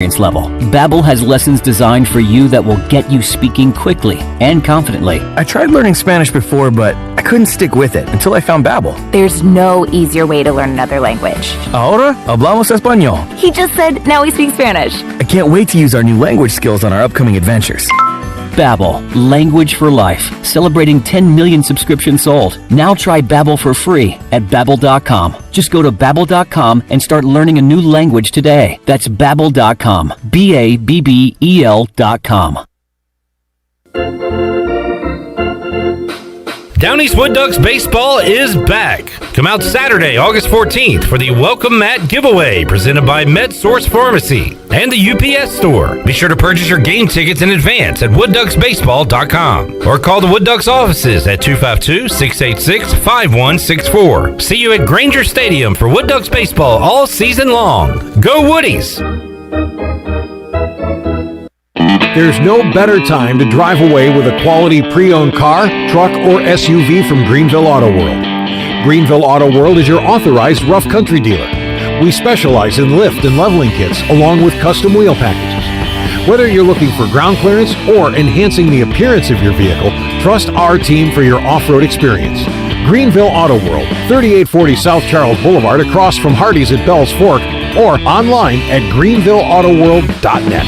level. Babbel has lessons designed for you that will get you speaking quickly and confidently. I tried learning Spanish before, but I couldn't stick with it until I found Babbel. There's no easier way to learn another language. Ahora hablamos español. He just said, now we speak Spanish. I can't wait to use our new language skills on our upcoming adventures. Babbel, language for life. Celebrating 10 million subscriptions sold. Now try Babbel for free at Babbel.com. Just go to Babbel.com and start learning a new language today. That's Babbel.com. Babbel.com. Down East Wood Ducks baseball is back. Come out Saturday, August 14th for the Welcome Mat giveaway presented by MedSource Pharmacy and the UPS store. Be sure to purchase your game tickets in advance at woodducksbaseball.com or call the Wood Ducks offices at 252-686-5164. See you at Granger Stadium for Wood Ducks baseball all season long. Go Woodies! There's no better time to drive away with a quality pre-owned car, truck, or SUV from Greenville Auto World. Greenville Auto World is your authorized rough country dealer. We specialize in lift and leveling kits along with custom wheel packages. Whether you're looking for ground clearance or enhancing the appearance of your vehicle, trust our team for your off-road experience. Greenville Auto World, 3840 South Charles Boulevard across from Hardee's at Bell's Fork, or online at greenvilleautoworld.net.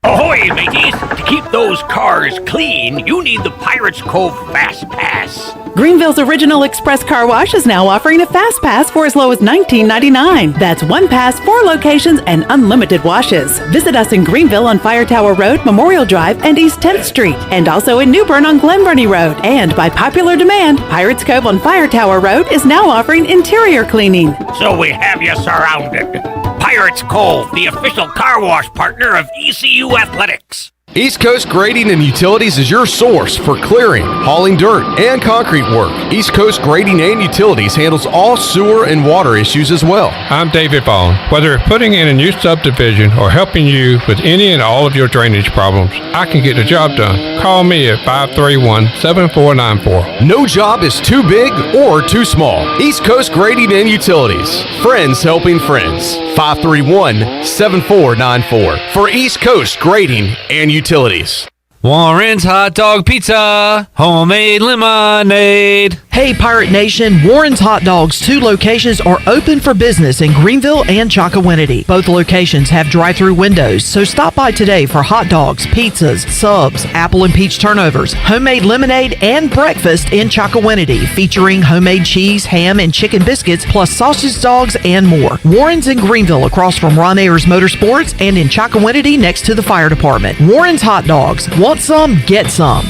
Ahoy, mateys! To keep those cars clean, you need the Pirates Cove Fast Pass. Greenville's original express car wash is now offering a fast pass for as low as $19.99. That's one pass, 4 locations, and unlimited washes. Visit us in Greenville on Fire Tower Road, Memorial Drive, and East 10th Street, and also in New Bern on Glen Burnie Road. And by popular demand, Pirates Cove on Fire Tower Road is now offering interior cleaning. So we have you surrounded. Pirates Cove, the official car wash partner of ECU Athletics. East Coast Grading and Utilities is your source for clearing, hauling dirt, and concrete work. East Coast Grading and Utilities handles all sewer and water issues as well. I'm David Vaughn. Whether putting in a new subdivision or helping you with any and all of your drainage problems, I can get the job done. Call me at 531-7494. No job is too big or too small. East Coast Grading and Utilities. Friends helping friends. 531-7494 for East Coast Grading and Utilities. Warren's Hot Dog Pizza, homemade lemonade. Hey Pirate Nation, Warren's Hot Dogs 2 locations are open for business in Greenville and Chocowinity. Both locations have drive-through windows, so stop by today for hot dogs, pizzas, subs, apple and peach turnovers, homemade lemonade, and breakfast in Chocowinity, featuring homemade cheese, ham, and chicken biscuits, plus sausage dogs and more. Warren's in Greenville across from Ron Ayers Motorsports and in Chocowinity next to the fire department. Warren's Hot Dogs. Want some? Get some.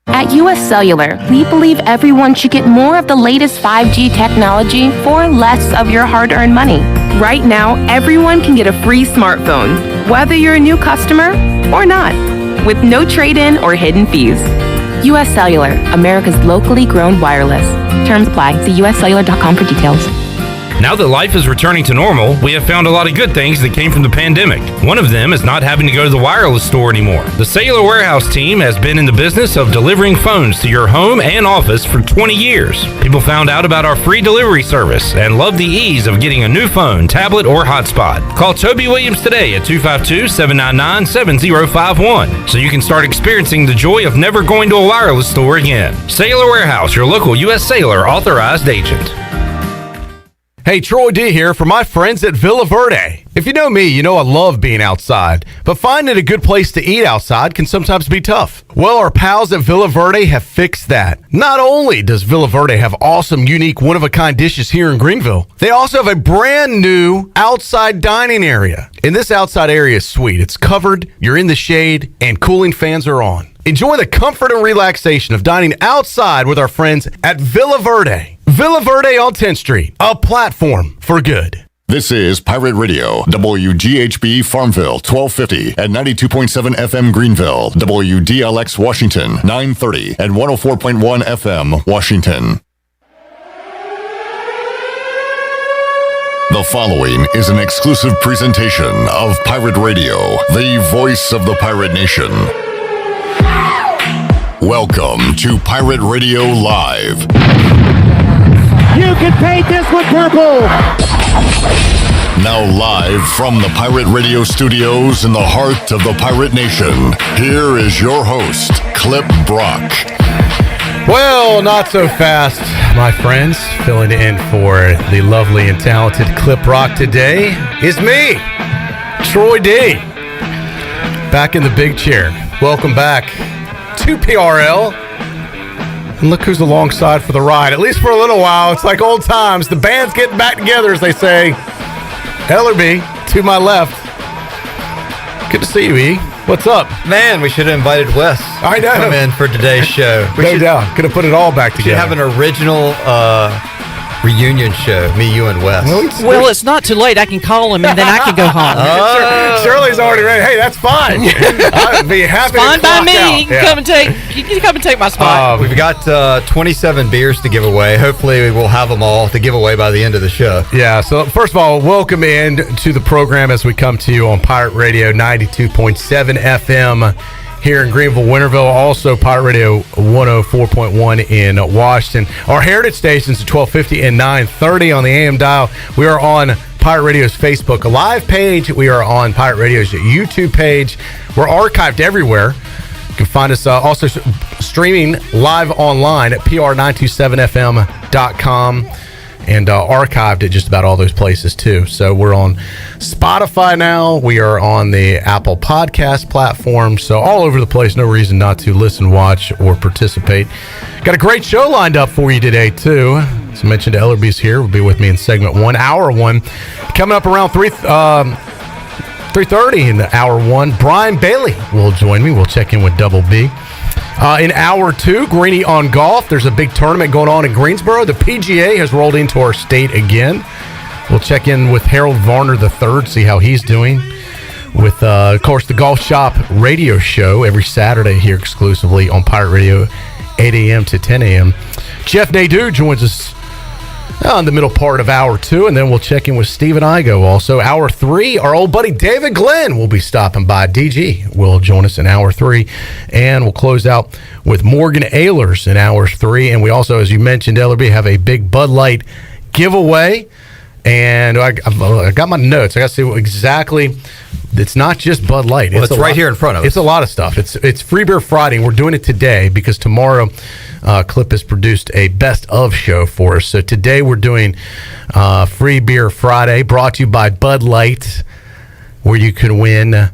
At US Cellular, we believe everyone should get more of the latest 5G technology for less of your hard-earned money. Right now, everyone can get a free smartphone, whether you're a new customer or not, with no trade-in or hidden fees. US Cellular, America's locally grown wireless. Terms apply. See uscellular.com for details. Now that life is returning to normal, we have found a lot of good things that came from the pandemic. One of them is not having to go to the wireless store anymore. The Cellular Warehouse team has been in the business of delivering phones to your home and office for 20 years. People found out about our free delivery service and love the ease of getting a new phone, tablet, or hotspot. Call Toby Williams today at 252-799-7051 so you can start experiencing the joy of never going to a wireless store again. Cellular Warehouse, your local U.S. Cellular authorized agent. Hey, Troy D here for my friends at Villa Verde. If you know me, you know I love being outside, but finding a good place to eat outside can sometimes be tough. Well, our pals at Villa Verde have fixed that. Not only does Villa Verde have awesome, unique, one-of-a-kind dishes here in Greenville, they also have a brand new outside dining area. And this outside area is sweet. It's covered, you're in the shade, and cooling fans are on. Enjoy the comfort and relaxation of dining outside with our friends at Villa Verde. Villa Verde on 10th Street, a platform for good. This is Pirate Radio, WGHB Farmville, 1250 and 92.7 FM Greenville, WDLX Washington, 930 and 104.1 FM Washington. The following is an exclusive presentation of Pirate Radio, the voice of the pirate nation. Welcome to Pirate Radio Live. You can paint this one purple. Now live from the Pirate Radio studios in the heart of the Pirate Nation, here is your host, Clip Brock. Well, not so fast, my friends. Filling in for the lovely and talented Clip Brock today is me, Troy D. Back in the big chair. Welcome back to PRL. And look who's alongside for the ride, at least for a little while. It's like old times. The band's getting back together, as they say. Ellerbe, to my left. Good to see you, E. What's up? Man, we should have invited Wes. I know. To come in for today's show. No doubt. Could have put it all back together. We should have an original reunion show, me, you, and Wes. Well, it's not too late. I can call him and then I can go home. Shirley's already ready. Hey, that's fine. I'd be happy to fine by clock me. out. You can come and take my spot. We've got 27 beers to give away. Hopefully, we'll have them all to give away by the end of the show. Yeah, so first of all, welcome in to the program as we come to you on Pirate Radio 92.7 FM here in Greenville, Winterville. Also, Pirate Radio 104.1 in Washington. Our heritage stations at 1250 and 930 on the AM dial. We are on Pirate Radio's Facebook Live page. We are on Pirate Radio's YouTube page. We're archived everywhere. You can find us also streaming live online at pr927fm.com. And archived at just about all those places, too. So we're on Spotify now. We are on the Apple Podcast platform. So all over the place. No reason not to listen, watch, or participate. Got a great show lined up for you today, too. As I mentioned, Ellerbe's here. Will be with me in segment 1, hour 1. Coming up around 3:30 in hour 1. Brian Bailey will join me. We'll check in with Double B. In hour 2, Greenie on golf. There's a big tournament going on in Greensboro. The PGA has rolled into our state again. We'll check in with Harold Varner III, see how he's doing. With, of course, the Golf Shop radio show every Saturday here exclusively on Pirate Radio, 8 a.m. to 10 a.m. Jeff Nadu joins us in the middle part of hour 2, and then we'll check in with Steve and Igoe also. Hour 3, our old buddy David Glenn will be stopping by. DG will join us in hour 3, and we'll close out with Morgan Ahlers in hour 3. And we also, as you mentioned, Ellerbe, have a big Bud Light giveaway. And I got my notes. I got to see what exactly. It's not just Bud Light. Well, it's right here in front of us. It's a lot of stuff. It's Free Beer Friday, and we're doing it today because tomorrow Clip has produced a best of show for us. So today we're doing Free Beer Friday, brought to you by Bud Light, where you can win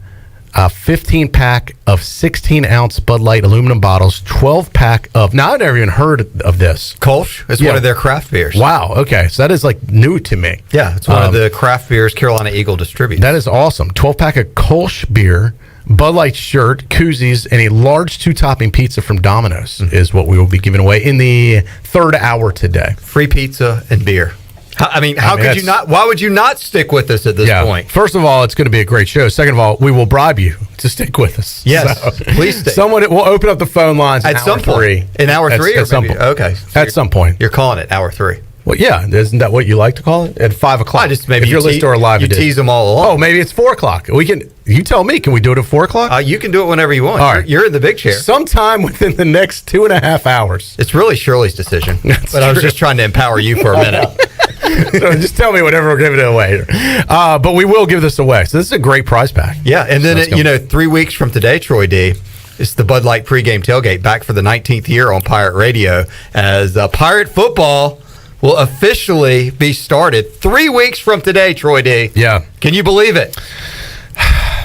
a 15-pack of 16-ounce Bud Light aluminum bottles, 12-pack of, now I've never even heard of this. Kolsch is one of their craft beers. Wow, okay, so that is like new to me. Yeah, it's one of the craft beers Carolina Eagle distributes. That is awesome. 12-pack of Kolsch beer, Bud Light shirt, koozies, and a large 2-topping pizza from Domino's is what we will be giving away in the third hour today. Free pizza and beer. How could you not? Why would you not stick with us at this point? First of all, it's going to be a great show. Second of all, we will bribe you to stick with us. Yes, please stay. Someone will open up the phone lines at some point. In hour 3 at some point. Okay. So at some point. You're calling it hour 3. Well, yeah. Isn't that what you like to call it? At 5 o'clock. Just maybe if you're listening to our live edition. tease them all along. Oh, maybe it's 4 o'clock. You tell me. Can we do it at 4 o'clock? You can do it whenever you want. All right. You're in the big chair. Sometime within the next 2.5 hours. It's really Shirley's decision. But I was just trying to empower you for a minute. So just tell me whatever, we're giving it away. But we will give this away. So this is a great prize pack. Yeah, and then, 3 weeks from today, Troy D., it's the Bud Light pregame tailgate back for the 19th year on Pirate Radio as Pirate football will officially be started 3 weeks from today, Troy D. Yeah. Can you believe it?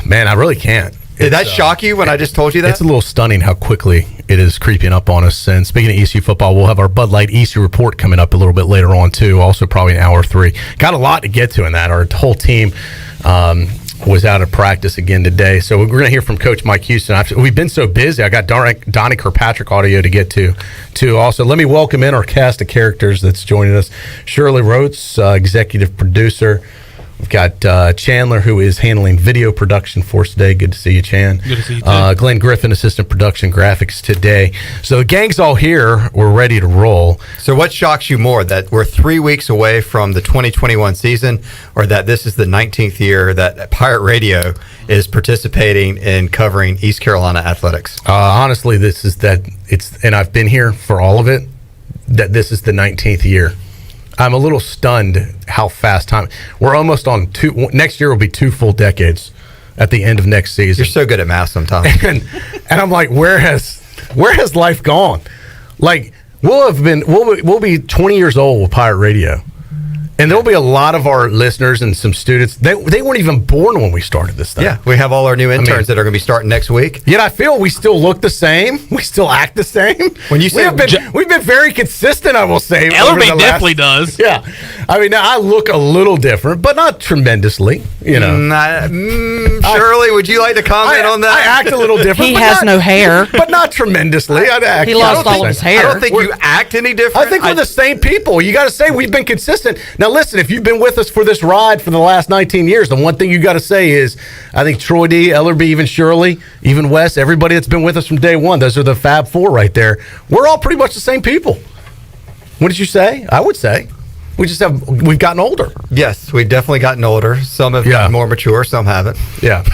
Man, I really can't. Did that shock you when I just told you that? It's a little stunning how quickly it is creeping up on us. And speaking of ECU football, we'll have our Bud Light ECU report coming up a little bit later on, too. Also probably in hour 3. Got a lot to get to in that. Our whole team was out of practice again today. So we're going to hear from Coach Mike Houston. We've been so busy. I got Donnie Kirkpatrick audio to get to, too. Also, let me welcome in our cast of characters that's joining us. Shirley Rhodes, executive producer. We've got Chandler, who is handling video production for us today. Good to see you, Chan. Good to see you, too. Glenn Griffin, assistant production graphics today. So the gang's all here. We're ready to roll. So what shocks you more, that we're 3 weeks away from the 2021 season, or that this is the 19th year that Pirate Radio is participating in covering East Carolina athletics? Honestly, and I've been here for all of it, that this is the 19th year I'm a little stunned how fast time. We're almost on next year will be 2 full decades at the end of next season. You're so good at math sometimes. And I'm like, where has life gone? Like, we'll be 20 years old with Pirate Radio. And there'll be a lot of our listeners and some students. They weren't even born when we started this thing. Yeah, we have all our new interns that are going to be starting next week. Yet I feel we still look the same. We still act the same. When you say we've been very consistent, I will say. Ellerbe definitely does. Yeah, I mean, now I look a little different, but not tremendously. You know, Shirley, would you like to comment on that? I act a little different. He has no hair, but not tremendously. He lost all of his hair. I don't think you act any different. I think we're the same people. You got to say we've been consistent. Now, listen, if you've been with us for this ride for the last 19 years, the one thing you got to say is, I think Troy D, Ellerbe, even Shirley, even Wes, everybody that's been with us from day one, those are the Fab Four right there. We're all pretty much the same people. What did you say? I would say we've gotten older. Yes, we've definitely gotten older. Some have gotten more mature, some haven't. Yeah.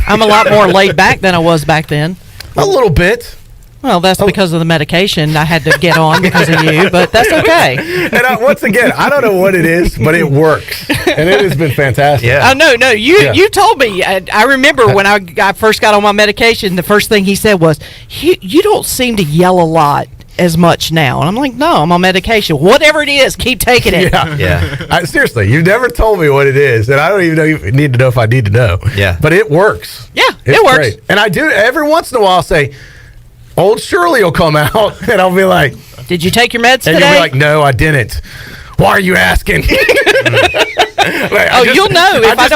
I'm a lot more laid back than I was back then. A little bit. Well, that's because of the medication I had to get on because of you, but that's okay. And once again, I don't know what it is, but it works, and it has been fantastic. Yeah. No, you told me. I remember when I first got on my medication, the first thing he said was, "You don't seem to yell a lot as much now." And I'm like, "No, I'm on medication. Whatever it is, keep taking it." Yeah. Seriously, you never told me what it is, and I don't even know you need to know if I need to know. Yeah. But it works. Yeah, it works. Great. And I do every once in a while. I'll say, old Shirley will come out, and I'll be like, "Did you take your meds today?" And you'll be like, "No, I didn't." Why are you asking? You'll know if I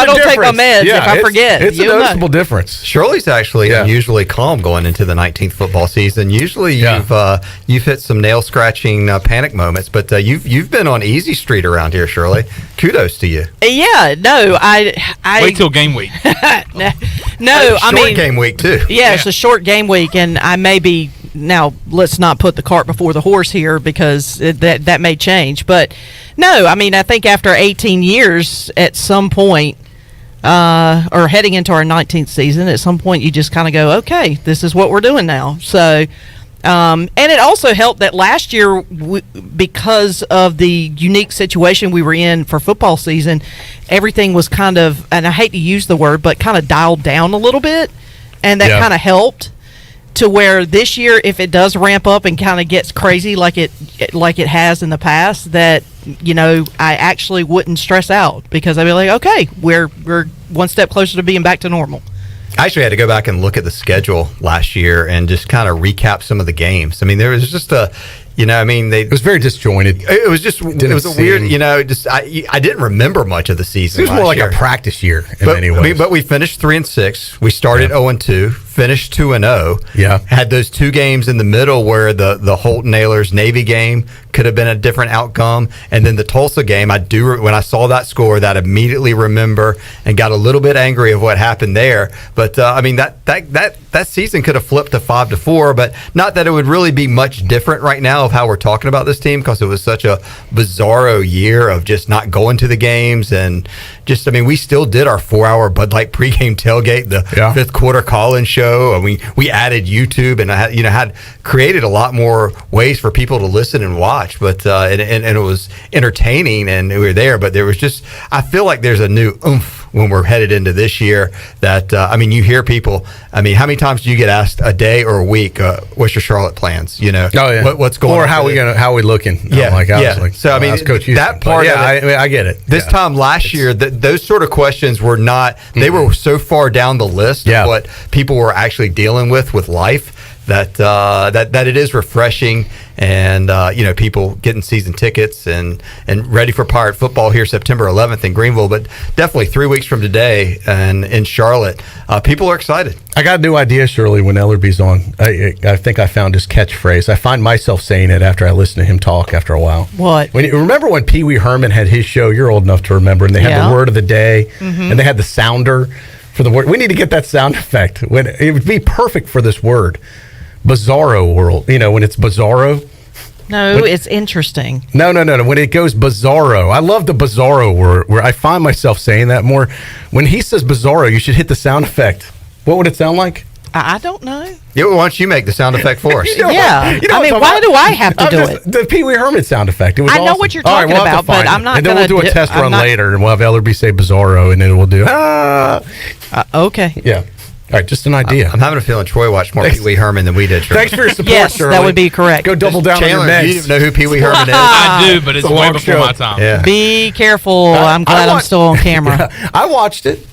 don't take my meds, if I forget. It's a noticeable difference. Shirley's actually unusually calm going into the 19th football season. Usually you've hit some nail scratching panic moments, but you've been on easy street around here, Shirley. Kudos to you. Yeah, no, I wait till game week. Short game week too. Yeah, it's a short game week, and I may be. Now, let's not put the cart before the horse here because that may change. But, no, I mean, I think after 18 years at some point, or heading into our 19th season, at some point you just kind of go, okay, this is what we're doing now. So, and it also helped that last year, because of the unique situation we were in for football season, everything was kind of, and I hate to use the word, but kind of dialed down a little bit. And that kind of helped. To where this year, if it does ramp up and kind of gets crazy like it has in the past, that I actually wouldn't stress out because I'd be like, okay, we're one step closer to being back to normal. I actually had to go back and look at the schedule last year and just kind of recap some of the games. I mean, there was just it was very disjointed. It was just, it was a weird, I didn't remember much of the season. It was more like a practice year in many ways. But we finished 3-6. We started 0-2, finished 2-0. Yeah. Had those two games in the middle where the Holton Ahlers Navy game could have been a different outcome. And then the Tulsa game, when I saw that score, that immediately remember and got a little bit angry of what happened there. But that season could have flipped to 5-4, but not that it would really be much different right now of how we're talking about this team because it was such a bizarro year of just not going to the games and just, we still did our 4-hour Bud Light pregame tailgate, the fifth quarter call-in show. We added YouTube and had created a lot more ways for people to listen and watch, but and it was entertaining and we were there, but there was just, I feel like there's a new oomph when we're headed into this year that, you hear people, how many times do you get asked a day or a week, what's your Charlotte plans? What's going on? Or how are we looking? So, Coach Houston. That part of it, I get it. This time last year, those sort of questions were not, they were so far down the list of what people were actually dealing with life. That it is refreshing, and people getting season tickets and ready for Pirate football here September 11th in Greenville, but definitely 3 weeks from today and in Charlotte, people are excited. I got a new idea, Shirley, when Ellerbe's on. I think I found his catchphrase. I find myself saying it after I listen to him talk after a while. What? Remember when Pee Wee Herman had his show? You're old enough to remember, and they had the word of the day, and they had the sounder for the word. We need to get that sound effect. It would be perfect for this word. Bizarro world, when it's bizarro. No, it's interesting. No. When it goes bizarro, I love the bizarro word. Where I find myself saying that more. When he says bizarro, you should hit the sound effect. What would it sound like? I don't know. Yeah, why don't you make the sound effect for us? Yeah. I mean, why do I have to do it? The Pee Wee Herman sound effect. It was I know awesome. what you're All right, talking we'll have to about, but find I'm it. not And then gonna we'll do a test run later, and we'll have Ellerbe say Bizarro, and then we'll do. Okay. Yeah. All right, just an idea. I'm having a feeling Troy watched more Pee Wee Herman than we did. Troy. Thanks for your support, Yes, Shirley. that would be correct. Go double down Chandler, on your meds. you even know who Pee Wee Herman is? I do, but it's a way long before show. my time. Yeah. Be careful. I'm glad I'm still on camera. Yeah, I watched it.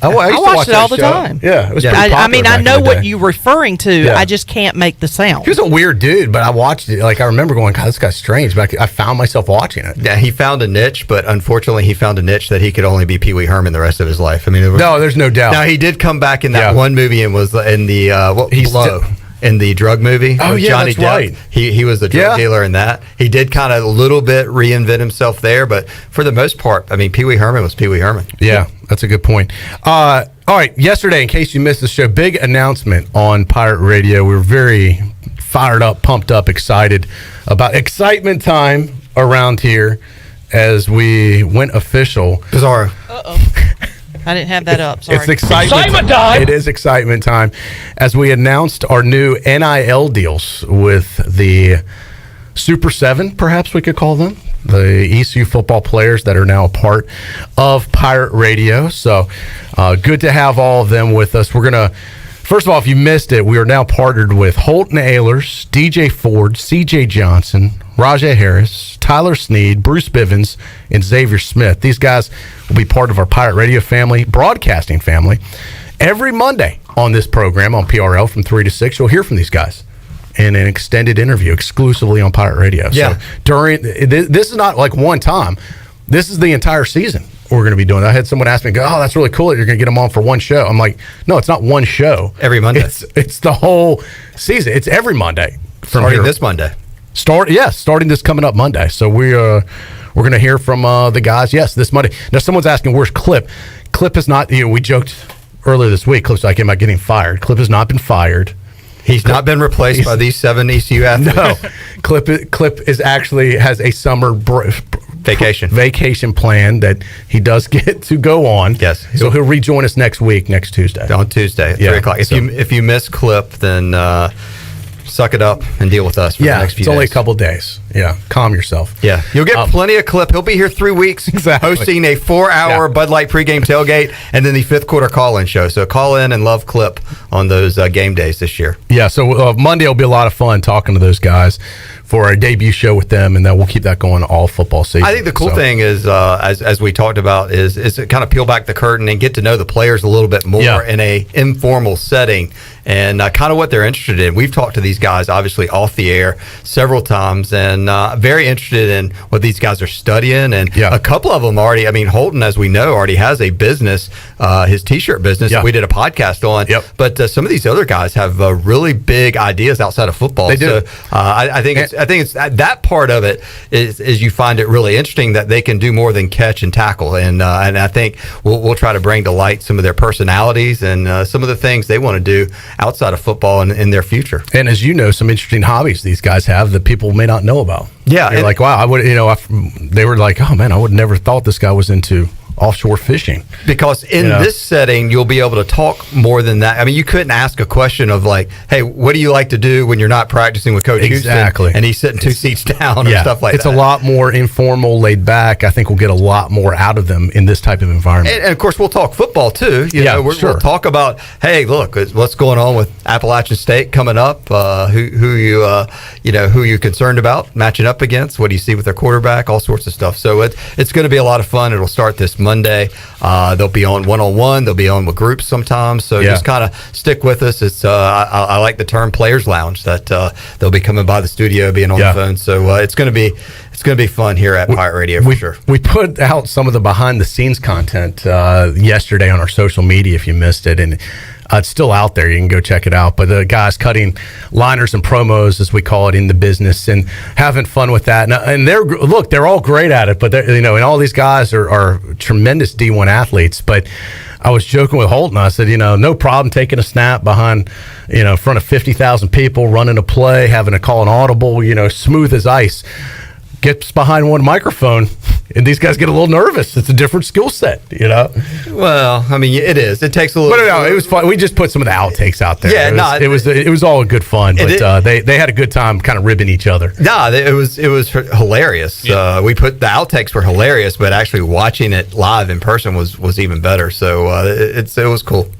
I I used to watch watch it that all the show. time. Yeah, it was pretty I popular mean, I back in know the what day. you're referring to. Yeah. I just can't make the sound. He was a weird dude, but I watched it. Like, I remember going, God, this guy's strange, but I found myself watching it. Yeah, he found a niche, but unfortunately, he found a niche that he could only be Pee Wee Herman the rest of his life. I mean, No, there's no doubt. Now he did come back in that one movie and was in the Blow. In the drug movie, Oh, with yeah, Johnny that's Depp. right. He was a drug dealer in that. He did kind of a little bit reinvent himself there, but for the most part, I mean, Pee Wee Herman was Pee Wee Herman. Yeah, that's a good point. All right, yesterday, in case you missed the show, big announcement on Pirate Radio. We were very fired up, pumped up, excited about excitement time around here as we went official. Bizarro. I didn't have that up. Sorry. It's excitement time. It is excitement time as we announced our new NIL deals with the Super 7, perhaps we could call them, the ECU football players that are now a part of Pirate Radio. So good to have all of them with us. We're going to, first of all, if you missed it, we are now partnered with Holton Ahlers, DJ Ford, CJ Johnson, Rajay Harris, Tyler Sneed, Bruce Bivens, and Xavier Smith. These guys will be part of our Pirate Radio family, broadcasting family. Every Monday on this program on PRL from 3 to 6, you'll hear from these guys in an extended interview exclusively on Pirate Radio. Yeah. So this is not like one time. This is the entire season we're going to be doing. I had someone ask me, oh, that's really cool that you're going to get them on for one show. I'm like, no, it's not one show. Every Monday. It's the whole season. It's every Monday. Starting this Monday. Starting this coming up Monday. So we're going to hear from the guys. Yes, this Monday. Now someone's asking, where's Clip? Clip has not. We joked earlier this week. Clip's like, am I getting fired? Clip has not been fired. He's not been replaced by these 7 ECU athletes. No, Clip is actually has a summer vacation plan that he does get to go on. Yes, so he'll rejoin us next Tuesday. On Tuesday at 3 o'clock. If you miss Clip, then suck it up and deal with us for the next few days. It's only a couple days. Yeah, calm yourself. Yeah, you'll get plenty of Clip. He'll be here 3 weeks hosting a 4-hour Bud Light pregame tailgate and then the 5th quarter call-in show. So call in and love Clip on those game days this year. Yeah, so Monday will be a lot of fun talking to those guys for our debut show with them, and then we'll keep that going all football season. I think the cool thing is, as we talked about, is to kind of peel back the curtain and get to know the players a little bit more in a informal setting and kind of what they're interested in. We've talked to these guys, obviously, off the air several times, and very interested in what these guys are studying. And a couple of them already, I mean, Holton, as we know, already has a business, his T-shirt business that we did a podcast on. But some of these other guys have really big ideas outside of football. They do. So I think it's that part of it is you find it really interesting that they can do more than catch and tackle. And I think we'll try to bring to light some of their personalities and some of the things they want to do outside of football in their future. And as you know, some interesting hobbies these guys have that people may not know about. Yeah, you're like, wow, I would, they were like, oh man, I would never thought this guy was into offshore fishing. Because in this setting, you'll be able to talk more than that. I mean, you couldn't ask a question of like, hey, what do you like to do when you're not practicing with Coach Houston? And he's sitting 2 seats down or stuff like that. It's a lot more informal, laid back. I think we'll get a lot more out of them in this type of environment. And of course, we'll talk football too. We'll talk about, hey, look, what's going on with Appalachian State coming up? Who you concerned about matching up against? What do you see with their quarterback? All sorts of stuff. So it's going to be a lot of fun. It'll start this Monday. They'll be on one-on-one. They'll be on with groups sometimes. So just kind of stick with us. It's I like the term Players Lounge that they'll be coming by the studio, being on the phone. So it's going to be fun here at Pirate Radio for sure. We put out some of the behind-the-scenes content yesterday on our social media if you missed it, and it's still out there. You can go check it out. But the guys cutting liners and promos, as we call it in the business, and having fun with that. And they're all great at it. But and all these guys are tremendous D1 athletes. But I was joking with Holton. I said, no problem taking a snap behind, in front of 50,000 people, running a play, having to call an audible, smooth as ice. Gets behind one microphone, and these guys get a little nervous. It's a different skill set, you know. Well, I mean, it is. It takes a little. But no, it was fun. We just put some of the outtakes out there. Yeah, it was all good fun. But they had a good time, kind of ribbing each other. No, it was hilarious. Yeah. We put the outtakes were hilarious, but actually watching it live in person was even better. So it was cool.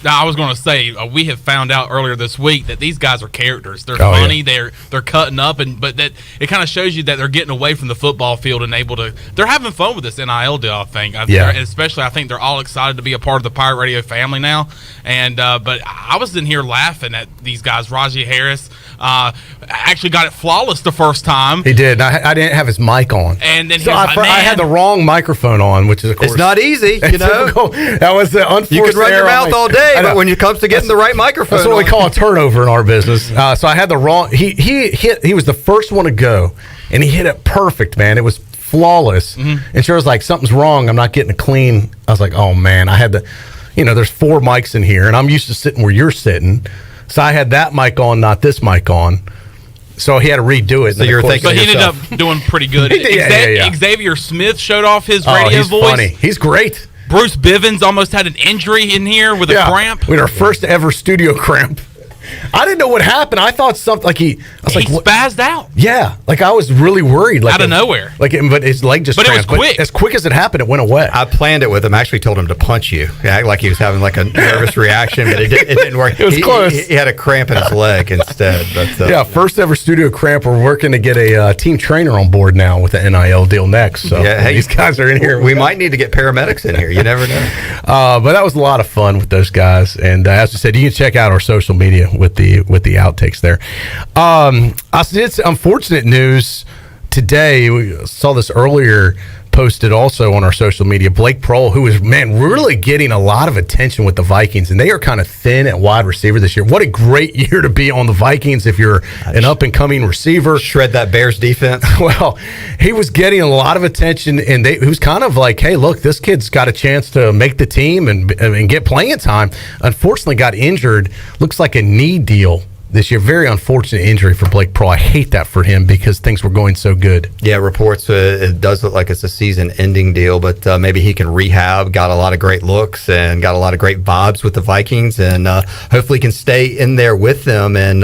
Now, I was going to say we have found out earlier this week that these guys are characters. They're funny. Yeah. They're cutting up, but that it kind of shows you that they're getting away from the football field and able to. They're having fun with this NIL deal. I think. And especially, I think they're all excited to be a part of the Pirate Radio family now. And but I was in here laughing at these guys. Rajee Harris actually got it flawless the first time. He did. I didn't have his mic on, and then so I had the wrong microphone on, which is of course it's not easy. You know, that was the unfortunate. You could run your mouth all day. But when it comes to getting the right microphone, that's what we call a turnover in our business. So I had the wrong. He was the first one to go, and he hit it perfect, man. It was flawless. Mm-hmm. And Cheryl's like, something's wrong. I'm not getting it clean. I was like, oh man, I had there's 4 mics in here, and I'm used to sitting where you're sitting. So I had that mic on, not this mic on. So he had to redo it. So you're thinking, but he ended up doing pretty good. Xavier Smith showed off his radio voice. Funny. He's great. Bruce Bivens almost had an injury in here with a cramp. We had our first ever studio cramp. I didn't know what happened. I thought something like he spazzed out. Yeah, like I was really worried. Like out of nowhere. But his leg just. But cramped. it was quick. But as quick as it happened, it went away. I planned it with him. I actually told him to punch you. Like he was having like a nervous reaction, but it didn't work. It was close. He had a cramp in his leg instead. But first ever studio cramp. We're working to get a team trainer on board now with the NIL deal next. So these guys are in here. We might need to get paramedics in here. You never know. But that was a lot of fun with those guys. And as I said, you can check out our social media with the outtakes there. I did some unfortunate news today. We saw this earlier, posted also on our social media. Blake Prohl, who is really getting a lot of attention with the Vikings, and they are kind of thin at wide receiver this year. What a great year to be on the Vikings if you're an up and coming receiver. Shred that Bears defense. Well, he was getting a lot of attention, and he was kind of like, hey, look, this kid's got a chance to make the team and get playing time. Unfortunately, got injured. Looks like a knee deal this year. Very unfortunate injury for Blake Prohl. I hate that for him because things were going so good. Yeah, reports it does look like it's a season-ending deal, but maybe he can rehab. Got a lot of great looks and got a lot of great vibes with the Vikings, and hopefully can stay in there with them and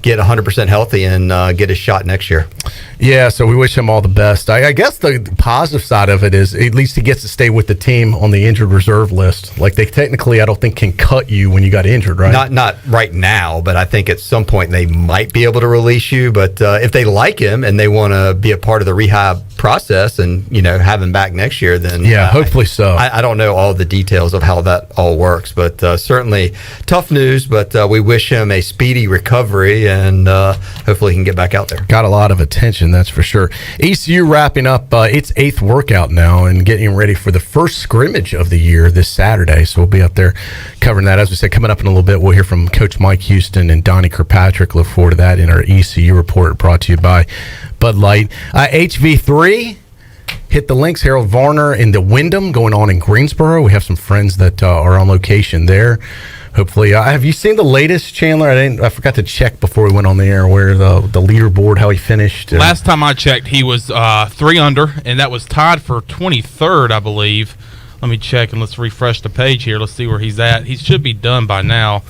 get 100% healthy and get his shot next year. Yeah, so we wish him all the best. I guess the positive side of it is at least he gets to stay with the team on the injured reserve list. Like they technically, I don't think can cut you when you got injured, right? Not right now, but I think at some point they might be able to release you. But if they like him and they want to be a part of the rehab process and have him back next year, then hopefully so. I don't know all the details of how that all works, but certainly tough news. But we wish him a speedy recovery and hopefully he can get back out there. Got a lot of attention, that's for sure. ECU wrapping up its 8th workout now and getting ready for the first scrimmage of the year this Saturday. So we'll be up there covering that. As we said, coming up in a little bit, we'll hear from Coach Mike Houston and Donnie Kirkpatrick. Look forward to that in our ECU report brought to you by Bud Light. HV3 hit the links. Harold Varner in the Wyndham going on in Greensboro. We have some friends that are on location there. Hopefully, have you seen the latest, Chandler? I forgot to check before we went on the air where the leaderboard, how he finished. Last time I checked, he was 3 under, and that was tied for 23rd, I believe. Let me check and let's refresh the page here. Let's see where he's at. He should be done by now.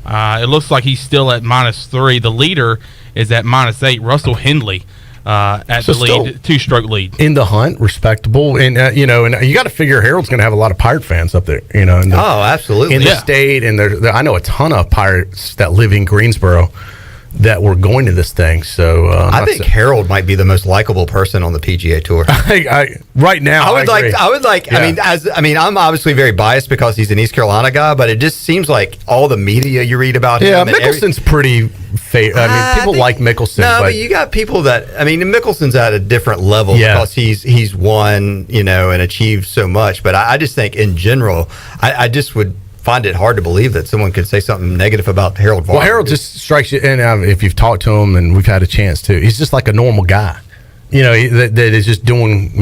It looks like he's still at -3. The leader is at -8. Russell Hindley at the lead, 2-stroke lead. In the hunt, respectable. And, and you got to figure Harold's going to have a lot of Pirate fans up there, absolutely. In the state. And I know a ton of Pirates that live in Greensboro that were going to this thing. So I think Harold might be the most likable person on the PGA Tour. Right now, I would like. Yeah. I'm obviously very biased because he's an East Carolina guy, but it just seems like all the media you read about him. Yeah, Mickelson's pretty. People like Mickelson. No, but you got people that. Mickelson's at a different level because he's won, and achieved so much. But I just think in general, I just would find it hard to believe that someone could say something negative about Harold Varner. Well, Harold just strikes you, and if you've talked to him, and we've had a chance to, he's just like a normal guy. that is just doing,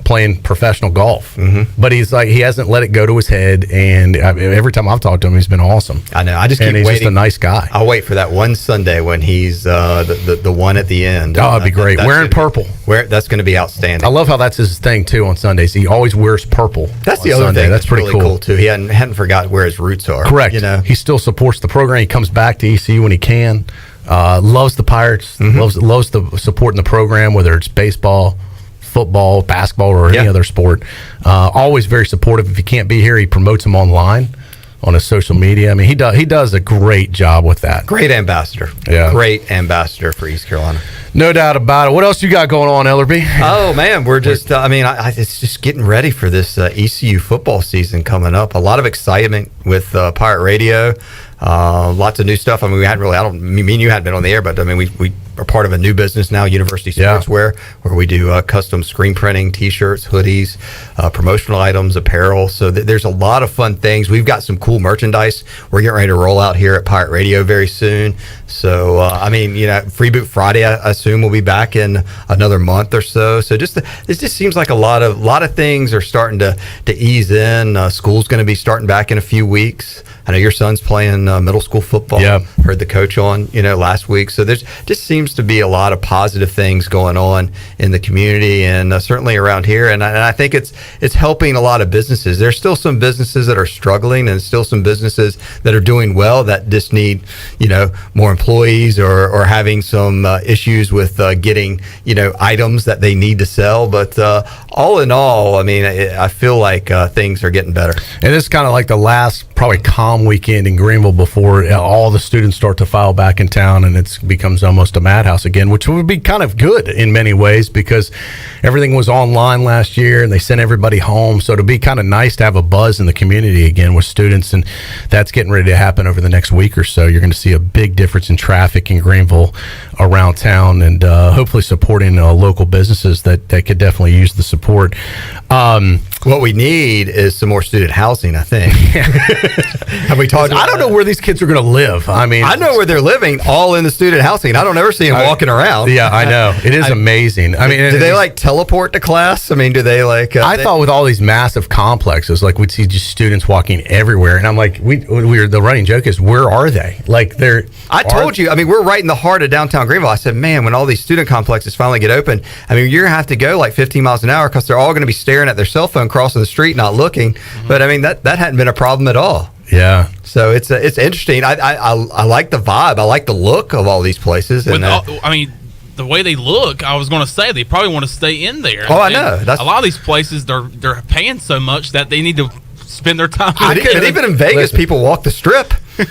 playing professional golf. Mm-hmm. But he's like, he hasn't let it go to his head. And every time I've talked to him, he's been awesome. I know. I just keep and he's waiting. just a nice guy. I'll wait for that one Sunday when he's the one at the end. Oh, it'd be great. Wearing purple. That's going to be outstanding. I love how that's his thing, too, on Sundays. He always wears purple. That's the other Sunday. thing. That's pretty really cool, too. He hadn't forgotten where his roots are. Correct. He still supports the program. He comes back to ECU when he can. Loves the Pirates. Mm-hmm. Loves the support in the program, whether it's baseball, football, basketball, or any other sport. Always very supportive. If he can't be here, he promotes them online on his social media. I mean, he does a great job with that. Great ambassador. Yeah. Great ambassador for East Carolina. No doubt about it. What else you got going on, Ellerbe? Oh, man, we're just, it's just getting ready for this ECU football season coming up. A lot of excitement with Pirate Radio. Lots of new stuff. I mean, me and you hadn't been on the air, but I mean, we are part of a new business now, University Sportswear, where we do custom screen printing, T-shirts, hoodies, promotional items, apparel. So there's a lot of fun things. We've got some cool merchandise we're getting ready to roll out here at Pirate Radio very soon. So, Free Boot Friday, I assume, will be back in another month or so. So it just seems like a lot of things are starting to ease in. School's going to be starting back in a few weeks. I know your son's playing middle school football. Yeah. Heard the coach on, last week. So there's just seems to be a lot of positive things going on in the community and certainly around here. And I think it's helping a lot of businesses. There's still some businesses that are struggling and still some businesses that are doing well that just need, more employees or having some issues with getting, items that they need to sell. But all in all, I mean, I feel like things are getting better. And it's kind of like the last probably calm weekend in Greenville before all the students start to file back in town and it becomes almost a madhouse again, which would be kind of good in many ways because everything was online last year and they sent everybody home. So it'd be kind of nice to have a buzz in the community again with students, and that's getting ready to happen over the next week or so. You're going to see a big difference in traffic in Greenville around town, and hopefully supporting local businesses that could definitely use the support. What we need is some more student housing, I think. Have we talked about I don't know where these kids are going to live. I mean, I know where they're living, all in the student housing. I don't ever see them walking around. Yeah, I know. It is amazing. I mean, do they like teleport to class? I mean, do they like... I thought with all these massive complexes, like we'd see just students walking everywhere. And I'm like, the running joke is, where are they? Like I told you, I mean, we're right in the heart of downtown Greenville. I said, man, when all these student complexes finally get open, I mean, you're going to have to go like 15 miles an hour because they're all going to be staring at their cell phone crossing the street, not looking. Mm-hmm. But I mean, that hadn't been a problem at all. Yeah. So it's interesting. I like the vibe. I like the look of all these places. And the way they look, I was going to say they probably want to stay in there. Oh, I know. A lot of these places they're paying so much that they need to spend their time. But even in Vegas, people walk the Strip. You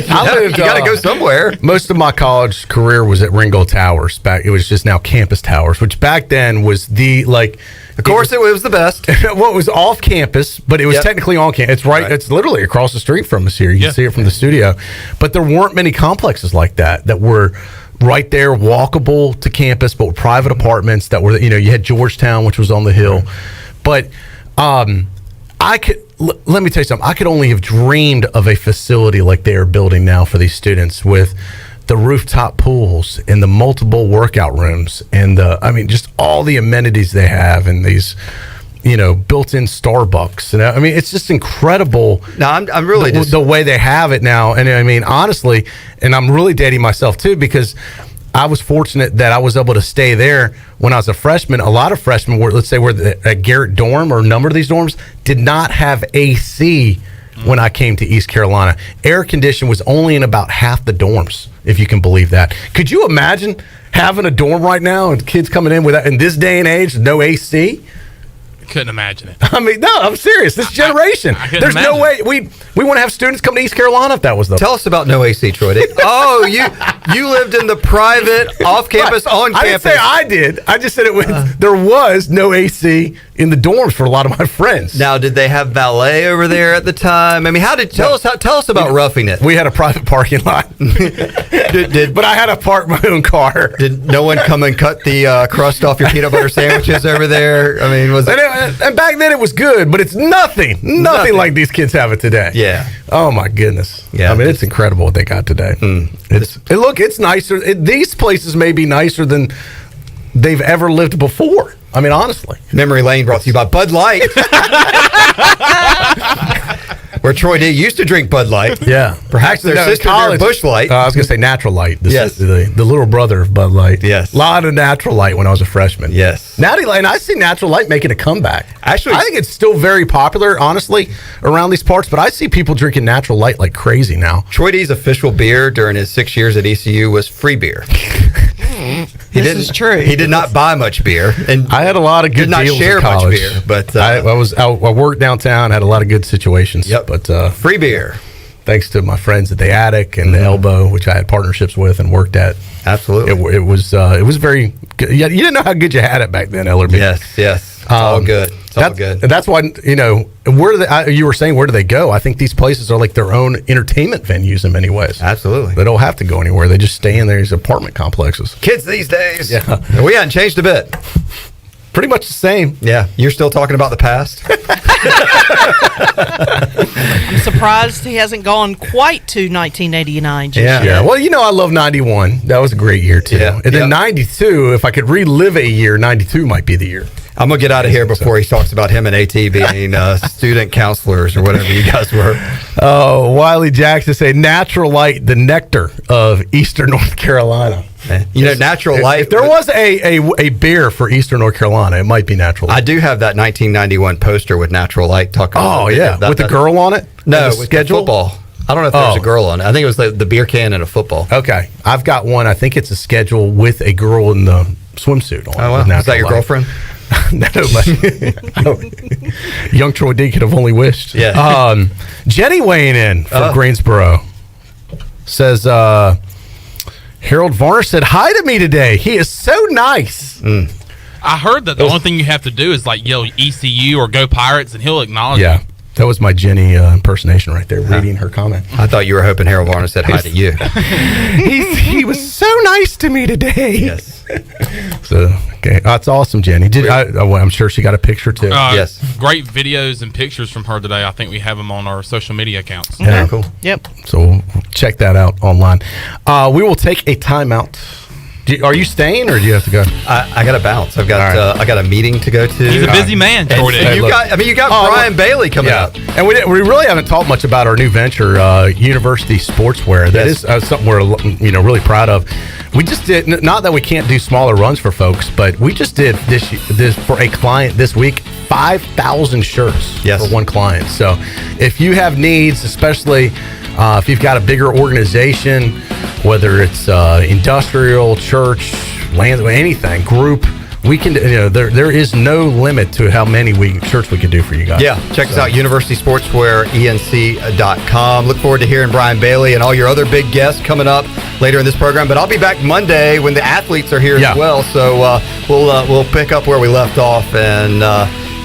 got to go somewhere. Most of my college career was at Ringgold Towers. It was just now Campus Towers, which back then was Of course, it was the best. Well, it was off campus, but it was technically on campus. It's right. It's literally across the street from us here. You can see it from the studio. But there weren't many complexes like that were right there, walkable to campus, but with private apartments that were, you had Georgetown, which was on the hill. But let me tell you something. I could only have dreamed of a facility like they are building now for these students with the rooftop pools and the multiple workout rooms and just all the amenities they have and these, built-in Starbucks. And I mean, it's just incredible. No, I'm really the way they have it now. And I mean, honestly, and I'm really dating myself too, because I was fortunate that I was able to stay there when I was a freshman. A lot of freshmen were, let's say, at Garrett dorm or a number of these dorms did not have AC when I came to East Carolina. Air condition was only in about half the dorms, if you can believe that. Could you imagine having a dorm right now and kids coming in in this day and age, no AC? Couldn't imagine it. I mean, no, I'm serious. This generation, there's no way we want to have students come to East Carolina if that was the. Tell us about no AC, Troy. Oh, you lived in the private, off campus, on campus. I didn't say I did. I just said it was. There was no AC in the dorms for a lot of my friends. Now, did they have valet over there at the time? I mean, tell us about roughing it? We had a private parking lot, but I had to park my own car. Did no one come and cut the crust off your peanut butter sandwiches over there? I mean, was it? And back then it was good, but it's nothing like these kids have it today. Yeah. Oh my goodness. Yeah. I mean, it's incredible what they got today. It's nicer. These places may be nicer than they've ever lived before. I mean, honestly. Memory Lane brought to you by Bud Light. Where Troy D used to drink Bud Light. Yeah. Perhaps their sister drank Busch Light. I was going to say Natural Light. Yes. The little brother of Bud Light. Yes. A lot of Natural Light when I was a freshman. Yes. Natty Light, and I see Natural Light making a comeback. Actually, I think it's still very popular, honestly, around these parts, but I see people drinking Natural Light like crazy now. Troy D's official beer during his 6 years at ECU was free beer. This is true. He did not buy much beer, and I had a lot of good did not deals share in much college. beer. But I worked downtown, had a lot of good situations. Yep. But free beer. Thanks to my friends at the Attic and the Elbow, which I had partnerships with and worked at. Absolutely, it was very good. Yeah, you didn't know how good you had it back then, Ellerbe. Yes. It's all good. It's all good. That's why where do you were saying where do they go? I think these places are like their own entertainment venues in many ways. Absolutely, they don't have to go anywhere. They just stay in these apartment complexes. Kids these days, yeah, we haven't changed a bit. Pretty much the same. Yeah, you're still talking about the past. I'm surprised he hasn't gone quite to 1989 just yeah. yet. Well, I love 91. That was a great year, too. Yeah. And then 92, if I could relive a year, 92 might be the year. I'm going to get out of here before he talks about him and AT being student counselors or whatever you guys were. Oh, Wiley Jackson say Natural Light, the nectar of Eastern North Carolina. Natural Light. If there was a beer for Eastern North Carolina, it might be Natural Light. I do have that 1991 poster with Natural Light talking about. Oh, yeah. With the girl on it? No, with schedule? football. I don't know if there's a girl on it. I think it was the beer can and a football. Okay. I've got one. I think it's a schedule with a girl in the swimsuit on. Oh, wow. Is that your girlfriend? No, but young Troy D could have only wished. Yeah. Jenny weighing in from Greensboro says, Harold Varner said hi to me today. He is so nice. I heard that the only thing you have to do is like yell ECU or Go Pirates, and he'll acknowledge Yeah. it. That was my Jenny impersonation right there, reading her comment. I thought you were hoping Harold Varner said hi to you. He was so nice to me today. Yes. So, okay. That's awesome, Jenny. I'm sure she got a picture too. Yes. Great videos and pictures from her today. I think we have them on our social media accounts. Yeah. Very cool. Yep. So we'll check that out online. We will take a timeout. Are you staying, or do you have to go? I got to bounce. I've got I got a meeting to go to. He's a busy man, Troy. You got Brian Bailey coming up, and we really haven't talked much about our new venture, University Sportswear. That is something we're really proud of. We just did, not that we can't do smaller runs for folks, but we just did this for a client this week. 5,000 shirts for one client. So if you have needs, especially if you've got a bigger organization, whether it's industrial, church, land, anything, group, we can. There is no limit to how many shirts we can do for you guys. Yeah, check us out, University Sportswear, ENC.com. Look forward to hearing Brian Bailey and all your other big guests coming up later in this program. But I'll be back Monday when the athletes are here as well. So we'll pick up where we left off and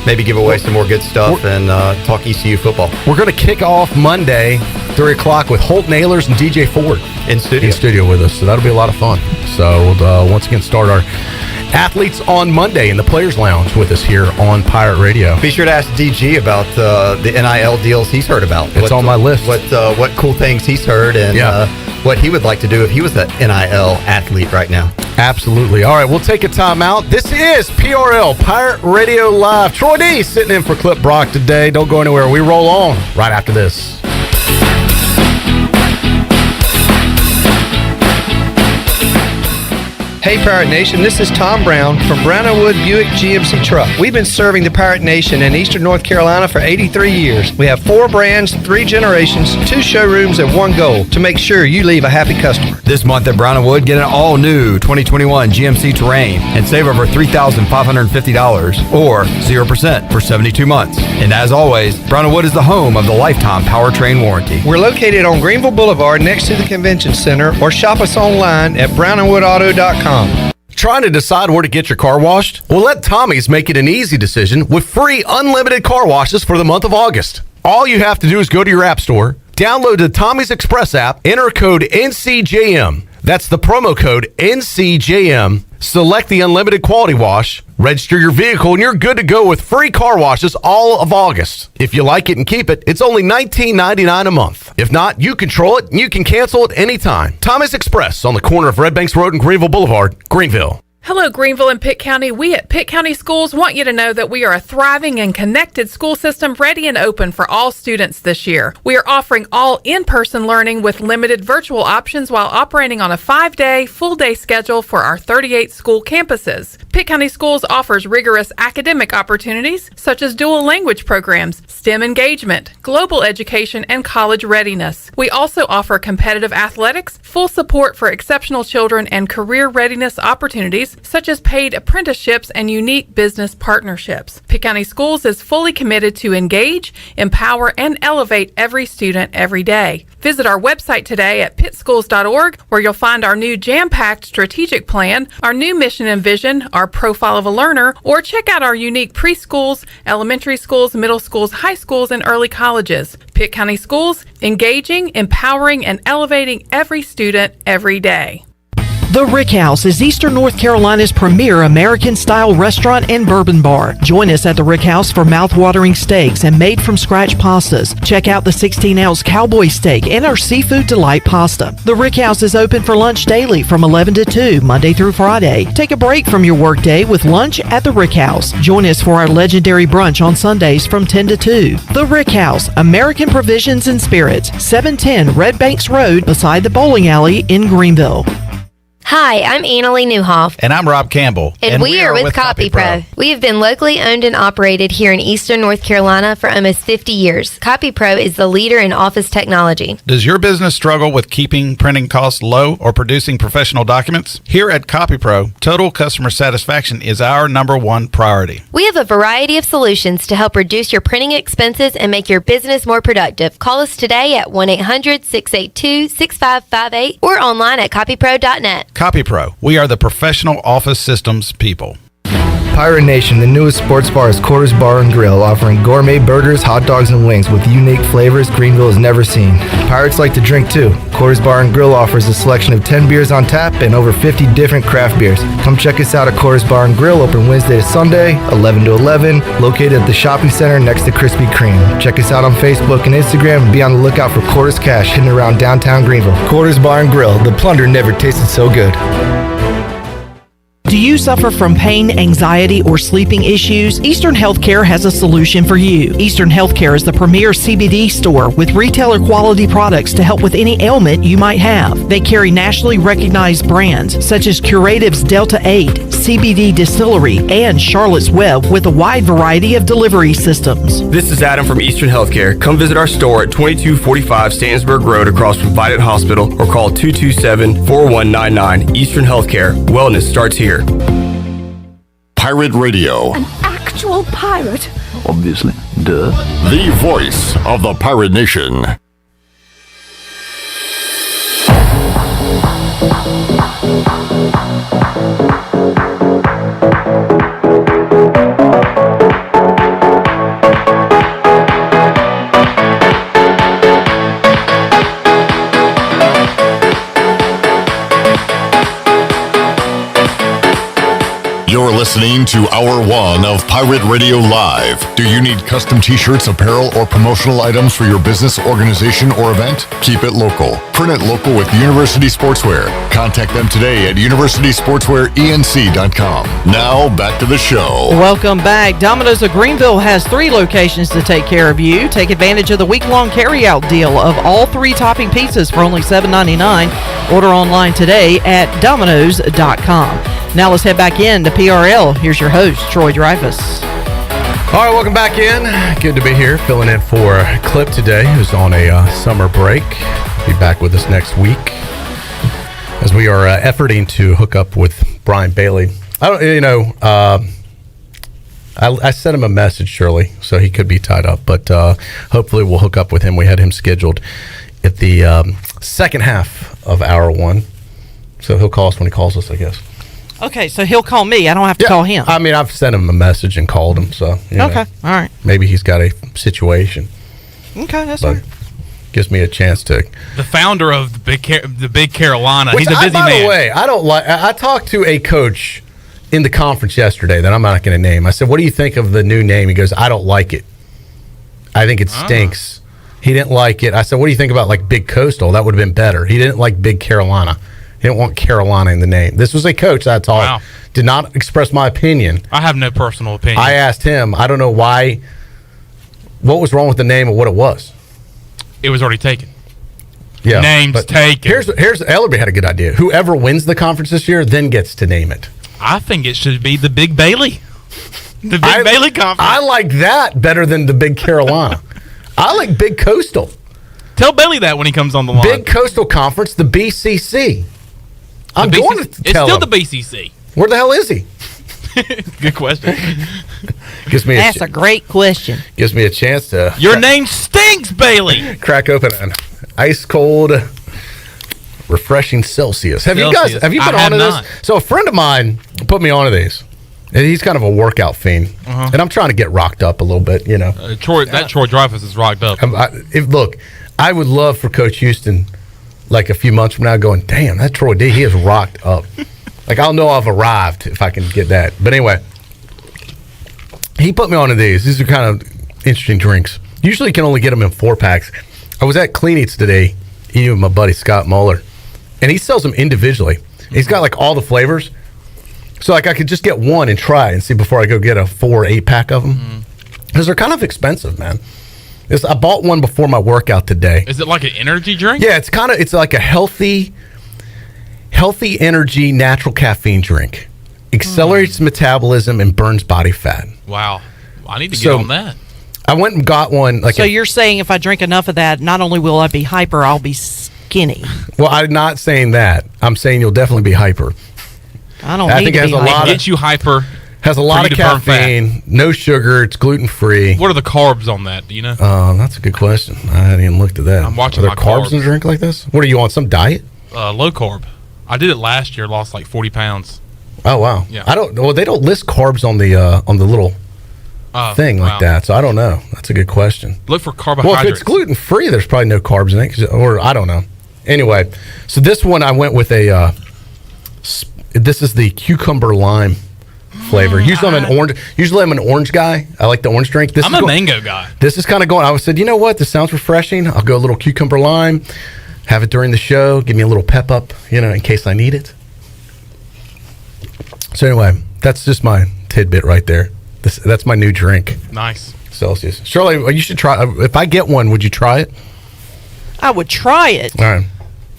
maybe give away some more good stuff and talk ECU football. We're going to kick off Monday, 3 o'clock, with Holt Nailers and DJ Ford in studio with us. So that'll be a lot of fun. So we'll once again start our athletes on Monday in the Players Lounge with us here on Pirate Radio. Be sure to ask DG about the NIL deals he's heard about. It's on my list. What cool things he's heard and what he would like to do if he was an NIL athlete right now. Absolutely. All right, we'll take a time out. This is PRL, Pirate Radio Live. Troy D sitting in for Clip Brock today. Don't go anywhere. We roll on right after this. Hey Pirate Nation, this is Tom Brown from Brown & Wood Buick GMC Truck. We've been serving the Pirate Nation in Eastern North Carolina for 83 years. We have 4 brands, 3 generations, 2 showrooms, and 1 goal to make sure you leave a happy customer. This month at Brown & Wood, get an all-new 2021 GMC Terrain and save over $3,550 or 0% for 72 months. And as always, Brown & Wood is the home of the lifetime powertrain warranty. We're located on Greenville Boulevard next to the Convention Center, or shop us online at brownandwoodauto.com. Trying to decide where to get your car washed? Well, let Tommy's make it an easy decision with free unlimited car washes for the month of August. All you have to do is go to your app store, download the Tommy's Express app, enter code NCJM. That's the promo code NCJM. Select the unlimited quality wash, register your vehicle, and you're good to go with free car washes all of August. If you like it and keep it, it's only $19.99 a month. If not, you control it and you can cancel it anytime. Tommy's Express on the corner of Red Banks Road and Greenville Boulevard, Greenville. Hello, Greenville and Pitt County. We at Pitt County Schools want you to know that we are a thriving and connected school system ready and open for all students this year. We are offering all in-person learning with limited virtual options while operating on a 5-day, full-day schedule for our 38 school campuses. Pitt County Schools offers rigorous academic opportunities such as dual language programs, STEM engagement, global education, and college readiness. We also offer competitive athletics, full support for exceptional children, and career readiness opportunities such as paid apprenticeships and unique business partnerships. Pitt County Schools is fully committed to engage, empower, and elevate every student every day. Visit our website today at pittschools.org, where you'll find our new jam-packed strategic plan, our new mission and vision, our profile of a learner, or check out our unique preschools, elementary schools, middle schools, high schools, and early colleges. Pitt County Schools, engaging, empowering, and elevating every student every day. The Rick House is Eastern North Carolina's premier American-style restaurant and bourbon bar. Join us at the Rick House for mouth-watering steaks and made-from-scratch pastas. Check out the 16-ounce cowboy steak and our seafood delight pasta. The Rick House is open for lunch daily from 11 to 2, Monday through Friday. Take a break from your workday with lunch at the Rick House. Join us for our legendary brunch on Sundays from 10 to 2. The Rick House, American Provisions and Spirits, 710 Red Banks Road beside the bowling alley in Greenville. Hi, I'm Annalie Newhoff. And I'm Rob Campbell. And we are with CopyPro. We have been locally owned and operated here in Eastern North Carolina for almost 50 years. CopyPro is the leader in office technology. Does your business struggle with keeping printing costs low or producing professional documents? Here at CopyPro, total customer satisfaction is our #1 priority. We have a variety of solutions to help reduce your printing expenses and make your business more productive. Call us today at 1-800-682-6558 or online at copypro.net. CopyPro, we are the professional office systems people. Pirate Nation, the newest sports bar is Quarters Bar and Grill, offering gourmet burgers, hot dogs, and wings with unique flavors Greenville has never seen. Pirates like to drink too. Quarters Bar and Grill offers a selection of 10 beers on tap and over 50 different craft beers. Come check us out at Quarters Bar and Grill, open Wednesday to Sunday, 11 to 11, located at the shopping center next to Krispy Kreme. Check us out on Facebook and Instagram and be on the lookout for Quarters Cash hidden around downtown Greenville. Quarters Bar and Grill, the plunder never tasted so good. Do you suffer from pain, anxiety, or sleeping issues? Eastern Healthcare has a solution for you. Eastern Healthcare is the premier CBD store with retailer quality products to help with any ailment you might have. They carry nationally recognized brands such as Curative's Delta 8, CBD Distillery, and Charlotte's Web with a wide variety of delivery systems. This is Adam from Eastern Healthcare. Come visit our store at 2245 Stantonburg Road across from Vidant Hospital or call 227-4199. Eastern Healthcare. Wellness starts here. Pirate Radio. An actual pirate? Obviously. Duh. The voice of the Pirate Nation. You're listening to Hour 1 of Pirate Radio Live. Do you need custom t-shirts, apparel, or promotional items for your business, organization, or event? Keep it local. Print it local with University Sportswear. Contact them today at universitysportswearenc.com. Now, back to the show. Welcome back. Domino's of Greenville has 3 locations to take care of you. Take advantage of the week-long carry-out deal of all 3 topping pizzas for only $7.99. Order online today at domino's.com. Now let's head back in to PRL. Here's your host, Troy Dreyfus. All right, welcome back in. Good to be here, filling in for Clip today, who's on a summer break. Be back with us next week as we are efforting to hook up with Brian Bailey. I sent him a message, Shirley, so he could be tied up, but hopefully we'll hook up with him. We had him scheduled at the second half of Hour 1, so he'll call us when he calls us, I guess. Okay, so he'll call me. I don't have to call him. I mean, I've sent him a message and called him, so okay, all right. Maybe he's got a situation. Okay, that's all right. Gives me a chance to. The founder of the Big Carolina. He's a busy man. By the way, I talked to a coach in the conference yesterday that I'm not going to name. I said, "What do you think of the new name?" He goes, "I don't like it. I think it stinks." He didn't like it. I said, "What do you think about like Big Coastal? That would have been better." He didn't like Big Carolina. He didn't want Carolina in the name. This was a coach that I taught. Did not express my opinion. I have no personal opinion. I asked him. I don't know why. What was wrong with the name or what it was? It was already taken. Yeah, Name's taken. Here's Ellerbe had a good idea. Whoever wins the conference this year then gets to name it. I think it should be the Big Bailey. The Big Bailey Conference. I like that better than the Big Carolina. I like Big Coastal. Tell Bailey that when he comes on the line. Big Coastal Conference, the BCC. I'm going to tell It's still him. the BCC. Where the hell is he? Good question. That's a great question. Gives me a chance to. Your name stinks, Bailey. Crack open an ice cold, refreshing Celsius. Have you been onto this? So a friend of mine put me onto these. And he's kind of a workout fiend, and I'm trying to get rocked up a little bit, you know. Troy Dreyfus is rocked up. Look, I would love for Coach Houston, like a few months from now, going, damn, that Troy D, he is rocked up. Like, I'll know I've arrived if I can get that. But anyway, he put me onto these. These are kind of interesting drinks. Usually you can only get them in 4-packs. I was at Clean Eats today eating with my buddy Scott Muller, and he sells them individually. He's got like all the flavors. So like I could just get one and try and see before I go get a 4 or 8-pack of them. Because they're kind of expensive, man. I bought one before my workout today. Is it like an energy drink? Yeah, it's like a healthy energy, natural caffeine drink. Accelerates metabolism and burns body fat. Wow. I need to get on that. I went and got one. So you're saying if I drink enough of that, not only will I be hyper, I'll be skinny. Well, I'm not saying that. I'm saying you'll definitely be hyper. I think it has a lot gets you hyper. Has a lot of caffeine, no sugar, it's gluten free. What are the carbs on that? Do you know? That's a good question. I hadn't even looked at that. I'm watching Are my there carbs carbs. in a drink like this? What are you on? Some diet? Low carb. I did it last year. Lost like 40 pounds. Oh wow. Yeah. They don't list carbs on the little thing like that. So I don't know. That's a good question. Look for carbohydrates. Well, if it's gluten free, there's probably no carbs in it, or I don't know. Anyway, so this one I went with a. This is the cucumber lime flavor. Usually I'm an orange guy. I like the orange drink. I'm a mango guy. This is kind of going. I said, you know what? This sounds refreshing. I'll go a little cucumber lime. Have it during the show. Give me a little pep up, in case I need it. So anyway, that's just my tidbit right there. That's my new drink. Nice. Celsius. Shirley, you should try. If I get one, would you try it? I would try it. All right.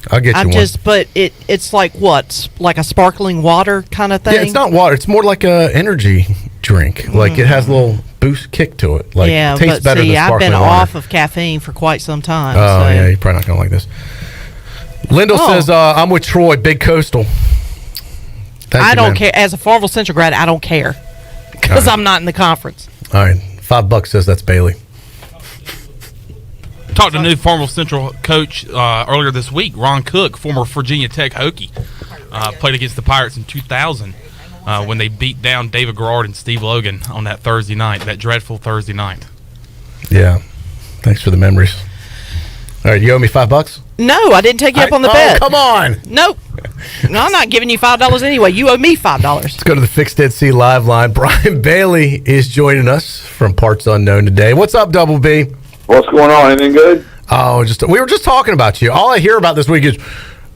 I'll get you one. But it's like what? Like a sparkling water kind of thing? Yeah, it's not water. It's more like a energy drink. Like it has a little boost kick to it. Like it tastes better than sparkling water. I've been off of caffeine for quite some time. Oh, yeah. You're probably not going to like this. Lyndall says, I'm with Troy, Big Coastal. I don't care. As a Farmville Central grad, I don't care. Because I'm not in the conference. All right. $5 says that's Bailey. Talked to new Farmville Central coach earlier this week, Ron Cook, former Virginia Tech Hokie. Played against the Pirates in 2000 when they beat down David Garrard and Steve Logan on that Thursday night, that dreadful Thursday night. Yeah. Thanks for the memories. All right. You owe me $5? No, I didn't take you up on the bet. Come on. Nope. No, I'm not giving you $5 anyway. You owe me $5. Let's go to the Fixed Dead Sea live line. Brian Bailey is joining us from Parts Unknown today. What's up, Double B? What's going on? Anything good? Oh, we were just talking about you. All I hear about this week is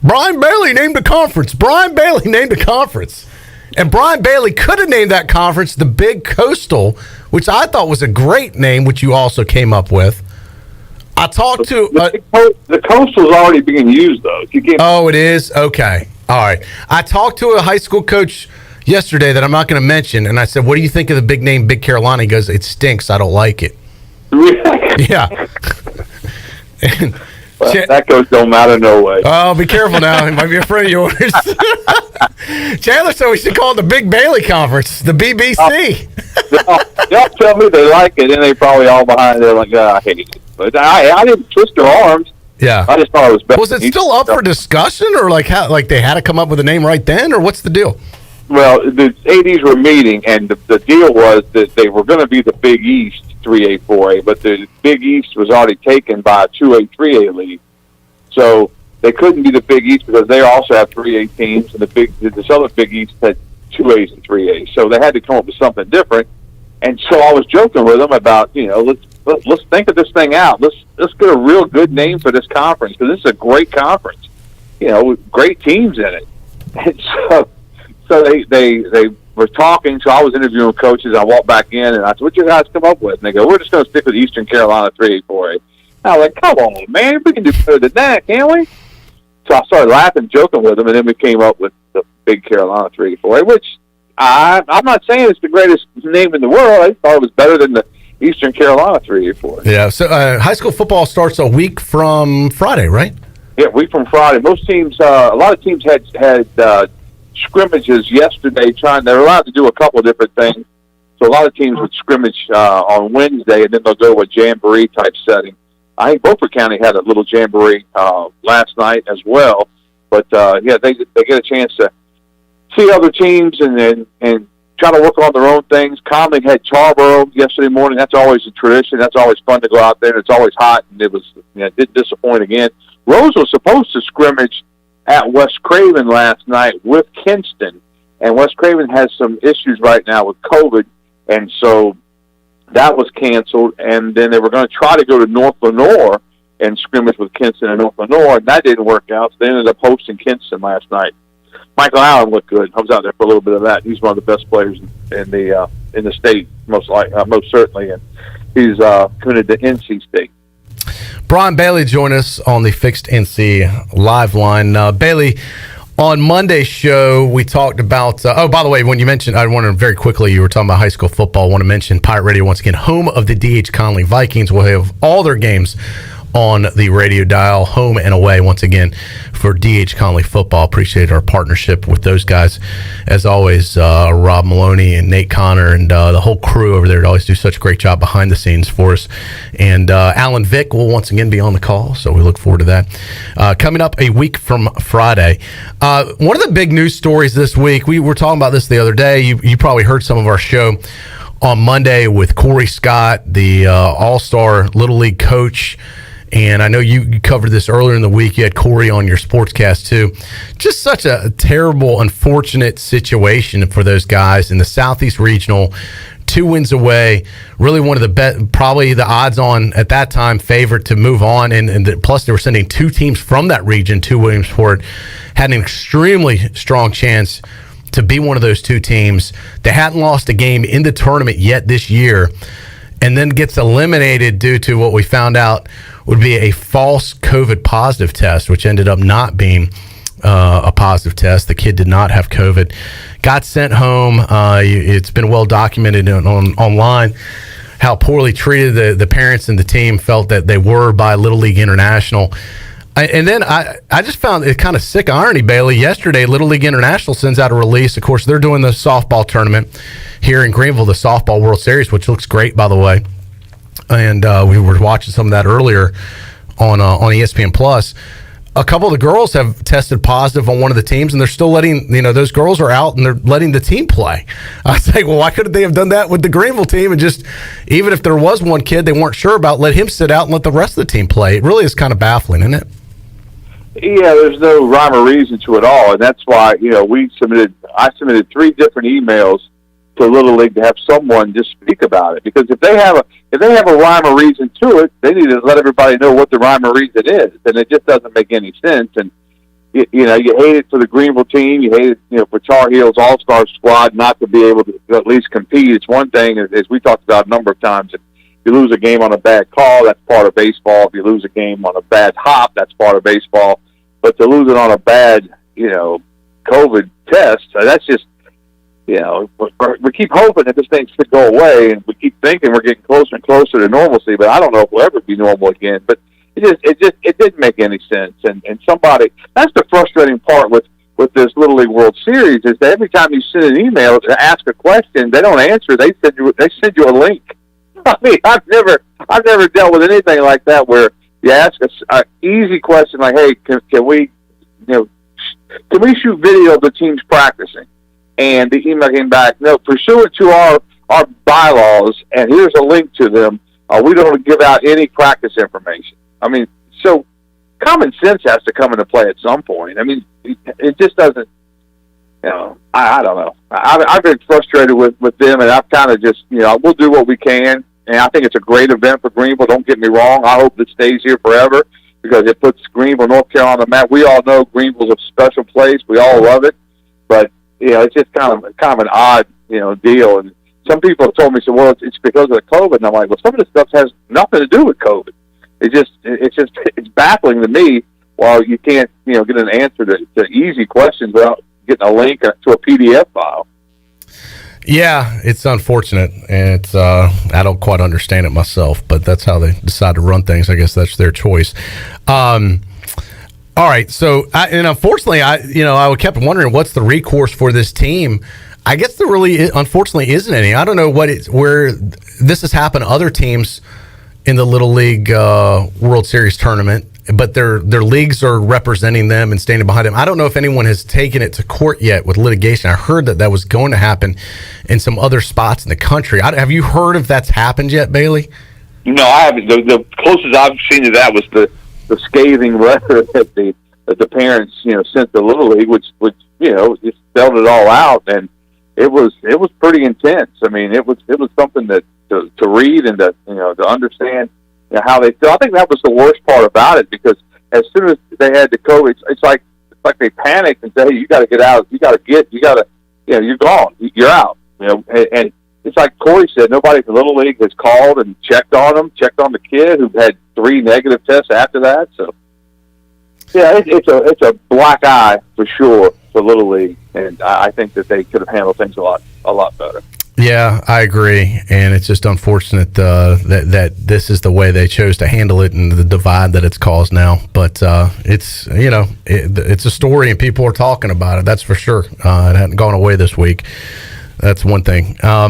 Brian Bailey named a conference. Brian Bailey named a conference. And Brian Bailey could have named that conference the Big Coastal, which I thought was a great name, which you also came up with. I talked to... the Coastal's already being used, though. Oh, it is? Okay. All right. I talked to a high school coach yesterday that I'm not going to mention, and I said, what do you think of the big name Big Carolina? He goes, it stinks. I don't like it. Yeah. That coach don't matter no way. Oh, be careful now. He might be a friend of yours. Chandler said we should call it the Big Bailey Conference, the BBC. Y'all tell me they like it, and they probably all behind there like, I hate it. But I didn't twist their arms. Yeah. I just thought it was better. Was it still up for discussion, or like they had to come up with a name right then, or what's the deal? Well, the ADs were meeting, and the deal was that they were going to be the Big East 3A, 4A, but the Big East was already taken by a 2A, 3A league. So they couldn't be the Big East because they also have 3A teams, and the other Big East had 2As and 3As. So they had to come up with something different. And so I was joking with them about, let's think of this thing out. Let's get a real good name for this conference, because this is a great conference. great teams in it. And so they were talking. So I was interviewing coaches. I walked back in and I said, "What you guys come up with?" And they go, "We're just going to stick with Eastern Carolina 3A4A." I was like, "Come on, man, we can do better than that, can't we?" So I started laughing, joking with them, and then we came up with the Big Carolina 3A4A, which I'm not saying it's the greatest name in the world. I thought it was better than the Eastern Carolina 3A4A. Yeah. So high school football starts a week from Friday, right? Yeah, week from Friday. Most teams, a lot of teams had scrimmages yesterday. They're allowed to do a couple of different things. So a lot of teams would scrimmage on Wednesday, and then they'll go to a jamboree type setting. I think Beaufort County had a little jamboree last night as well. But they get a chance to see other teams and try to work on their own things. Comling had Charborough yesterday morning. That's always a tradition. That's always fun to go out there. It's always hot, and it didn't disappoint again. Rose was supposed to scrimmage at West Craven last night with Kinston, and West Craven has some issues right now with COVID, and so that was canceled. And then they were going to try to go to North Lenoir and scrimmage with Kinston and North Lenoir, and that didn't work out. So they ended up hosting Kinston last night. Michael Allen looked good. I was out there for a little bit of that. He's one of the best players in the state, most certainly, and he's committed to NC State. Brian Bailey joined us on the Fixed NC live line. Bailey, on Monday's show, we talked about, by the way, when you mentioned, I wanted very quickly, you were talking about high school football. I want to mention Pirate Radio, once again, home of the D.H. Conley Vikings. We'll have all their games on the radio dial, home and away, once again, for D.H. Conley football. Appreciate our partnership with those guys. As always, Rob Maloney and Nate Connor and the whole crew over there that always do such a great job behind the scenes for us. And Alan Vick will once again be on the call, so we look forward to that. Coming up a week from Friday. One of the big news stories this week, we were talking about this the other day. You probably heard some of our show on Monday with Corey Scott, the All-Star Little League coach. And I know you covered this earlier in the week. You had Corey on your sportscast too. Just such a terrible, unfortunate situation for those guys in the Southeast Regional. 2 wins away. Really one of the best, probably the odds on at that time favorite to move on. And plus they were sending 2 teams from that region to Williamsport. Had an extremely strong chance to be one of those 2 teams. They hadn't lost a game in the tournament yet this year. And then gets eliminated due to what we found out would be a false COVID positive test, which ended up not being a positive test. The kid did not have COVID. Got sent home. It's been well documented online how poorly treated the parents and the team felt that they were by Little League International. And then I just found it kind of sick irony, Bailey. Yesterday, Little League International sends out a release. Of course, they're doing the softball tournament here in Greenville, the Softball World Series, which looks great, by the way. And we were watching some of that earlier on ESPN Plus. A couple of the girls have tested positive on one of the teams, and they're still letting, those girls are out and they're letting the team play. I was like, well, why couldn't they have done that with the Greenville team and just, even if there was one kid they weren't sure about, let him sit out and let the rest of the team play? It really is kind of baffling, isn't it? Yeah, there's no rhyme or reason to it all, and that's why I submitted 3 different emails to Little League to have someone just speak about it. Because if they have a rhyme or reason to it, they need to let everybody know what the rhyme or reason is, and it just doesn't make any sense. And you hate it for the Greenville team, you hate it for Tar Heels All-Star squad not to be able to at least compete. It's one thing, as we talked about a number of times. If you lose a game on a bad call, that's part of baseball. If you lose a game on a bad hop, that's part of baseball. But to lose it on a bad, COVID test, that's just, we keep hoping that this thing should go away, and we keep thinking we're getting closer and closer to normalcy. But I don't know if we'll ever be normal again. But it didn't make any sense. And that's the frustrating part with this Little League World Series is that every time you send an email to ask a question, they don't answer. They send you a link. I mean, I've never dealt with anything like that where you ask an easy question like, "Hey, can we shoot video of the teams practicing?" And the email came back, "No, pursuant to our bylaws, and here's a link to them. We don't give out any practice information." I mean, so common sense has to come into play at some point. I mean, it just doesn't. I don't know. I've been frustrated with them, and I've kind of just we'll do what we can. And I think it's a great event for Greenville. Don't get me wrong. I hope it stays here forever because it puts Greenville, North Carolina on the map. We all know Greenville's a special place. We all love it, but it's just kind of an odd deal. And some people have told me, well, it's because of the COVID, and I'm like, well, some of this stuff has nothing to do with COVID. It's baffling to me. While you can't get an answer to easy questions without getting a link to a PDF file. Yeah, it's unfortunate, and it's I don't quite understand it myself, but that's how they decide to run things. I guess that's their choice. All right, so unfortunately, I kept wondering what's the recourse for this team. I guess there really, unfortunately, isn't any. I don't know where this has happened to other teams in the Little League World Series tournament, but their leagues are representing them and standing behind them. I don't know if anyone has taken it to court yet with litigation. I heard that was going to happen in some other spots in the country. Have you heard if that's happened yet, Bailey? No, I haven't. The closest I've seen to that was the scathing letter that the parents sent the Little League, which just spelled it all out, and it was pretty intense. I mean, it was something that to read and to understand how they feel. I think that was the worst part about it, because as soon as they had the COVID, it's like they panicked and said, "Hey, you got to get out. You're gone. You're out." And it's like Corey said, nobody at the Little League has called and checked on them, checked on the kid who had 3 negative tests after that. So, yeah, it's a black eye for sure for Little League, and I think that they could have handled things a lot better. Yeah, I agree, and it's just unfortunate that this is the way they chose to handle it and the divide that it's caused now. But it's it's a story, and people are talking about it. That's for sure. It hadn't gone away this week. That's one thing. How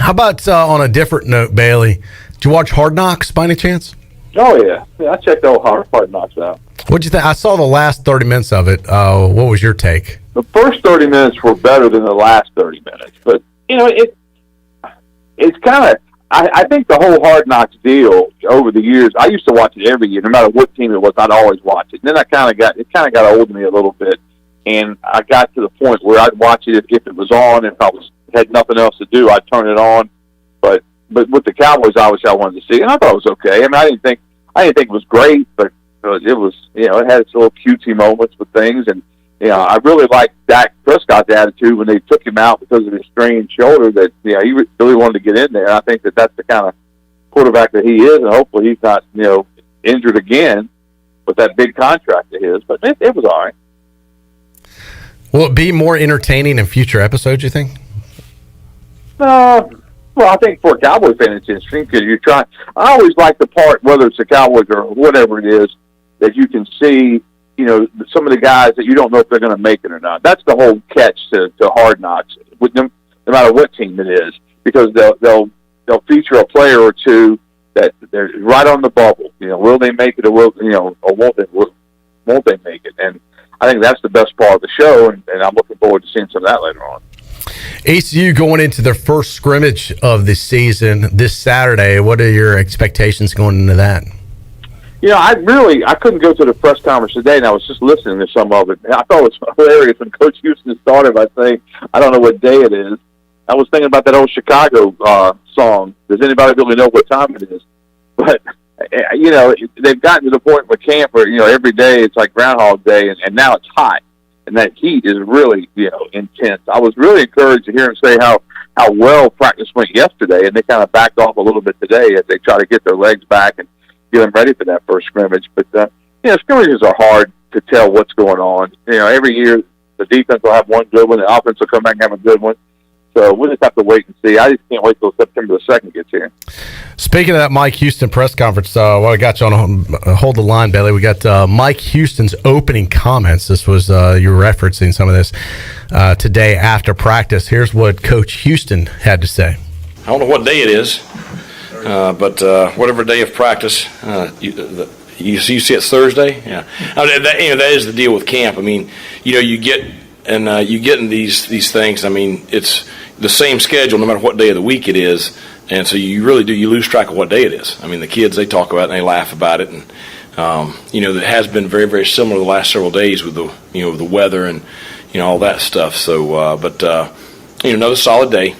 about on a different note, Bailey? Did you watch Hard Knocks by any chance? Oh yeah, I checked out Hard Knocks out. What'd you think? I saw the last 30 minutes of it. What was your take? The first 30 minutes were better than the last 30 minutes, but it's kind of, I think the whole Hard Knocks deal over the years, I used to watch it every year, no matter what team it was, I'd always watch it. And then it kind of got old to me a little bit, and I got to the point where I'd watch it if it was on. If I had nothing else to do, I'd turn it on. But with the Cowboys, obviously I wanted to see it, and I thought it was okay. I mean, I didn't think it was great, but it was, it had its little cutesy moments with things, and I really liked Dak Prescott's attitude when they took him out because of his strained shoulder, that he really wanted to get in there. I think that's the kind of quarterback that he is, and hopefully he's not injured again with that big contract of his. But it was all right. Will it be more entertaining in future episodes, you think? Well, I think for a Cowboy fan it's interesting, because I always like the part, whether it's the Cowboys or whatever it is, that you can see some of the guys that you don't know if they're going to make it or not. That's the whole catch to Hard Knocks, with them, no matter what team it is, because they'll feature a player or two that they're right on the bubble. Will they make it, or won't they make it? And I think that's the best part of the show, and I'm looking forward to seeing some of that later on. ACU going into their first scrimmage of the season this Saturday. What are your expectations going into that? I couldn't go to the press conference today, and I was just listening to some of it. I thought it was hilarious when Coach Houston started by saying, I don't know what day it is. I was thinking about that old Chicago song. Does anybody really know what time it is? But, they've gotten to the point with camp where, every day it's like Groundhog Day, and now it's hot. And that heat is really, intense. I was really encouraged to hear him say how well practice went yesterday, and they kind of backed off a little bit today as they try to get their legs back and get them ready for that first scrimmage. But, scrimmages are hard to tell what's going on. Every year the defense will have one good one, the offense will come back and have a good one. So we'll just have to wait and see. I just can't wait till September the 2nd gets here. Speaking of that Mike Houston press conference, while I got you on hold the line, Bailey, we got Mike Houston's opening comments. This was, you were referencing some of this today after practice. Here's what Coach Houston had to say. I don't know what day it is, but whatever day of practice, you see it's Thursday. Yeah, that is the deal with camp. I mean, you get in these things. I mean, it's the same schedule no matter what day of the week it is, and so you really do, you lose track of what day it is. I mean, the kids, they talk about it and they laugh about it, and it has been very, very similar the last several days with the weather and all that stuff. So, but another solid day.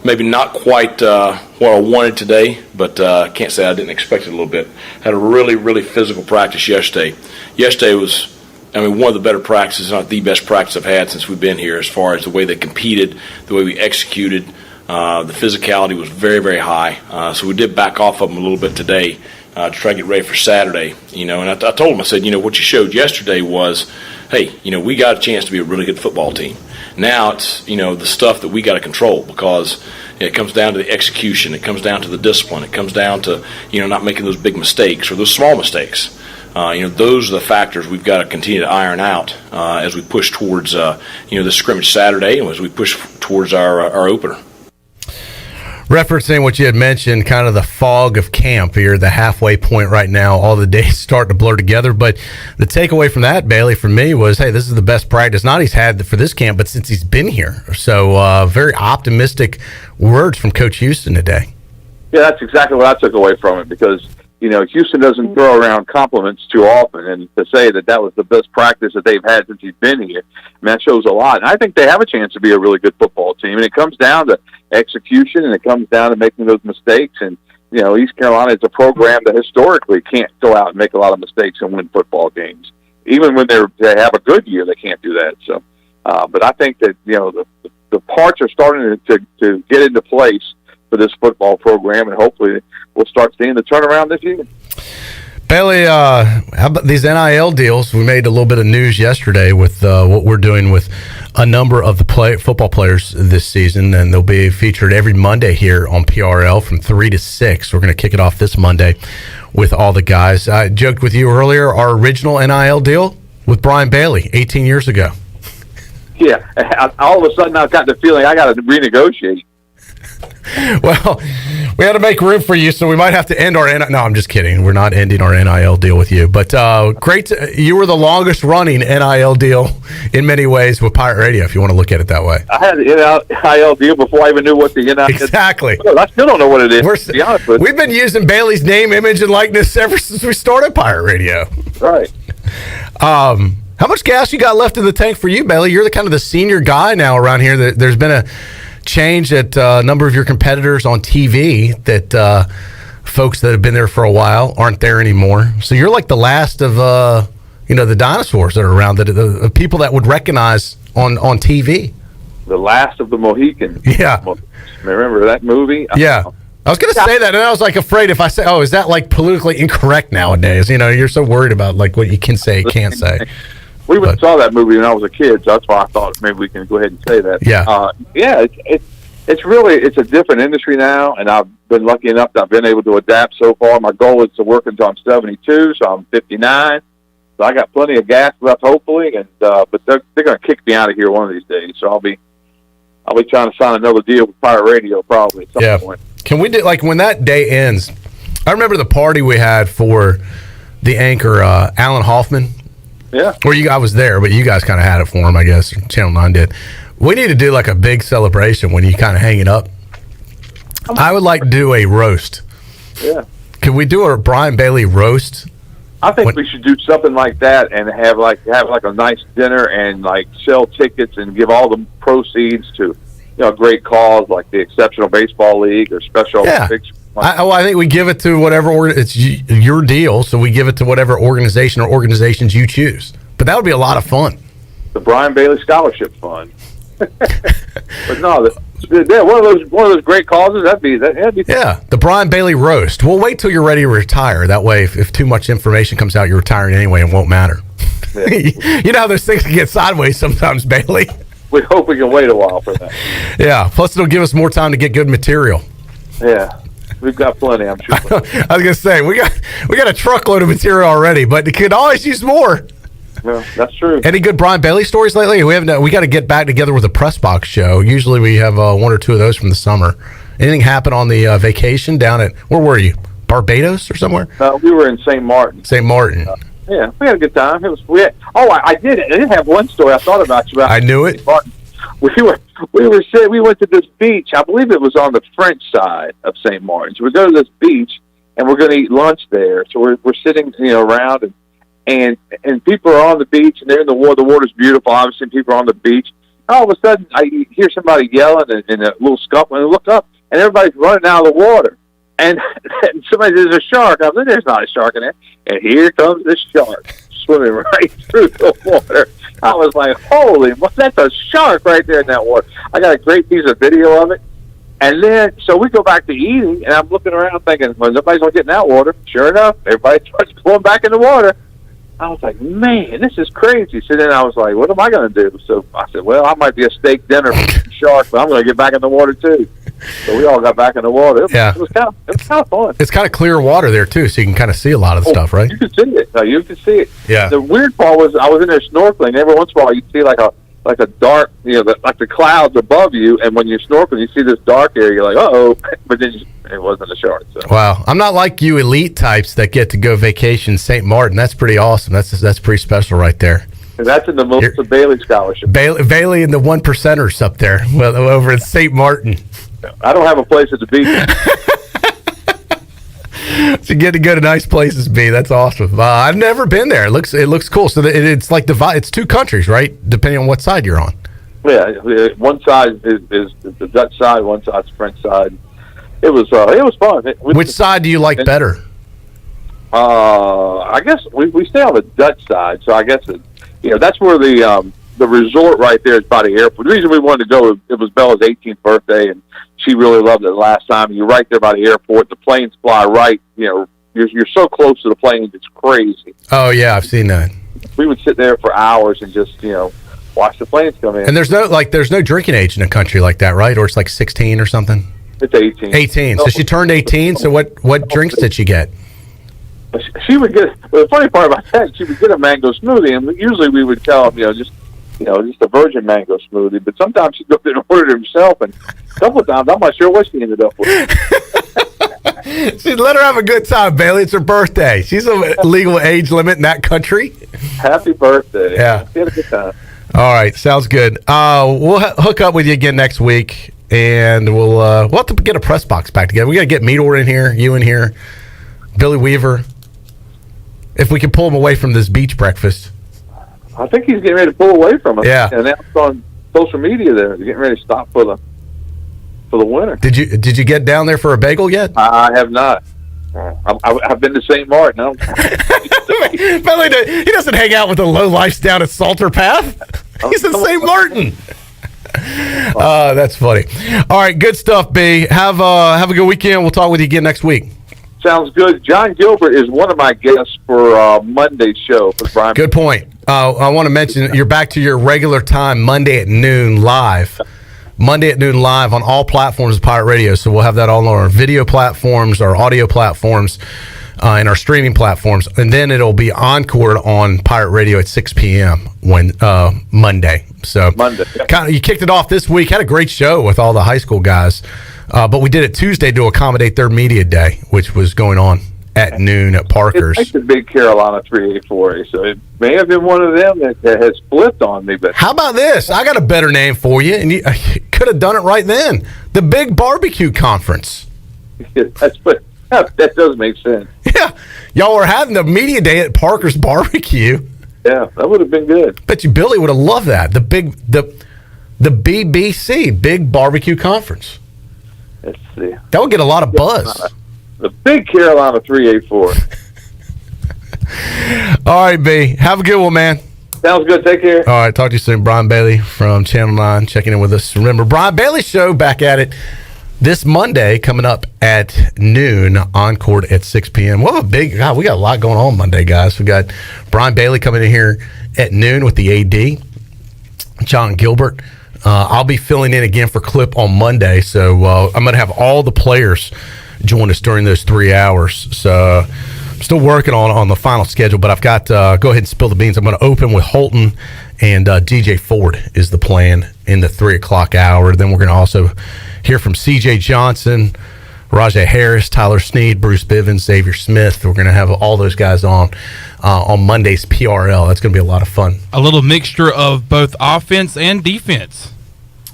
maybe not quite what I wanted today, but I can't say I didn't expect it a little bit. Had a really, really physical practice yesterday. Yesterday was, one of the better practices, not the best practice I've had since we've been here, as far as the way they competed, the way we executed. The physicality was very, very high. So we did back off of them a little bit today to try to get ready for Saturday. And I told them, I said, what you showed yesterday was, hey, we got a chance to be a really good football team. Now it's, the stuff that we got to control, because it comes down to the execution. It comes down to the discipline. It comes down to, not making those big mistakes or those small mistakes. Those are the factors we've got to continue to iron out as we push towards, the scrimmage Saturday and as we push towards our opener. Referencing what you had mentioned, kind of the fog of camp here, the halfway point right now, all the days start to blur together. But the takeaway from that, Bailey, for me was, hey, this is the best practice, not he's had for this camp, but since he's been here. So very optimistic words from Coach Houston today. Yeah, that's exactly what I took away from it, because, Houston doesn't throw around compliments too often, and to say that was the best practice that they've had since he's been here, that shows a lot. And I think they have a chance to be a really good football team, and it comes down to execution, and it comes down to making those mistakes. And, East Carolina is a program that historically can't go out and make a lot of mistakes and win football games. Even when they have a good year, they can't do that. So, but I think that, the parts are starting to get into place for this football program, and hopefully we'll start seeing the turnaround this year. Bailey, how about these NIL deals? We made a little bit of news yesterday with what we're doing with a number of the football players this season, and they'll be featured every Monday here on PRL from 3 to 6. We're going to kick it off this Monday with all the guys. I joked with you earlier, our original NIL deal with Brian Bailey 18 years ago. Yeah, all of a sudden I've got the feeling I got to renegotiate. Well, we had to make room for you, so we might have to end our No, I'm just kidding. We're not ending our NIL deal with you. But great. You were the longest running NIL deal in many ways with Pirate Radio, if you want to look at it that way. I had the NIL deal before I even knew what the NIL Exactly. I still don't know what it is, to be honest with you. We've been using Bailey's name, image, and likeness ever since we started Pirate Radio. Right. How much gas you got left in the tank for you, Bailey? You're the senior guy now around here. There's been a change at a number of your competitors on TV that folks that have been there for a while aren't there anymore. So you're like the last of the dinosaurs that are around, the people that would recognize on TV. The last of the Mohicans. Yeah. Remember that movie? Yeah. I was going to say that, and I was afraid if I say, is that politically incorrect nowadays? You're so worried about what you can say, can't say. We saw that movie when I was a kid, so that's why I thought maybe we can go ahead and say that. Yeah. It's a different industry now, and I've been lucky enough that I've been able to adapt so far. My goal is to work until I'm 72, so I'm 59. So I got plenty of gas left, hopefully, and but they're going to kick me out of here one of these days. So I'll be trying to sign another deal with Pirate Radio probably at some point. Can we do when that day ends? I remember the party we had for the anchor Alan Hoffman. Yeah. I was there, but you guys kind of had it for him, I guess. Channel 9 did. We need to do a big celebration when you kind of hang it up. I would like to do a roast. Yeah. Can we do a Brian Bailey roast? I think we should do something like that and have a nice dinner and sell tickets and give all the proceeds to a great cause like the Exceptional Baseball League or Special Olympics. I think we give it to whatever it's your deal, so we give it to whatever organization or organizations you choose. But that would be a lot of fun. The Brian Bailey Scholarship Fund. But no, one of those great causes. That'd be the Brian Bailey roast. We'll wait till you're ready to retire. That way, if too much information comes out, you're retiring anyway, and won't matter. Yeah. You know how those things can get sideways sometimes, Bailey. We hope we can wait a while for that. Yeah. Plus, it'll give us more time to get good material. Yeah. We've got plenty, I'm sure. I was gonna say we got a truckload of material already, but it could always use more. Well, that's true. Any good Brian Bailey stories lately? We got to get back together with a press box show. Usually we have one or two of those from the summer. Anything happen on the vacation down at where were you? Barbados or somewhere? We were in St. Martin. St. Martin. Yeah, we had a good time. I did have one story I thought about you. I knew it. We went to this beach. I believe it was on the French side of St. Martin. So we go to this beach and we're going to eat lunch there. So we're sitting around and people are on the beach and they're in the water. The water's beautiful. Obviously, people are on the beach. all of a sudden, I hear somebody yelling and a little scuffle, and I look up, and everybody's running out of the water. And somebody says, there's a shark. I said, there's not a shark in there. And here comes this shark swimming right through the water. I was like, holy, that's a shark right there in that water. I got a great piece of video of it. And then, so we go back to eating, and I'm looking around thinking, well, nobody's going to get in that water. Sure enough, everybody starts going back in the water. I was like, man, this is crazy. So then I was like, what am I going to do? So I said, well, I might be a steak dinner for shark, but I'm going to get back in the water too. So we all got back in the water. It was kind of fun. It's kind of clear water there too, so you can kind of see a lot of the stuff, right? You can see it. You can see it. Yeah. The weird part was I was in there snorkeling. Every once in a while, you see like a dark, like the clouds above you, and when you're snorkeling, you see this dark area. You're like, uh-oh, but then it wasn't a shark. So. Wow, I'm not like you elite types that get to go vacation St. Martin. That's pretty awesome. That's pretty special right there. And that's in the Melissa Bailey Scholarship. Bailey and the 1%ers up there, well, over at St. Martin. I don't have a place at the beach. So you get to go to nice places, B. That's awesome. I've never been there. It looks cool. So it's like it's two countries, right? Depending on what side you're on. Yeah, one side is the Dutch side, one side's the French side. It was fun. Which side do you like better? I guess we stay on the Dutch side, so I guess that's where the resort right there is by the airport. The reason we wanted to go, it was Bella's 18th birthday, and she really loved it the last time. You're right there by the airport. The planes fly right. You're so close to the planes, it's crazy. Oh yeah, I've seen that. We would sit there for hours and just watch the planes come in. And there's no drinking age in a country like that, right? Or it's like 16 or something. It's 18. 18. So she turned 18. So what drinks did she get? She would get. Well, the funny part about that, she would get a mango smoothie, and usually we would tell them, just a virgin mango smoothie. But sometimes she'd go there and order it herself, and a couple of times I'm not sure what she ended up with. She'd let her have a good time, Bailey. It's her birthday. She's a legal age limit in that country. Happy birthday! Yeah, she had a good time. All right, sounds good. We'll hook up with you again next week, and we'll have to get a press box back together. We got to get Meador in here, you in here, Billy Weaver. If we can pull him away from this beach breakfast. I think he's getting ready to pull away from us. Yeah. And announced on social media there, he's getting ready to stop for the winter. Did you get down there for a bagel yet? I have not. I've been to St. Martin. He doesn't hang out with the lowlifes down at Salter Path. He's in St. Martin. That's funny. All right, good stuff, B. Have a good weekend. We'll talk with you again next week. Sounds good. John Gilbert is one of my guests for Monday's show. For Brian. Good point. I want to mention you're back to your regular time Monday at noon live. Monday at noon live on all platforms of Pirate Radio. So we'll have that all on our video platforms, our audio platforms, and our streaming platforms. And then it'll be encored on Pirate Radio at 6 p.m. Monday. So Monday. You kicked it off this week. Had a great show with all the high school guys. But we did it Tuesday to accommodate their media day, which was going on at noon at Parker's. It's like the big Carolina 384A, so it may have been one of them that has flipped on me. But how about this? I got a better name for you, and you could have done it right then. The Big Barbecue Conference. That does make sense. Yeah. Y'all were having the media day at Parker's Barbecue. Yeah, that would have been good. Bet you Billy would have loved that. The BBC, Big Barbecue Conference. Let's see. That would get a lot of buzz. The big Carolina 384. All right, B. Have a good one, man. Sounds good. Take care. All right. Talk to you soon. Brian Bailey from Channel 9 checking in with us. Remember, Brian Bailey Show back at it this Monday coming up at noon, encored at 6 p.m. What a we got a lot going on Monday, guys. We got Brian Bailey coming in here at noon with the AD, John Gilbert. I'll be filling in again for Clip on Monday, so I'm going to have all the players join us during those 3 hours. So I'm still working on the final schedule, but I've got go ahead and spill the beans. I'm going to open with Holton, and DJ Ford is the plan in the 3 o'clock hour. Then we're going to also hear from CJ Johnson, Rajay Harris, Tyler Snead, Bruce Bivens, Xavier Smith. We're going to have all those guys on Monday's PRL. That's going to be a lot of fun. A little mixture of both offense and defense.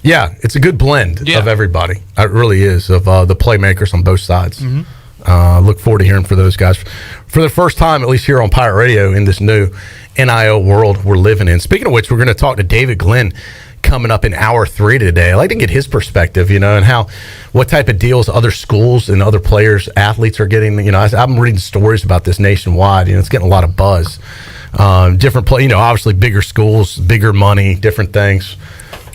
Yeah, it's a good blend of everybody. It really is, of the playmakers on both sides. Mm-hmm. Look forward to hearing from those guys for the first time, at least here on Pirate Radio, in this new NIL world we're living in. Speaking of which, we're going to talk to David Glenn coming up in hour 3 today. I'd like to get his perspective, and what type of deals other schools and other players, athletes are getting. I'm reading stories about this nationwide. It's getting a lot of buzz. Different obviously bigger schools, bigger money, different things.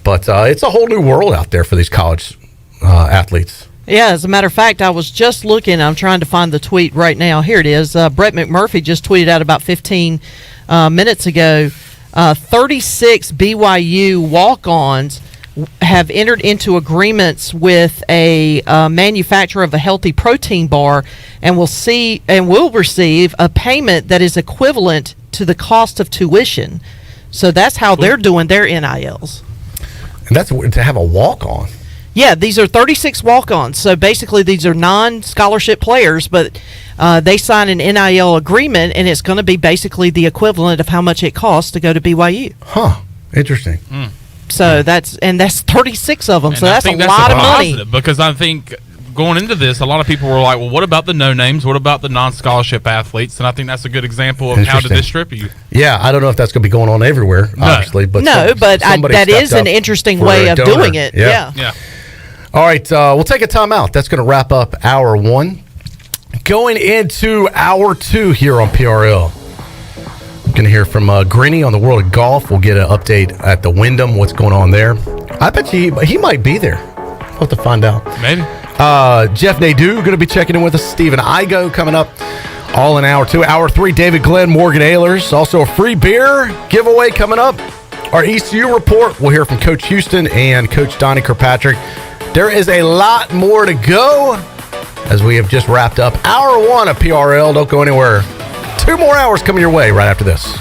But it's a whole new world out there for these college athletes. Yeah, as a matter of fact, I was just looking. I'm trying to find the tweet right now. Here it is. Brett McMurphy just tweeted out about 15 minutes ago. 36 BYU walk-ons have entered into agreements with a manufacturer of a healthy protein bar and will receive a payment that is equivalent to the cost of tuition. So that's how they're doing their NILs. And that's to have a walk-on. Yeah, these are 36 walk-ons. So basically these are non-scholarship players, but they sign an NIL agreement, and it's going to be basically the equivalent of how much it costs to go to BYU. Huh. Interesting. So that's 36 of them. And so that's a that's lot of money. positive, because I think going into this, a lot of people were like, well, what about the no-names? What about the non-scholarship athletes? And I think that's a good example of how to distribute. Yeah, I don't know if that's going to be going on everywhere, obviously. But that is an interesting way of doing it. Yeah. All right, we'll take a timeout. That's going to wrap up hour 1. Going into hour 2 here on PRL. Going to hear from Greenie on the world of golf. We'll get an update at the Wyndham, what's going on there. I bet you he might be there. We'll have to find out. Maybe. Jeff Nadu going to be checking in with us. Stephen Igoe coming up all in hour 2. Hour 3, David Glenn, Morgan Ahlers. Also a free beer giveaway coming up. Our ECU report. We'll hear from Coach Houston and Coach Donnie Kirkpatrick. There is a lot more to go as we have just wrapped up hour 1 of PRL. Don't go anywhere. 2 more hours coming your way right after this.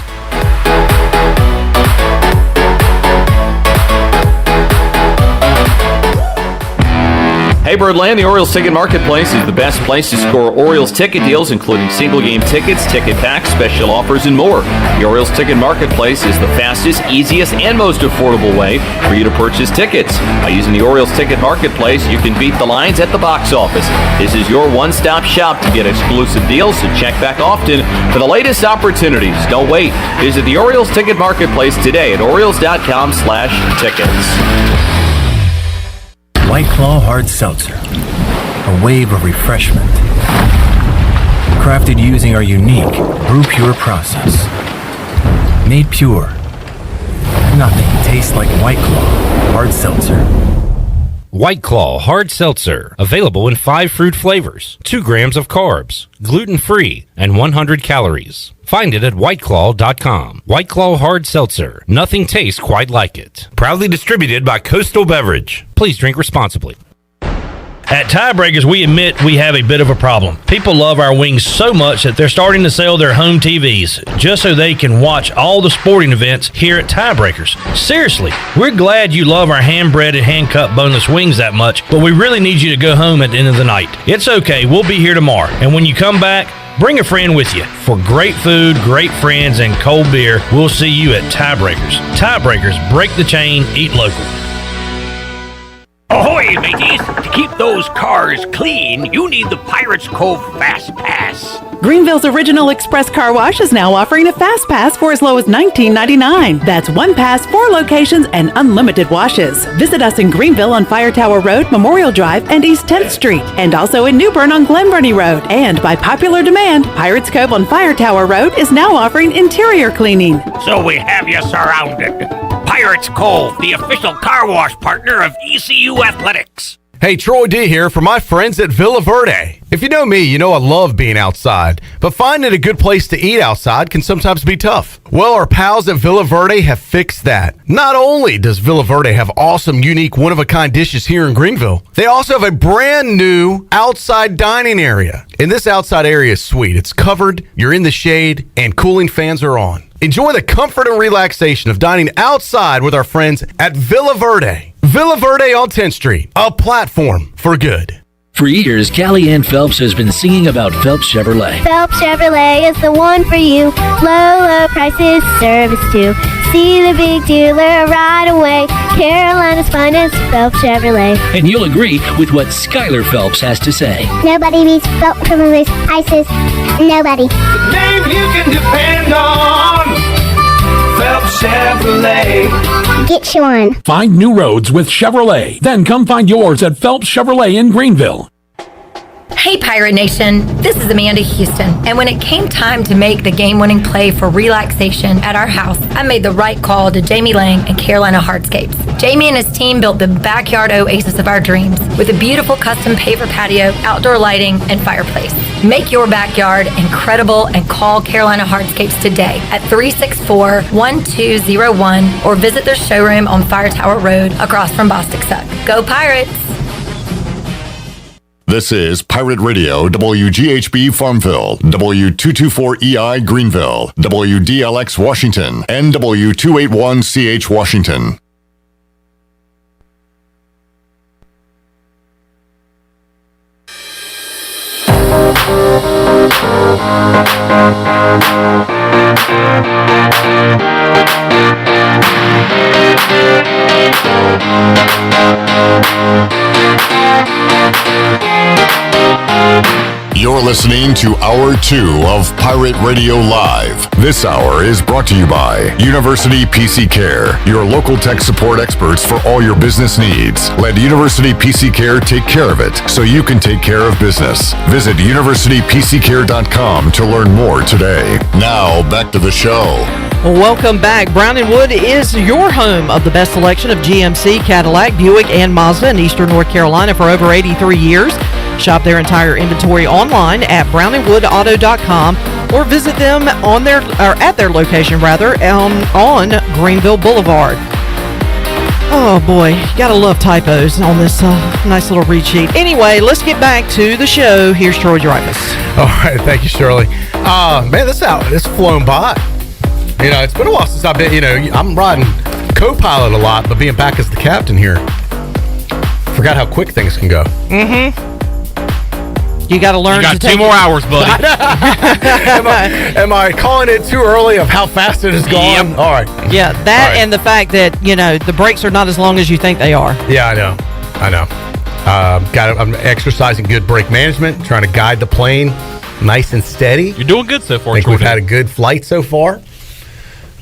Hey Birdland, the Orioles Ticket Marketplace is the best place to score Orioles ticket deals, including single game tickets, ticket packs, special offers, and more. The Orioles Ticket Marketplace is the fastest, easiest, and most affordable way for you to purchase tickets. By using the Orioles Ticket Marketplace, you can beat the lines at the box office. This is your one-stop shop to get exclusive deals, so check back often for the latest opportunities. Don't wait. Visit the Orioles Ticket Marketplace today at Orioles.com/tickets. White Claw Hard Seltzer, a wave of refreshment. Crafted using our unique Brew Pure process. Made pure. Nothing tastes like White Claw Hard Seltzer. White Claw Hard Seltzer, available in 5 fruit flavors, 2 grams of carbs, gluten-free, and 100 calories. Find it at whiteclaw.com. White Claw Hard Seltzer. Nothing tastes quite like it. Proudly distributed by Coastal Beverage. Please drink responsibly. At Tiebreakers, we admit we have a bit of a problem. People love our wings so much that they're starting to sell their home TVs just so they can watch all the sporting events here at Tiebreakers. Seriously, we're glad you love our hand-breaded, hand-cut boneless wings that much, but we really need you to go home at the end of the night. It's okay, we'll be here tomorrow. And when you come back, bring a friend with you. For great food, great friends, and cold beer, we'll see you at Tiebreakers. Tiebreakers, break the chain, eat local. Ahoy, mateys! To keep those cars clean, you need the Pirates Cove Fast Pass. Greenville's original express car wash is now offering a fast pass for as low as $19.99. That's 1 pass, 4 locations, and unlimited washes. Visit us in Greenville on Fire Tower Road, Memorial Drive, and East 10th Street, and also in New Bern on Glen Burnie Road. And by popular demand, Pirates Cove on Fire Tower Road is now offering interior cleaning. So we have you surrounded. Pirates Cove, the official car wash partner of ECU Athletics. Hey, Troy D here for my friends at Villa Verde. If you know me, you know I love being outside, but finding a good place to eat outside can sometimes be tough. Well, our pals at Villa Verde have fixed that. Not only does Villa Verde have awesome, unique, one-of-a-kind dishes here in Greenville, they also have a brand new outside dining area. And this outside area is sweet. It's covered, you're in the shade, and cooling fans are on. Enjoy the comfort and relaxation of dining outside with our friends at Villa Verde. Villa Verde on 10th Street, a platform for good. For years, Callie Ann Phelps has been singing about Phelps Chevrolet. Phelps Chevrolet is the one for you. Low prices, service too. See the big dealer right away. Carolina's finest, Phelps Chevrolet. And you'll agree with what Skylar Phelps has to say. Nobody beats Phelps Chevrolet's prices. Nobody. The name you can depend on. Phelps Chevrolet. get you one. Find new roads with Chevrolet. Then come find yours at Phelps Chevrolet in Greenville. Hey Pirate Nation, this is Amanda Houston, and when it came time to make the game-winning play for relaxation at our house, I made the right call to Jamie Lang and Carolina Hardscapes. Jamie and his team built the backyard oasis of our dreams with a beautiful custom paver patio, outdoor lighting, and fireplace. Make your backyard incredible and call Carolina Hardscapes today at 364-1201 or visit their showroom on Fire Tower Road across from Bostic Suck. Go Pirates! This is Pirate Radio, WGHB Farmville, W224EI Greenville, WDLX Washington, and W281CH Washington. You're listening to Hour 2 of Pirate Radio Live. This hour is brought to you by University PC Care, your local tech support experts for all your business needs. Let University PC Care take care of it so you can take care of business. Visit universitypccare.com to learn more today. Now, back to the show. Welcome back. Brown & Wood is your home of the best selection of GMC, Cadillac, Buick, and Mazda in Eastern North Carolina for over 83 years. Shop their entire inventory online at brownandwoodauto.com or visit them at their location on Greenville Boulevard. Oh boy, gotta love typos on this nice little read sheet. Anyway, let's get back to the show. Here's Troy Dreyfuss. All right, thank you, Shirley. Man, this flown by. You know, it's been a while since I've been, I'm riding co-pilot a lot, but being back as the captain here, forgot how quick things can go. Mm-hmm. You got to learn. You got 2 more hours, buddy. Am I calling it too early of how fast it has gone? Yep. All right. Yeah, that and the fact that, the brakes are not as long as you think they are. Yeah, I know. I'm exercising good brake management, trying to guide the plane nice and steady. You're doing good so far. I think we've had a good flight so far.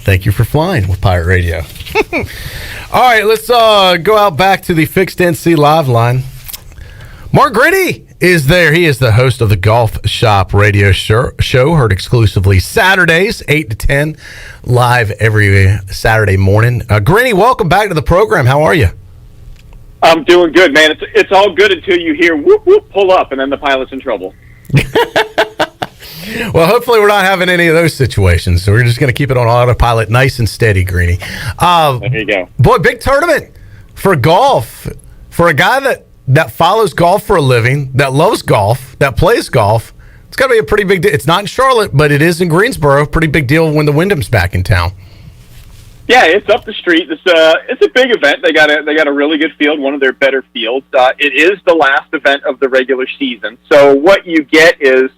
Thank you for flying with Pirate Radio. All right, let's go out back to the Fixed NC Live line. Mark Greenie is there. He is the host of the Golf Shop Radio show, heard exclusively Saturdays, 8 to 10, live every Saturday morning. Greenie, welcome back to the program. How are you? I'm doing good, man. It's all good until you hear whoop, whoop, pull up, and then the pilot's in trouble. Well, hopefully we're not having any of those situations, so we're just going to keep it on autopilot nice and steady, Greenie. There you go. Boy, big tournament for golf. For a guy that follows golf for a living, that loves golf, that plays golf, it's got to be a pretty big deal. It's not in Charlotte, but it is in Greensboro. Pretty big deal when the Wyndham's back in town. Yeah, it's up the street. It's a big event. They got a really good field, one of their better fields. It is the last event of the regular season. So what you get is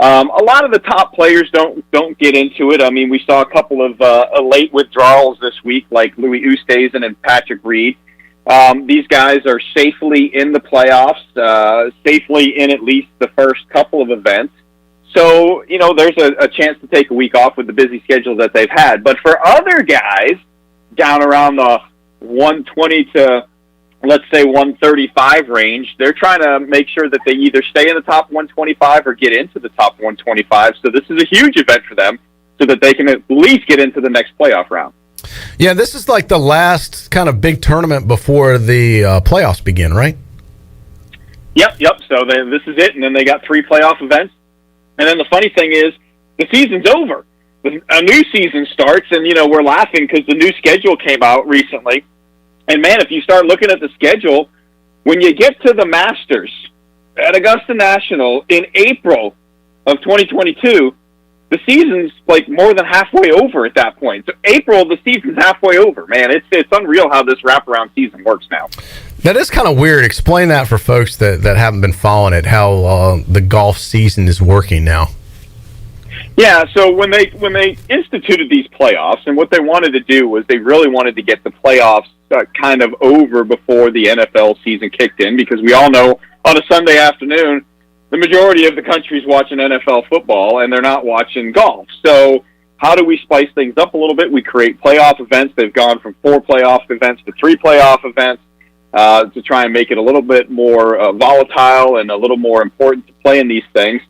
a lot of the top players don't get into it. I mean, we saw a couple of late withdrawals this week, like Louis Oosthuizen and Patrick Reed. These guys are safely in the playoffs, safely in at least the first couple of events. So, there's a chance to take a week off with the busy schedule that they've had. But for other guys down around the 120 to, let's say, 135 range, they're trying to make sure that they either stay in the top 125 or get into the top 125. So this is a huge event for them so that they can at least get into the next playoff round. Yeah, this is like the last kind of big tournament before the playoffs begin, right? Yep. So this is it, and then they got 3 playoff events. And then the funny thing is, the season's over. A new season starts, and, we're laughing because the new schedule came out recently. And, man, if you start looking at the schedule, when you get to the Masters at Augusta National in April of 2022, the season's like more than halfway over at that point. So April, the season's halfway over. Man, it's unreal how this wraparound season works now. That is kind of weird. Explain that for folks that haven't been following it, how the golf season is working now. Yeah, so when they instituted these playoffs, and what they wanted to do was they really wanted to get the playoffs kind of over before the NFL season kicked in, because we all know on a Sunday afternoon, the majority of the country's watching NFL football, and they're not watching golf. So how do we spice things up a little bit? We create playoff events. They've gone from 4 playoff events to 3 playoff events to try and make it a little bit more volatile and a little more important to play in these things.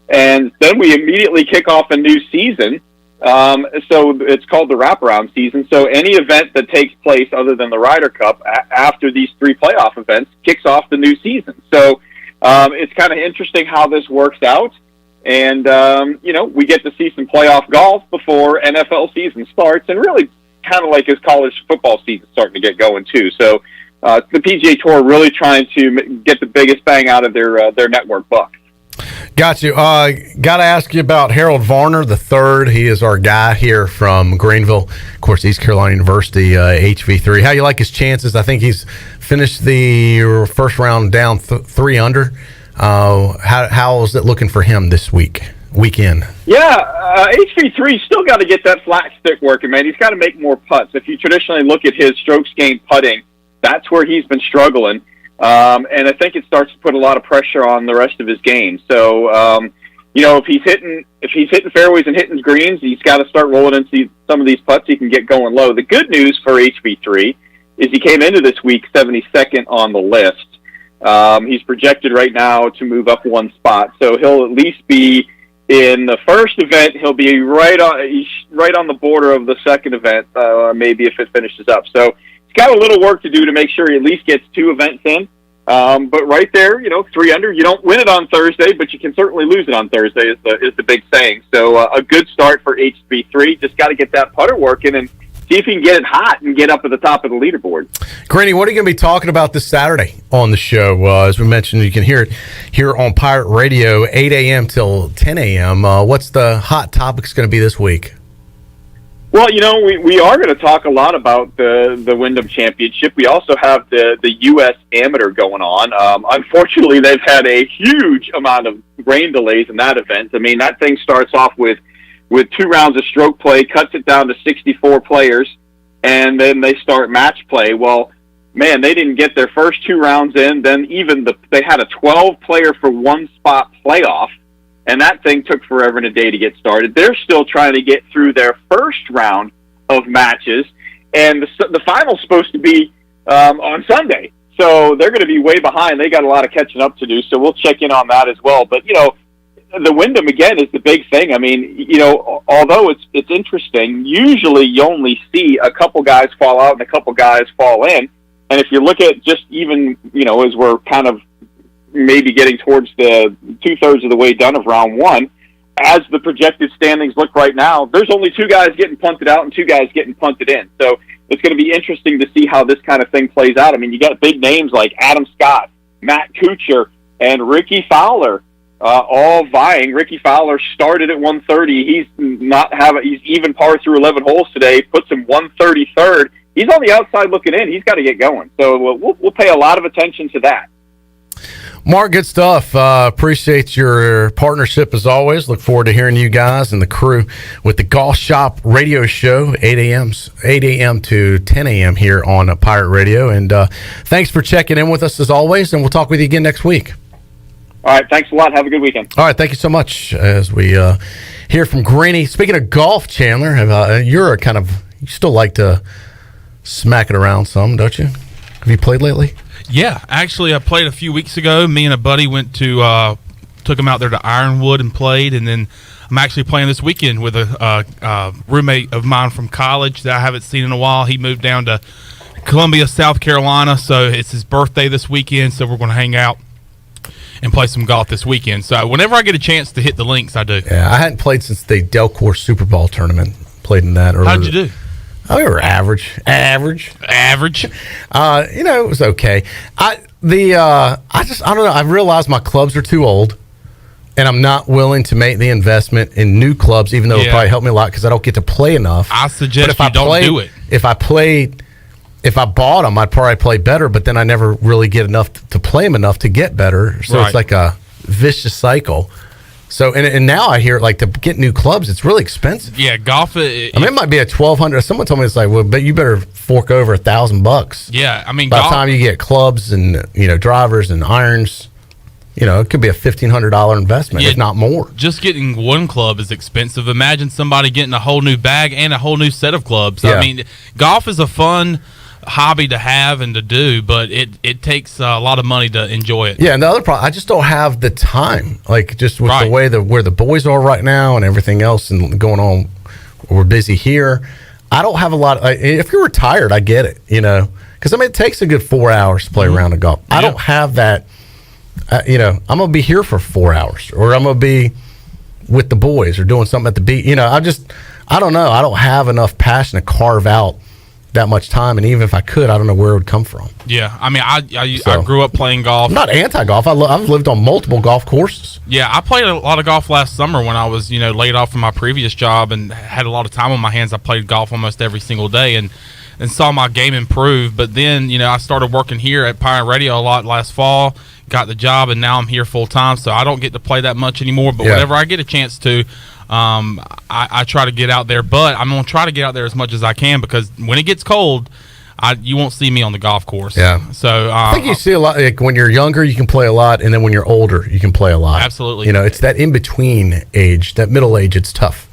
And then we immediately kick off a new season. So it's called the wraparound season. So any event that takes place other than the Ryder Cup after these 3 playoff events kicks off the new season. So it's kind of interesting how this works out. And, we get to see some playoff golf before NFL season starts, and really kind of like as college football season starting to get going too. So the PGA Tour really trying to get the biggest bang out of their network buck. Got you. Got to ask you about Harold Varner III. He is our guy here from Greenville, of course, East Carolina University, HV3. How you like his chances? I think he's finished the first round down 3 under. How is it looking for him this weekend? Yeah, HV3 still got to get that flat stick working, man. He's got to make more putts. If you traditionally look at his strokes gained putting, that's where he's been struggling. And I think it starts to put a lot of pressure on the rest of his game. So, if he's hitting fairways and hitting greens, he's got to start rolling into some of these putts. He can get going low. The good news for HV3 is he came into this week 72nd on the list. He's projected right now to move up 1 spot, so he'll at least be in the first event. He'll be right on the border of the second event, maybe if it finishes up. So he's got a little work to do to make sure he at least gets 2 events in. But right there, 3 under. You don't win it on Thursday, but you can certainly lose it on Thursday. Is the big saying. So a good start for HB3. Just got to get that putter working and see if he can get it hot and get up at the top of the leaderboard. Greenie, what are you going to be talking about this Saturday on the show? As we mentioned, you can hear it here on Pirate Radio, 8 a.m. till 10 a.m. What's the hot topics going to be this week? Well, we are going to talk a lot about the Wyndham Championship. We also have the U.S. Amateur going on. Unfortunately, they've had a huge amount of rain delays in that event. I mean, that thing starts off with 2 rounds of stroke play, cuts it down to 64 players, and then they start match play. Well, man, they didn't get their first 2 rounds in. Then they had a 12-player for 1 spot playoff, and that thing took forever and a day to get started. They're still trying to get through their first round of matches, and the final's supposed to be on Sunday. So they're going to be way behind. They got a lot of catching up to do, so we'll check in on that as well. But, the Wyndham, again, is the big thing. I mean, although it's interesting, usually you only see a couple guys fall out and a couple guys fall in. And if you look at just even, as we're kind of maybe getting towards the 2/3 of the way done of round 1, as the projected standings look right now, there's only 2 guys getting punted out and 2 guys getting punted in. So it's going to be interesting to see how this kind of thing plays out. I mean, you got big names like Adam Scott, Matt Kuchar, and Ricky Fowler. All vying. Ricky Fowler started at 130. He's even par through 11 holes today. Puts him 133rd. He's on the outside looking in. He's got to get going. So we'll pay a lot of attention to that. Mark, good stuff. Appreciate your partnership as always. Look forward to hearing you guys and the crew with the Golf Shop Radio Show, 8 a.m. to 10 a.m. here on Pirate Radio. And thanks for checking in with us as always. And we'll talk with you again next week. All right, thanks a lot. Have a good weekend. All right, thank you so much. As we hear from Greenie. Speaking of golf, Chandler, you still like to smack it around some, don't you? Have you played lately? Yeah, actually, I played a few weeks ago. Me and a buddy went to took him out there to Ironwood and played, and then I'm actually playing this weekend with a roommate of mine from college that I haven't seen in a while. He moved down to Columbia, South Carolina, so it's his birthday this weekend, so we're going to hang out and play some golf this weekend. So whenever I get a chance to hit the links, I do. Yeah, I hadn't played since the Delcor Super Bowl tournament. Played in that earlier. How'd you do? We were average. It was okay. I don't know. I realized my clubs are too old, and I'm not willing to make the investment in new clubs, even though it'll probably help me a lot because I don't get to play enough. I suggest you don't do it. If I bought them, I'd probably play better, but then I never really get enough to play them enough to get better. So It's like a vicious cycle. So and now I hear like to get new clubs, it's really expensive. Yeah, golf. It might be $1,200. Someone told me it's like, well, but you better fork over $1,000. Yeah, I mean, by the time you get clubs and drivers and irons. it could be a $1,500 investment, if not more. Just getting one club is expensive. Imagine somebody getting a whole new bag and a whole new set of clubs. Yeah. I mean, golf is a fun hobby to have and to do, but it takes a lot of money to enjoy it. Yeah, and the other problem, I just don't have the time. Like, just with the way where the boys are right now and everything else and going on, we're busy here. I don't have a lot. If you're retired, I get it, because it takes a good 4 hours to play a round of golf. I don't have that. I'm gonna be here for 4 hours, or I'm gonna be with the boys, or doing something at the beach. I don't know. I don't have enough passion to carve out that much time, and even if I could, I don't know where it would come from. Yeah, I mean, I grew up playing golf. I'm not anti-golf. I've lived on multiple golf courses. Yeah, I played a lot of golf last summer when I was, laid off from my previous job and had a lot of time on my hands. I played golf almost every single day and saw my game improve. But then, I started working here at Pirate Radio a lot last fall, got the job, and now I'm here full time, so I don't get to play that much anymore. But whenever I get a chance to, I try to get out there. But I'm going to try to get out there as much as I can, because when it gets cold, you won't see me on the golf course. Yeah. So I think you see a lot. Like, when you're younger, you can play a lot, and then when you're older, you can play a lot. Absolutely. It's that in between age, that middle age. It's tough.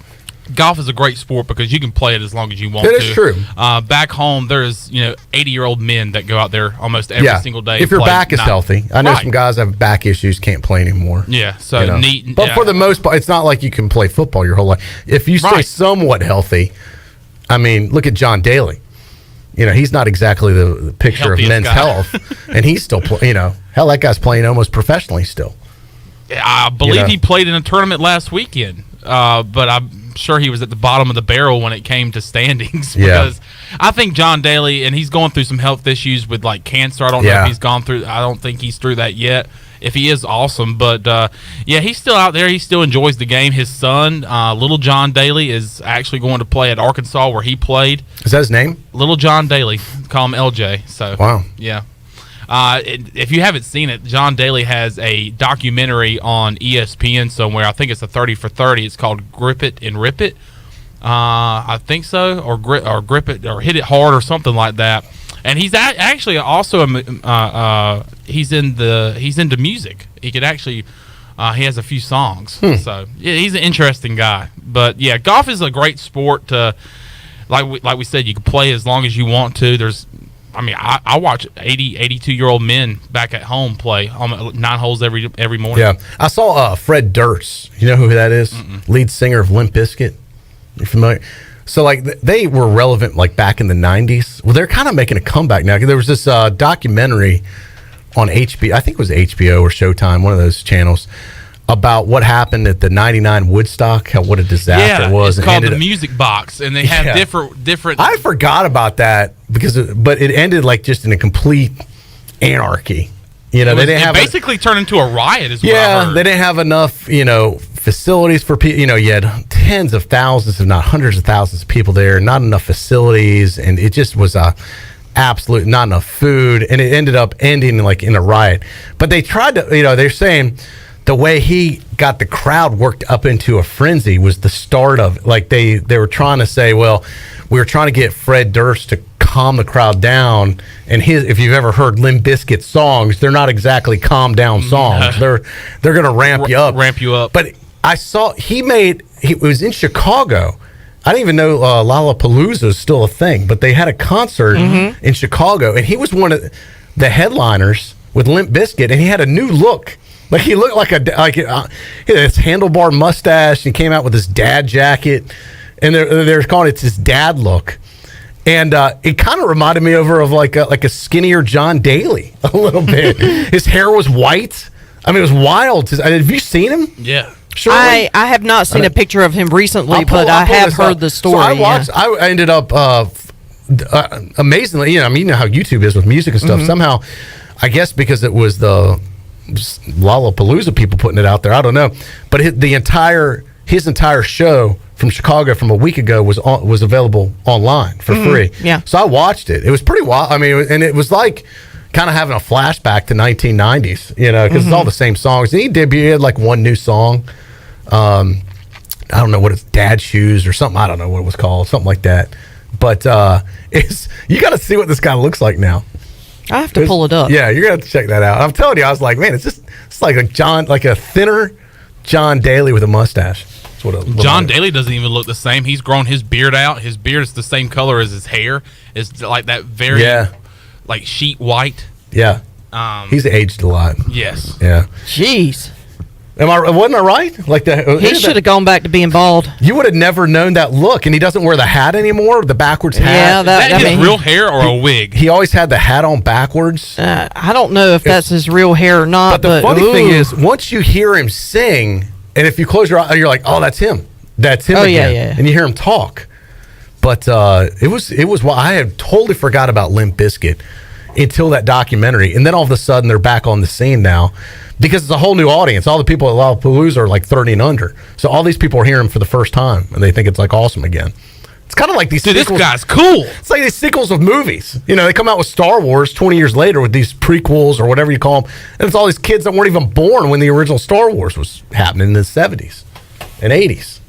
Golf is a great sport because you can play it as long as you want to. It is true. Back home, there's 80-year-old men that go out there almost every single day. If your back is healthy. I know some guys have back issues, can't play anymore. Yeah, so neat. But for the most part, it's not like you can play football your whole life. If you stay somewhat healthy, I mean, look at John Daly. He's not exactly the picture of men's health, and he's still hell, that guy's playing almost professionally still. I believe he played in a tournament last weekend, but I'm sure he was at the bottom of the barrel when it came to standings, because I think John Daly, and he's going through some health issues with like cancer. I don't know if he's gone through. I don't think he's through that yet. If he is, awesome. But he's still out there. He still enjoys the game. His son, Little John Daly, is actually going to play at Arkansas, where he played. Is that his name? Little John Daly. Call him LJ. So wow. Yeah. If you haven't seen it, John Daly has a documentary on ESPN somewhere. I think it's a 30 for 30. It's called Grip It and Rip It. I think so, or Grip It or Hit It Hard or something like that. And he's actually also he's into music. He could actually he has a few songs. So he's an interesting guy. But yeah, golf is a great sport to like we said, you can play as long as you want to. I watch 82-year-old men back at home play on 9 holes every morning. Yeah, I saw Fred Durst. You know who that is? Lead singer of Limp Bizkit. You familiar? So they were relevant back in the 90s. Well, they're kind of making a comeback now. There was this documentary on HBO. I think it was HBO or Showtime, one of those channels, about what happened at the '99 Woodstock. What a disaster it was. It's called the Music Box, and they have different. I forgot about that but it ended just in a complete anarchy. They didn't have basically turned into a riot. Is what I heard. They didn't have enough facilities for people. You had tens of thousands, if not hundreds of thousands of people there. Not enough facilities, and it just was absolute not enough food, and it ended up ending in a riot. But they tried to. They're saying the way he got the crowd worked up into a frenzy was the start of they were trying to say, well, we were trying to get Fred Durst to calm the crowd down, and if you've ever heard Limp Bizkit songs, they're not exactly calm down songs. They're going to ramp you up. But I saw he was in Chicago. I didn't even know Lollapalooza is still a thing, but they had a concert in Chicago, and he was one of the headliners with Limp Bizkit, and he had a new look. He looked he had this handlebar mustache, and he came out with his dad jacket, and they're calling it his dad look. And it kind of reminded me of a skinnier John Daly a little bit. His hair was white. I mean, it was wild. Have you seen him? Yeah. Sure. I have not seen a picture of him recently, but I have heard the story. So I ended up amazingly, you know how YouTube is with music and stuff. Somehow, I guess because it was the Lollapalooza people putting it out there, I don't know. But his entire show from Chicago from a week ago was available online for free. Yeah. So I watched it. It was pretty wild. I mean, and it was kind of having a flashback to 1990s, because it's all the same songs. And he had one new song. I don't know what it's Dad Shoes or something. I don't know what it was called, something like that. But you got to see what this guy looks like now. I have to pull it up. Yeah, you're gonna have to check that out. I'm telling you, I was like, man, it's like a thinner John Daly with a mustache. That's what John Daly doesn't even look the same. He's grown his beard out. His beard is the same color as his hair. It's like that very like sheet white. Yeah. He's aged a lot. Yes. Yeah. Jeez. Wasn't I right? Like he should have gone back to being bald. You would have never known that look, and he doesn't wear the hat anymore, the backwards hat. Yeah, Is that his real hair or a wig? He always had the hat on backwards. I don't know if that's his real hair or not. But the funny thing is, once you hear him sing, and if you close your eyes, you're like, "Oh, that's him. That's him." Oh, again. yeah. And you hear him talk. But it was. Well, I had totally forgot about Limp Bizkit until that documentary, and then all of a sudden they're back on the scene now. Because it's a whole new audience. All the people at Lollapalooza are like 30 and under. So all these people are hearing him for the first time, and they think it's like awesome again. It's kind of like these sequels. This guy's cool. It's like these sequels of movies. You know, they come out with Star Wars 20 years later with these prequels or whatever you call them. And it's all these kids that weren't even born when the original Star Wars was happening in the 70s and 80s.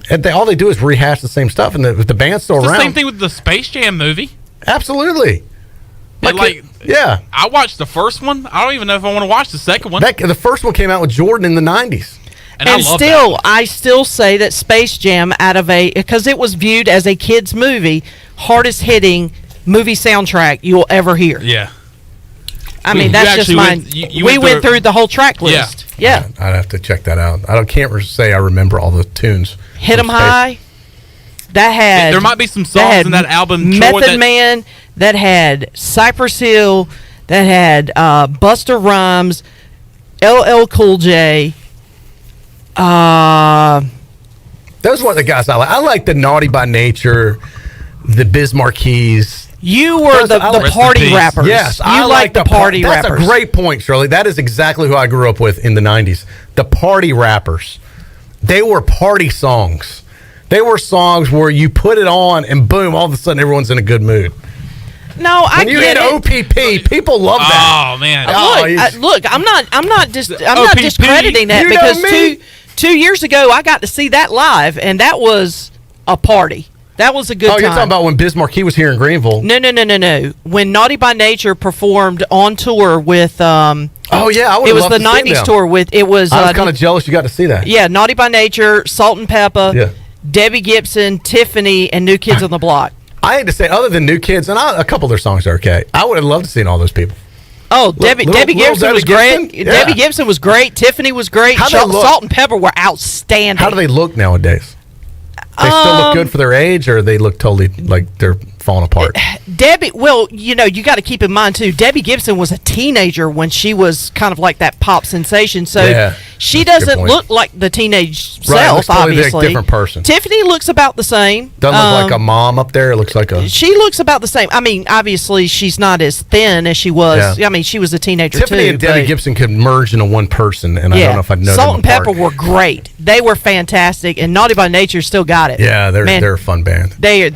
And all they do is rehash the same stuff, and the band's still around. The same thing with the Space Jam movie. Absolutely. Yeah. I watched the first one. I don't even know if I want to watch the second one. The first one came out with Jordan in the 90s. And I still say that Space Jam, because it was viewed as a kid's movie, hardest hitting movie soundtrack you'll ever hear. Yeah. I mean, that's just mine. We went through the whole track list. Yeah. I'd have to check that out. can't say I remember all the tunes. Hit 'em High. That had. There might be some songs in that album. Method Man. That had Cypress Hill. That had Busta Rhymes, LL Cool J. Those were the guys I like. I like the Naughty by Nature, the Biz Marquies. You were the party rappers. Yes, I like the party rappers. That's a great point, Shirley. That is exactly who I grew up with in the 90s. The party rappers. They were party songs. They were songs where you put it on and boom, all of a sudden everyone's in a good mood. No, I when you get hit it. OPP, people love that. Oh man! Look, I'm not discrediting that, because 2 years ago I got to see that live, and that was a party. That was a good time. Oh, you're talking about when Biz Markie was here in Greenville? No. When Naughty by Nature performed on tour with. Oh yeah, I would. It was the '90s tour with. It was. I was kind of jealous you got to see that. Yeah, Naughty by Nature, Salt and Pepper, Debbie Gibson, Tiffany, and New Kids on the Block. I had to say, other than New Kids, and a couple of their songs are okay. I would have loved to see all those people. Oh, Debbie Gibson was great. Yeah. Debbie Gibson was great. Tiffany was great. Salt and Pepper were outstanding. How do they look nowadays? They still look good for their age, or they look totally like they're falling apart? Debbie, well, you got to keep in mind, too, Debbie Gibson was a teenager when she was kind of like that pop sensation. So she doesn't look like the teenage self, obviously. Like a different person. Tiffany looks about the same. Doesn't look like a mom up there. It looks like a... She looks about the same. I mean, obviously, she's not as thin as she was. Yeah. I mean, she was a teenager, Tiffany and Debbie Gibson could merge into one person, and I don't know if I'd know Salt them and Pepper were great. They were fantastic, and Naughty by Nature still got it. Yeah, they're a fun band. They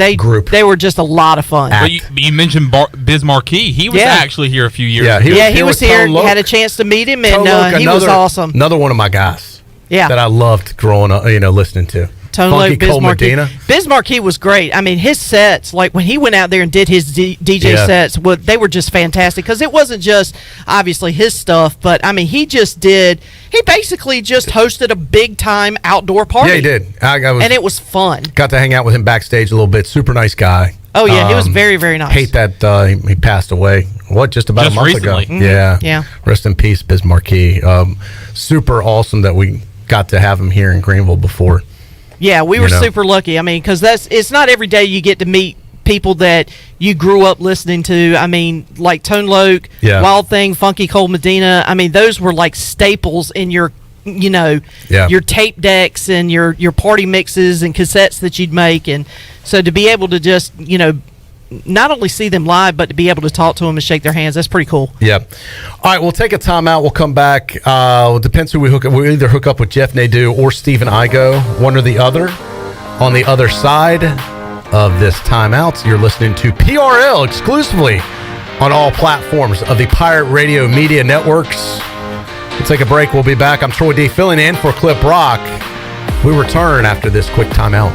were just a lot of fun. But you mentioned Biz Markie. He was actually here a few years ago. He was here. Had a chance to meet him, and he was awesome. Another one of my guys. Yeah, that I loved growing up. listening to. Tone Loc, Biz Markie. Biz Markie was great. I mean, his sets, like when he went out there and did his DJ sets, they were just fantastic, because it wasn't just obviously his stuff, but I mean, he basically just hosted a big time outdoor party. Yeah, he did. And it was fun. Got to hang out with him backstage a little bit. Super nice guy. Oh yeah, he was very, very nice. Hate that he passed away. Just about a month recently. ago. Mm-hmm. Yeah. Rest in peace, Biz Markie. Super awesome that we got to have him here in Greenville before. Yeah, we were super lucky. I mean, because it's not every day you get to meet people that you grew up listening to. I mean, like Tone Loc, Wild Thing, Funky Cole Medina. I mean, those were like staples in your, your tape decks and your party mixes and cassettes that you'd make. And so to be able to just, not only see them live, but to be able to talk to them and shake their hands, that's pretty cool. Yeah. All right, we'll take a timeout. We'll come back. It depends who we hook up. We'll either hook up with Jeff Nadu or Stephen Igoe, one or the other. On the other side of this timeout, you're listening to PRL exclusively on all platforms of the Pirate Radio Media Networks. We'll take a break. We'll be back. I'm Troy D, filling in for Clip Rock. We return after this quick timeout.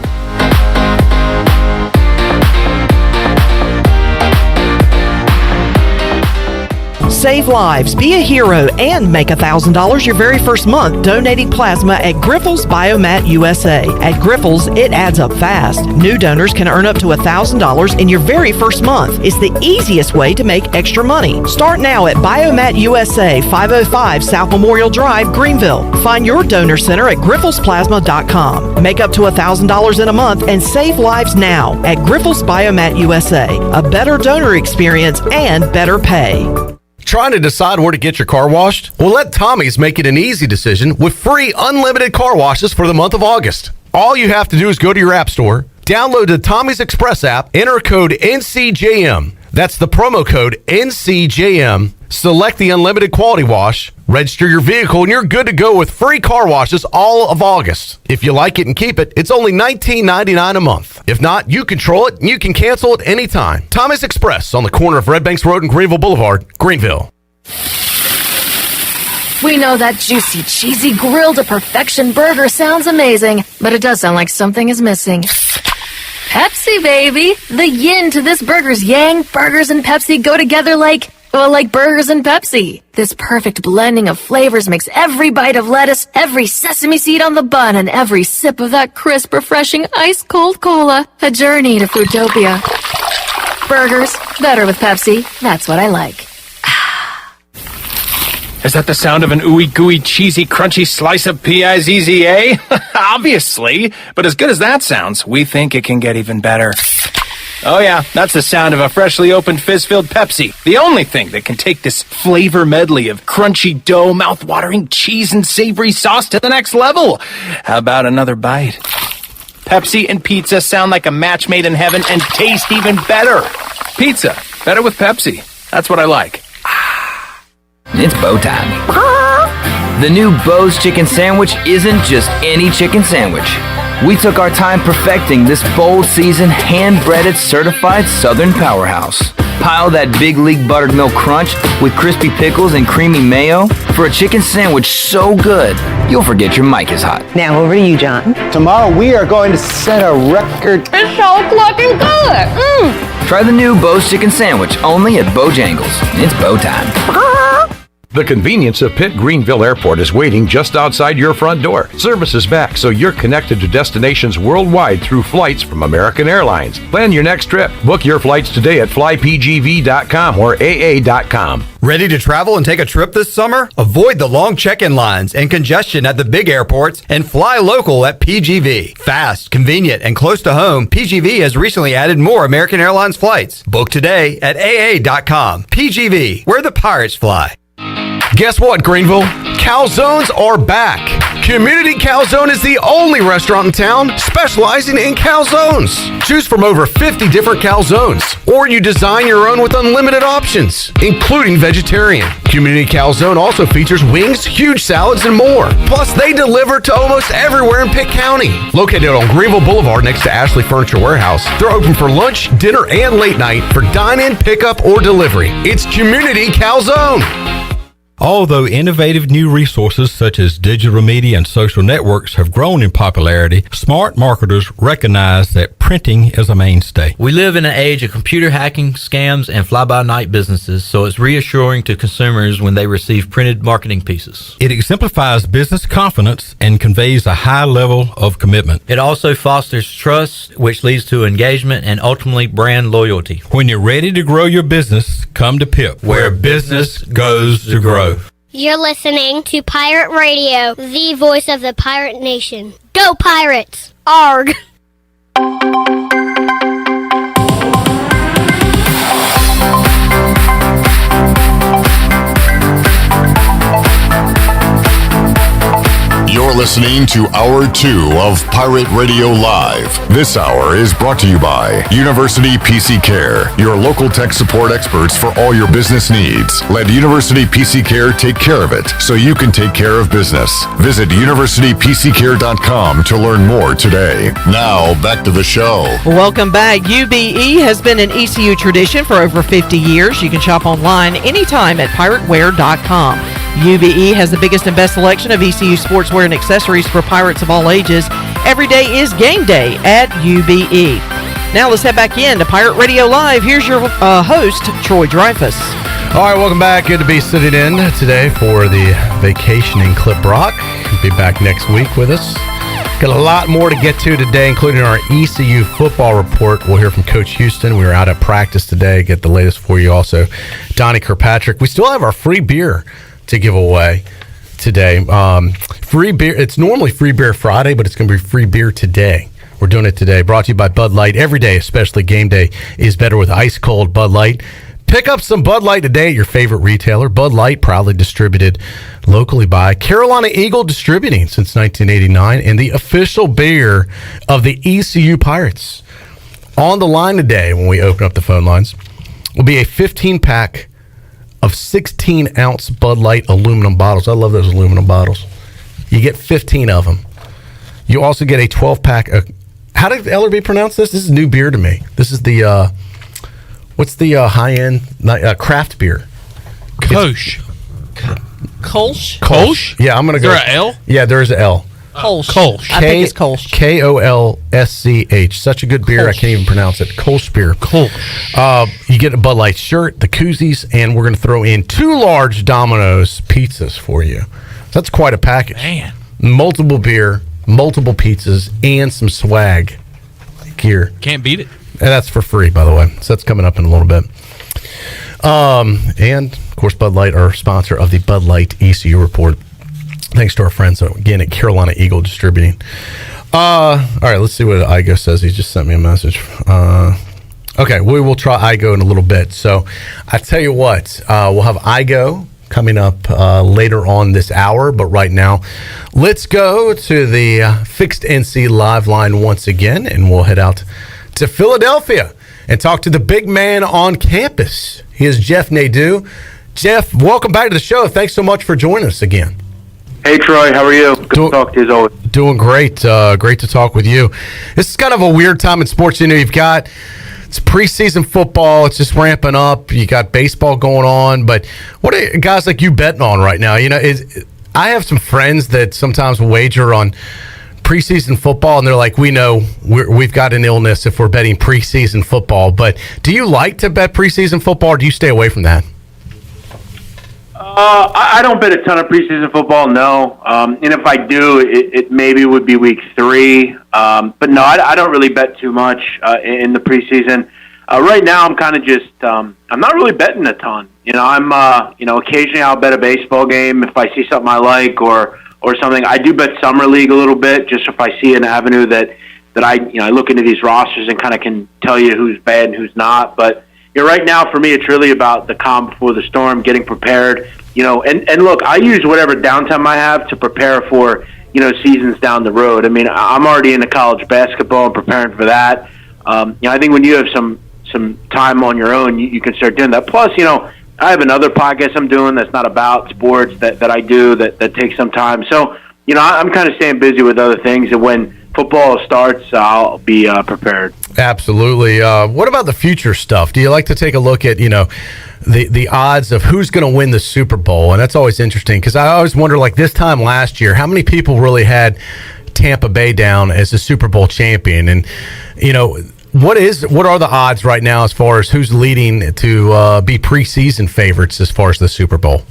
Save lives, be a hero, and make $1,000 your very first month donating plasma at Griffel's Biomat USA. At Griffel's, it adds up fast. New donors can earn up to $1,000 in your very first month. It's the easiest way to make extra money. Start now at Biomat USA, 505 South Memorial Drive, Greenville. Find your donor center at grifflesplasma.com. Make up to $1,000 in a month and save lives now at Griffel's Biomat USA. A better donor experience and better pay. Trying to decide where to get your car washed? Well, let Tommy's make it an easy decision with free unlimited car washes for the month of August. All you have to do is go to your app store, download the Tommy's Express app, enter code NCJM. That's the promo code NCJM. Select the unlimited quality wash, register your vehicle, and you're good to go with free car washes all of August. If you like it and keep it, it's only $19.99 a month. If not, you control it and you can cancel it anytime. Tommy's Express on the corner of Red Banks Road and Greenville Boulevard, Greenville. We know that juicy, cheesy, grilled to perfection burger sounds amazing, but it does sound like something is missing. Pepsi, baby! The yin to this burger's yang. Burgers and Pepsi go together like burgers and Pepsi. This perfect blending of flavors makes every bite of lettuce, every sesame seed on the bun, and every sip of that crisp, refreshing, ice-cold cola a journey to Fruitopia. Burgers, better with Pepsi. That's what I like. Is that the sound of an ooey gooey cheesy crunchy slice of P-I-Z-Z-A? Obviously, but as good as that sounds, we think it can get even better. Oh yeah, that's the sound of a freshly opened fizz-filled Pepsi. The only thing that can take this flavor medley of crunchy dough, mouth-watering cheese, and savory sauce to the next level. How about another bite? Pepsi and pizza sound like a match made in heaven and taste even better. Pizza, better with Pepsi. That's what I like. It's bow time. The new Bo's Chicken Sandwich isn't just any chicken sandwich. We took our time perfecting this bold seasoned, hand-breaded, certified Southern powerhouse. Pile that big league buttered milk crunch with crispy pickles and creamy mayo for a chicken sandwich so good, you'll forget your mic is hot. Now over to you, John. Tomorrow we are going to set a record. It's so fucking good. Try the new Bo's Chicken Sandwich only at Bojangles. It's bow time. The convenience of Pitt Greenville Airport is waiting just outside your front door. Service is back, so you're connected to destinations worldwide through flights from American Airlines. Plan your next trip. Book your flights today at flypgv.com or aa.com. Ready to travel and take a trip this summer? Avoid the long check-in lines and congestion at the big airports and fly local at PGV. Fast, convenient, and close to home, PGV has recently added more American Airlines flights. Book today at aa.com. PGV, where the pirates fly. Guess what, Greenville? Calzones are back. Community Calzone is the only restaurant in town specializing in calzones. Choose from over 50 different calzones, or you design your own with unlimited options, including vegetarian. Community Calzone also features wings, huge salads, and more. Plus, they deliver to almost everywhere in Pitt County. Located on Greenville Boulevard next to Ashley Furniture Warehouse, they're open for lunch, dinner, and late night for dine-in, pickup, or delivery. It's Community Calzone. Although innovative new resources such as digital media and social networks have grown in popularity, smart marketers recognize that printing is a mainstay. We live in an age of computer hacking, scams, and fly-by-night businesses, so it's reassuring to consumers when they receive printed marketing pieces. It exemplifies business confidence and conveys a high level of commitment. It also fosters trust, which leads to engagement and ultimately brand loyalty. When you're ready to grow your business, come to PIP, where business goes to grow. You're listening to Pirate Radio, the voice of the pirate nation. Go Pirates! Arg! You're listening to Hour 2 of Pirate Radio Live. This hour is brought to you by University PC Care, your local tech support experts for all your business needs. Let University PC Care take care of it so you can take care of business. Visit universitypccare.com to learn more today. Now, back to the show. Welcome back. UBE has been an ECU tradition for over 50 years. You can shop online anytime at pirateware.com. UBE has the biggest and best selection of ECU sportswear and accessories for pirates of all ages. Every day is game day at UBE. Now let's head back in to Pirate Radio Live. Here's your host, Troy Dreyfus. All right, welcome back. Good to be sitting in today for the vacationing Clip Rock. Be back next week with us. Got a lot more to get to today, including our ECU football report. We'll hear from Coach Houston. We were out at practice today. Get the latest for you also. Donnie Kirkpatrick. We still have our free beer to give away today. Free beer. It's normally Free Beer Friday, but it's going to be free beer today. We're doing it today. Brought to you by Bud Light. Every day, especially game day, is better with ice cold Bud Light. Pick up some Bud Light today at your favorite retailer. Bud Light, proudly distributed locally by Carolina Eagle Distributing since 1989, and the official beer of the ECU Pirates. On the line today, when we open up the phone lines, will be a 15-pack of 16-ounce Bud Light aluminum bottles. I love those aluminum bottles. You get 15 of them. You also get a 12-pack of... How did Ellerbe pronounce this? This is new beer to me. This is the... What's the high-end craft beer? Kolsch. Kolsch? Yeah, I'm going to go. Is there an L? Yeah, there is an L. Kolsch. I think it's Kolsch. Kolschch. Such a good beer. I can't even pronounce it. Kolsch beer. Kolsch. You get a Bud Light shirt, the koozies, and we're going to throw in 2 large Domino's pizzas for you. That's quite a package. Man. Multiple beer, multiple pizzas, and some swag gear. Can't beat it. And that's for free, by the way. So that's coming up in a little bit. And, of course, Bud Light, our sponsor of the Bud Light ECU Report. Thanks to our friends, again, at Carolina Eagle Distributing. All right, let's see what Igoe says. He just sent me a message. Okay, we will try Igoe in a little bit. So I tell you what, we'll have Igoe coming up later on this hour. But right now, let's go to the Fixed NC Live line once again, and we'll head out to Philadelphia and talk to the big man on campus. He is Jeff Nadu. Jeff, welcome back to the show. Thanks so much for joining us again. Hey, Troy. How are you? Good to talk to you as always. Doing great. Great to talk with you. This is kind of a weird time in sports. You know, it's preseason football. It's just ramping up. You got baseball going on. But what are guys like you betting on right now? You know, I have some friends that sometimes wager on preseason football, and they're like, we know we've got an illness if we're betting preseason football. But do you like to bet preseason football, or do you stay away from that? I don't bet a ton of preseason football, no. And if I do, it maybe would be week 3. But no, I don't really bet too much in the preseason. Right now, I'm kind of just I'm not really betting a ton. You know, I'm occasionally I'll bet a baseball game if I see something I like or something. I do bet summer league a little bit, just if I see an avenue that I look into these rosters and kind of can tell you who's bad and who's not. But right now for me, it's really about the calm before the storm, getting prepared. And look, I use whatever downtime I have to prepare for seasons down the road. I mean, I'm already into college basketball and preparing for that. I think when you have some time on your own, you can start doing that. Plus, I have another podcast I'm doing that's not about sports that I do that takes some time. So, I'm kind of staying busy with other things, and when football starts, I'll be prepared. Absolutely. What about the future stuff? Do you like to take a look at, the odds of who's going to win the Super Bowl? And that's always interesting because I always wonder, like this time last year, how many people really had Tampa Bay down as the Super Bowl champion? And, what are the odds right now as far as who's leading to be preseason favorites as far as the Super Bowl?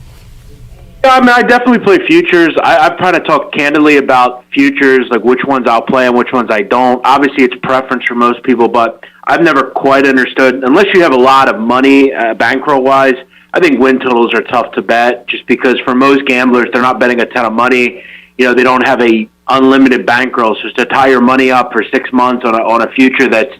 Yeah, I mean, I definitely play futures. I try to talk candidly about futures, like which ones I'll play and which ones I don't. Obviously, it's preference for most people, but I've never quite understood, unless you have a lot of money bankroll-wise, I think win totals are tough to bet just because for most gamblers, they're not betting a ton of money. They don't have a unlimited bankroll. So to tie your money up for 6 months on a future that's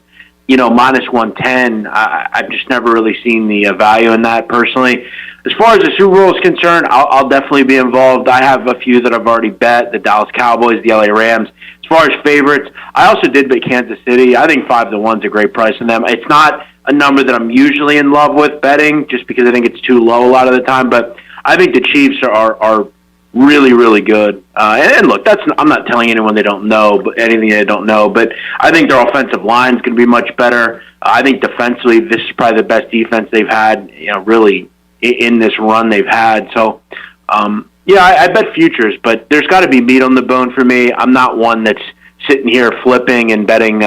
minus 110, I've just never really seen the value in that personally. As far as the Super Bowl is concerned, I'll definitely be involved. I have a few that I've already bet, the Dallas Cowboys, the LA Rams. As far as favorites, I also did bet Kansas City. I think 5-1 is a great price on them. It's not a number that I'm usually in love with betting just because I think it's too low a lot of the time, but I think the Chiefs are really, really good. And look, I'm not telling anyone they don't know, but anything they don't know. But I think their offensive line is going to be much better. I think defensively, this is probably the best defense they've had, really in this run they've had. So, I bet futures, but there's got to be meat on the bone for me. I'm not one that's sitting here flipping and betting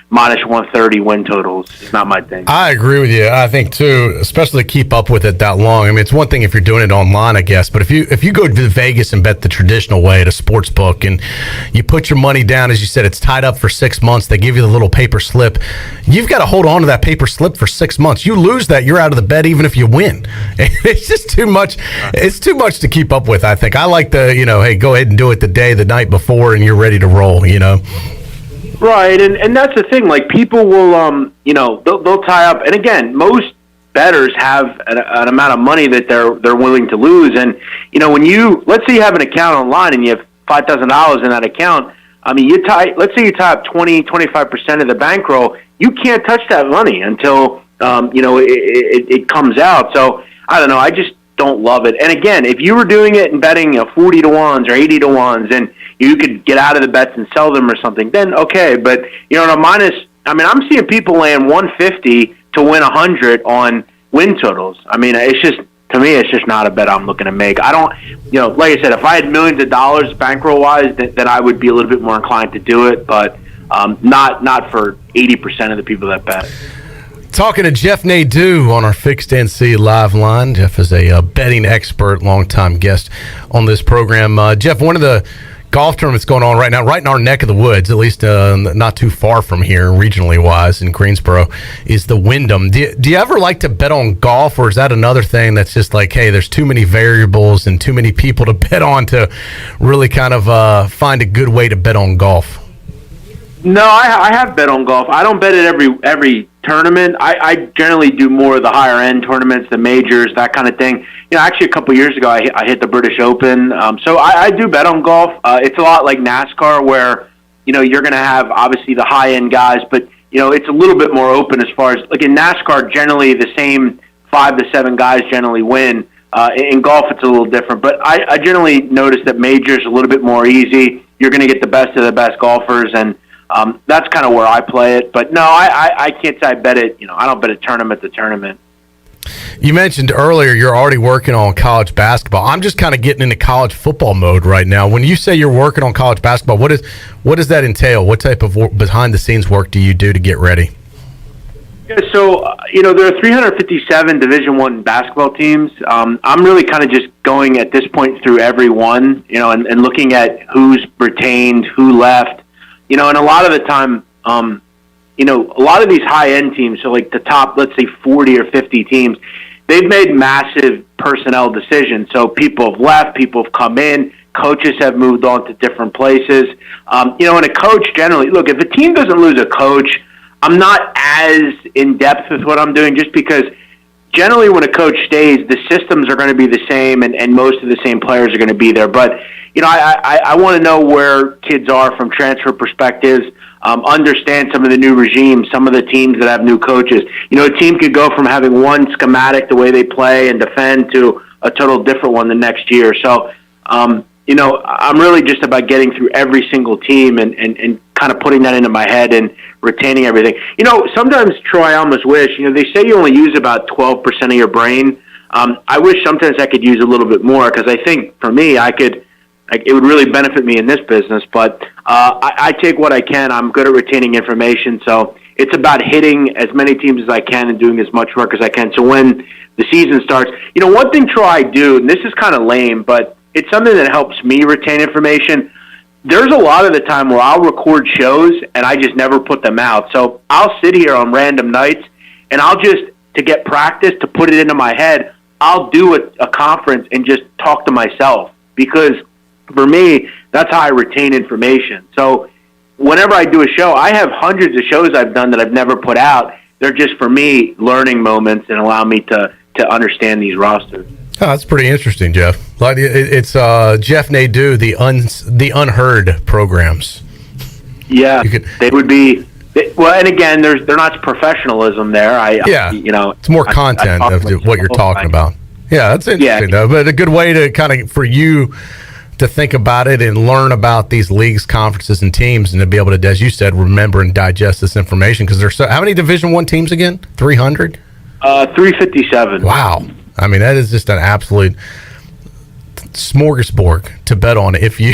minus 130 win totals. It's not my thing. I agree with you. I think too, especially to keep up with it that long. I mean, it's one thing if you're doing it online, I guess, but if you go to Vegas and bet the traditional way at a sports book and you put your money down, as you said, it's tied up for 6 months. They give you the little paper slip. You've got to hold on to that paper slip for 6 months. You lose that, you're out of the bet even if you win. It's just too much. It's too much to keep up with, I think. I like the, hey, go ahead and do it the night before and you're ready to roll, Right, and that's the thing. Like, people will, they'll tie up. And again, most bettors have an amount of money that they're willing to lose. And when let's say you have an account online and you have $5,000 in that account. I mean, let's say you tie up 25% of the bankroll. You can't touch that money until it comes out. So I don't know. I just don't love it. And again, if you were doing it and betting 40 to 1s or 80 to 1s, and you could get out of the bets and sell them or something, then okay. But I'm seeing people laying 150 to win 100 on win totals. I mean, to me, it's just not a bet I'm looking to make. I don't, like I said, if I had millions of dollars bankroll wise, then I would be a little bit more inclined to do it. But not for 80% of the people that bet. Talking to Jeff Nadu on our Fixed NC live line. Jeff is a betting expert, longtime guest on this program. Jeff, one of the golf tournaments going on right now, right in our neck of the woods, at least not too far from here, regionally wise, in Greensboro, is the Wyndham. Do you ever like to bet on golf, or is that another thing that's just like, hey, there's too many variables and too many people to bet on to really kind of find a good way to bet on golf? No, I have bet on golf. I don't bet at every tournament. I generally do more of the higher end tournaments, the majors, that kind of thing. Actually, a couple years ago, I hit the British Open. So I do bet on golf. It's a lot like NASCAR, where you're going to have obviously the high end guys, but it's a little bit more open as far as, like, in NASCAR, generally the same 5 to 7 guys generally win. In golf, it's a little different. But I generally notice that majors are a little bit more easy. You're going to get the best of the best golfers, and that's kind of where I play it. But no, I can't say I bet it. I don't bet it tournament to tournament. You mentioned earlier you're already working on college basketball. I'm just kind of getting into college football mode right now. When you say you're working on college basketball, what does that entail? What type of behind the scenes work do you do to get ready? Yeah, so there are 357 Division I basketball teams. I'm really kind of just going at this point through every one, and looking at who's retained, who left. And a lot of the time, a lot of these high-end teams, so like the top, let's say 40 or 50 teams, they've made massive personnel decisions. So people have left, people have come in, coaches have moved on to different places. And a coach generally, look, if a team doesn't lose a coach, I'm not as in-depth with what I'm doing, just because generally when a coach stays, the systems are going to be the same, and most of the same players are going to be there. But I want to know where kids are from transfer perspectives, understand some of the new regimes, some of the teams that have new coaches. A team could go from having one schematic, the way they play and defend, to a total different one the next year. So, I'm really just about getting through every single team and kind of putting that into my head and retaining everything. Sometimes, Troy, I almost wish, they say you only use about 12% of your brain. I wish sometimes I could use a little bit more, because I think for me, it would really benefit me in this business, but I take what I can. I'm good at retaining information, so it's about hitting as many teams as I can and doing as much work as I can. So when the season starts, one thing, Troy, I do, and this is kind of lame, but it's something that helps me retain information. There's a lot of the time where I'll record shows and I just never put them out. So I'll sit here on random nights, and I'll just, to get practice, to put it into my head, I'll do a conference and just talk to myself, because for me, that's how I retain information. So whenever I do a show, I have hundreds of shows I've done that I've never put out. They're just, for me, learning moments and allow me to understand these rosters. Oh, that's pretty interesting, Jeff. It's Jeff Nadu, the unheard programs. Yeah, they would be. Well, and again, they're not professionalism there. It's more content of what you're talking about. Yeah, that's interesting, though. But a good way to kind of, for you to think about it and learn about these leagues, conferences, and teams, and to be able to, as you said, remember and digest this information, because there's how many Division I teams again? 300? 357. Wow. I mean, that is just an absolute smorgasbord to bet on if you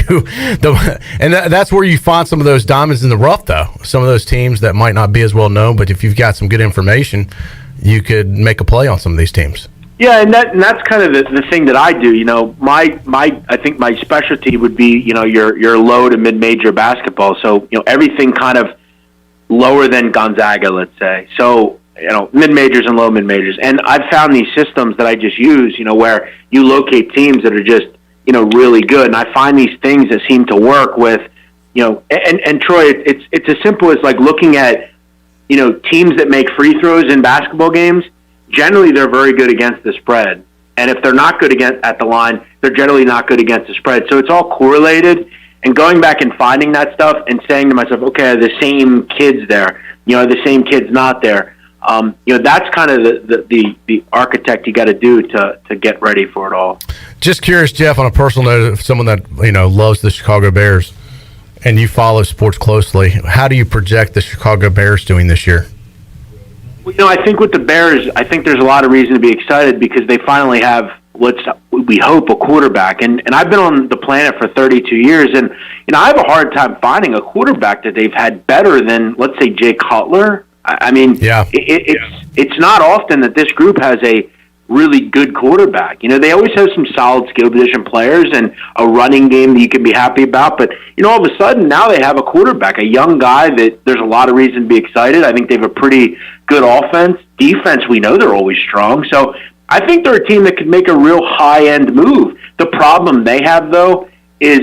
that's where you find some of those diamonds in the rough, though. Some of those teams that might not be as well known, but if you've got some good information, you could make a play on some of these teams. Yeah, and that's kind of the thing that I do. I think my specialty would be your low to mid major basketball. So everything kind of lower than Gonzaga, let's say. So mid majors and low mid majors, and I've found these systems that I just use. Where you locate teams that are just really good, and I find these things that seem to work with and Troy, it's as simple as like looking at teams that make free throws in basketball games. Generally, they're very good against the spread. And if they're not good at the line, they're generally not good against the spread. So it's all correlated. And going back and finding that stuff and saying to myself, okay, are the same kids there? Are the same kids not there? That's kind of the architect you got to do to get ready for it all. Just curious, Jeff, on a personal note, if someone that loves the Chicago Bears and you follow sports closely, how do you project the Chicago Bears doing this year? I think with the Bears, I think there's a lot of reason to be excited because they finally have, we hope, a quarterback. And I've been on the planet for 32 years, and I have a hard time finding a quarterback that they've had better than, let's say, Jay Cutler. I mean, it's not often that this group has a really good quarterback. They always have some solid skill position players and a running game that you can be happy about. But, all of a sudden, now they have a quarterback, a young guy that there's a lot of reason to be excited. I think they have a pretty good offense. Defense, we know they're always strong. So I think they're a team that could make a real high-end move. The problem they have, though, is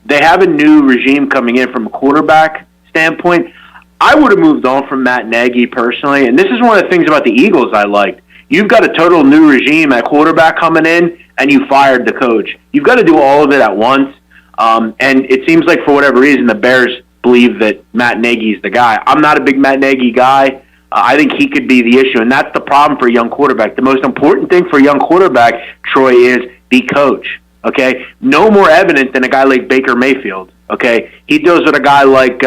they have a new regime coming in from a quarterback standpoint. I would have moved on from Matt Nagy personally, and this is one of the things about the Eagles I liked. You've got a total new regime at quarterback coming in, and you fired the coach. You've got to do all of it at once, and it seems like for whatever reason the Bears believe that Matt Nagy's the guy. I'm not a big Matt Nagy guy. I think he could be the issue, and that's the problem for a young quarterback. The most important thing for a young quarterback, Troy, is the coach. Okay, no more evident than a guy like Baker Mayfield. Okay, he deals with a guy like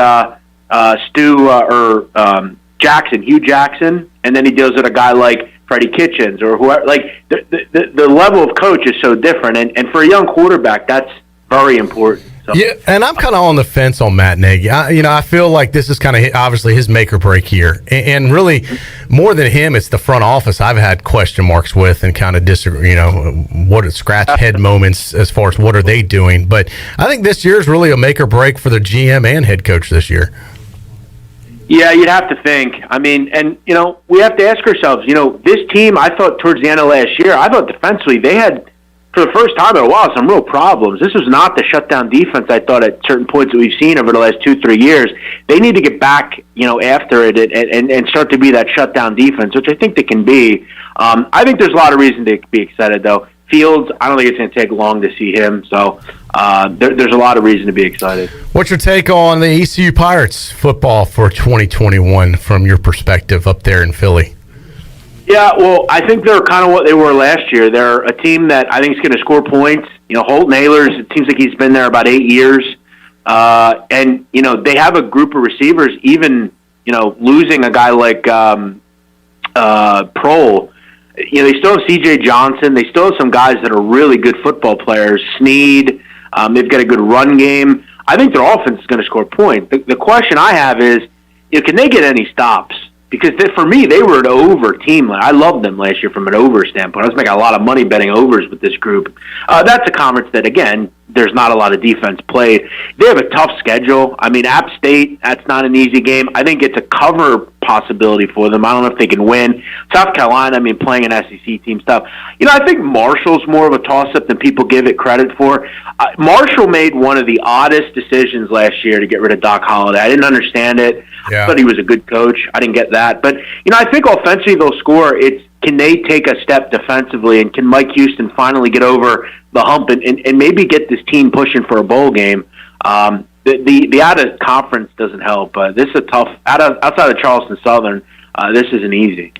Hugh Jackson, and then he deals with a guy like Freddie Kitchens or whoever. Like the level of coach is so different, and for a young quarterback, that's very important. So. Yeah, and I'm kind of on the fence on Matt Nagy. I feel like this is kind of obviously his make or break here, and really more than him, it's the front office I've had question marks with and kind of disagree. What scratch head moments as far as what are they doing. But I think this year is really a make or break for the GM and head coach this year. Yeah, you'd have to think. I mean, and, we have to ask ourselves, this team, I thought towards the end of last year, I thought defensively they had, for the first time in a while, some real problems. This was not the shutdown defense I thought at certain points that we've seen over the last 2-3 years. They need to get back, after it and start to be that shutdown defense, which I think they can be. I think there's a lot of reason to be excited, though. Fields, I don't think it's going to take long to see him, so there's a lot of reason to be excited. What's your take on the ECU Pirates football for 2021 from your perspective up there in Philly? Yeah, well, I think they're kind of what they were last year. They're a team that I think is going to score points. Holton Ahlers, it seems like he's been there about 8 years. And, they have a group of receivers, even, losing a guy like Prohl. They still have C.J. Johnson. They still have some guys that are really good football players. Snead. They've got a good run game. I think their offense is going to score points. The question I have is, can they get any stops? Because for me, they were an over team. I loved them last year from an over standpoint. I was making a lot of money betting overs with this group. That's a conference that, again, there's not a lot of defense played. They have a tough schedule. I mean, App State, that's not an easy game. I think it's a cover possibility for them. I don't know if they can win. South Carolina, playing an SEC team stuff. I think Marshall's more of a toss-up than people give it credit for. Marshall made one of the oddest decisions last year to get rid of Doc Holliday. I didn't understand it. Yeah. I thought he was a good coach. I didn't get that. But, I think offensively they'll score. Can they take a step defensively, and can Mike Houston finally get over the hump and maybe get this team pushing for a bowl game? The out-of-conference doesn't help. This is a tough – outside of Charleston Southern, this isn't easy.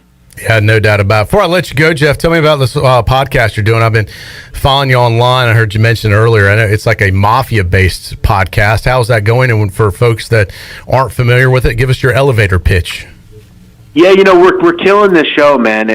Yeah, no doubt about it. Before I let you go, Jeff, tell me about this podcast you're doing. I've been following you online. I heard you mention earlier. I know it's like a mafia-based podcast. How's that going? And for folks that aren't familiar with it, give us your elevator pitch. Yeah, we're killing this show, man.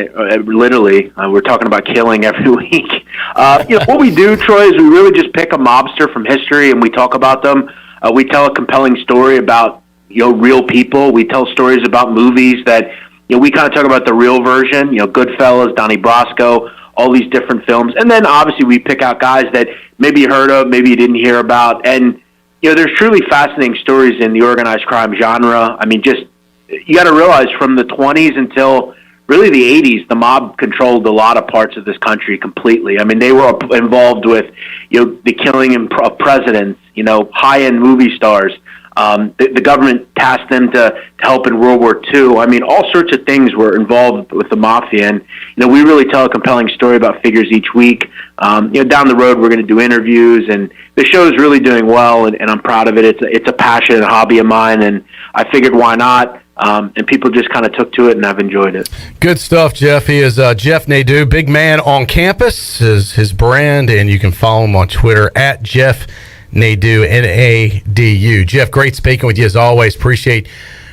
Literally, we're talking about killing every week. What we do, Troy, is we really just pick a mobster from history and we talk about them. We tell a compelling story about real people. We tell stories about movies that we kind of talk about the real version. Goodfellas, Donnie Brasco, all these different films, and then obviously we pick out guys that maybe you heard of, maybe you didn't hear about, and there's truly fascinating stories in the organized crime genre. I mean, just you got to realize from the 20s until really the 80s, the mob controlled a lot of parts of this country completely. I mean, they were involved with, the killing of presidents, high-end movie stars. The government tasked them to help in World War II. I mean, all sorts of things were involved with the mafia. And, we really tell a compelling story about figures each week. Down the road, we're going to do interviews. And the show is really doing well, and I'm proud of it. It's a passion and hobby of mine, and I figured why not? And people just kind of took to it, and I've enjoyed it. Good stuff, Jeff. He is Jeff Nadu, Big Man on Campus is his brand, and you can follow him on Twitter at Jeff Nadu, Nadu. Jeff, great speaking with you as always. Appreciate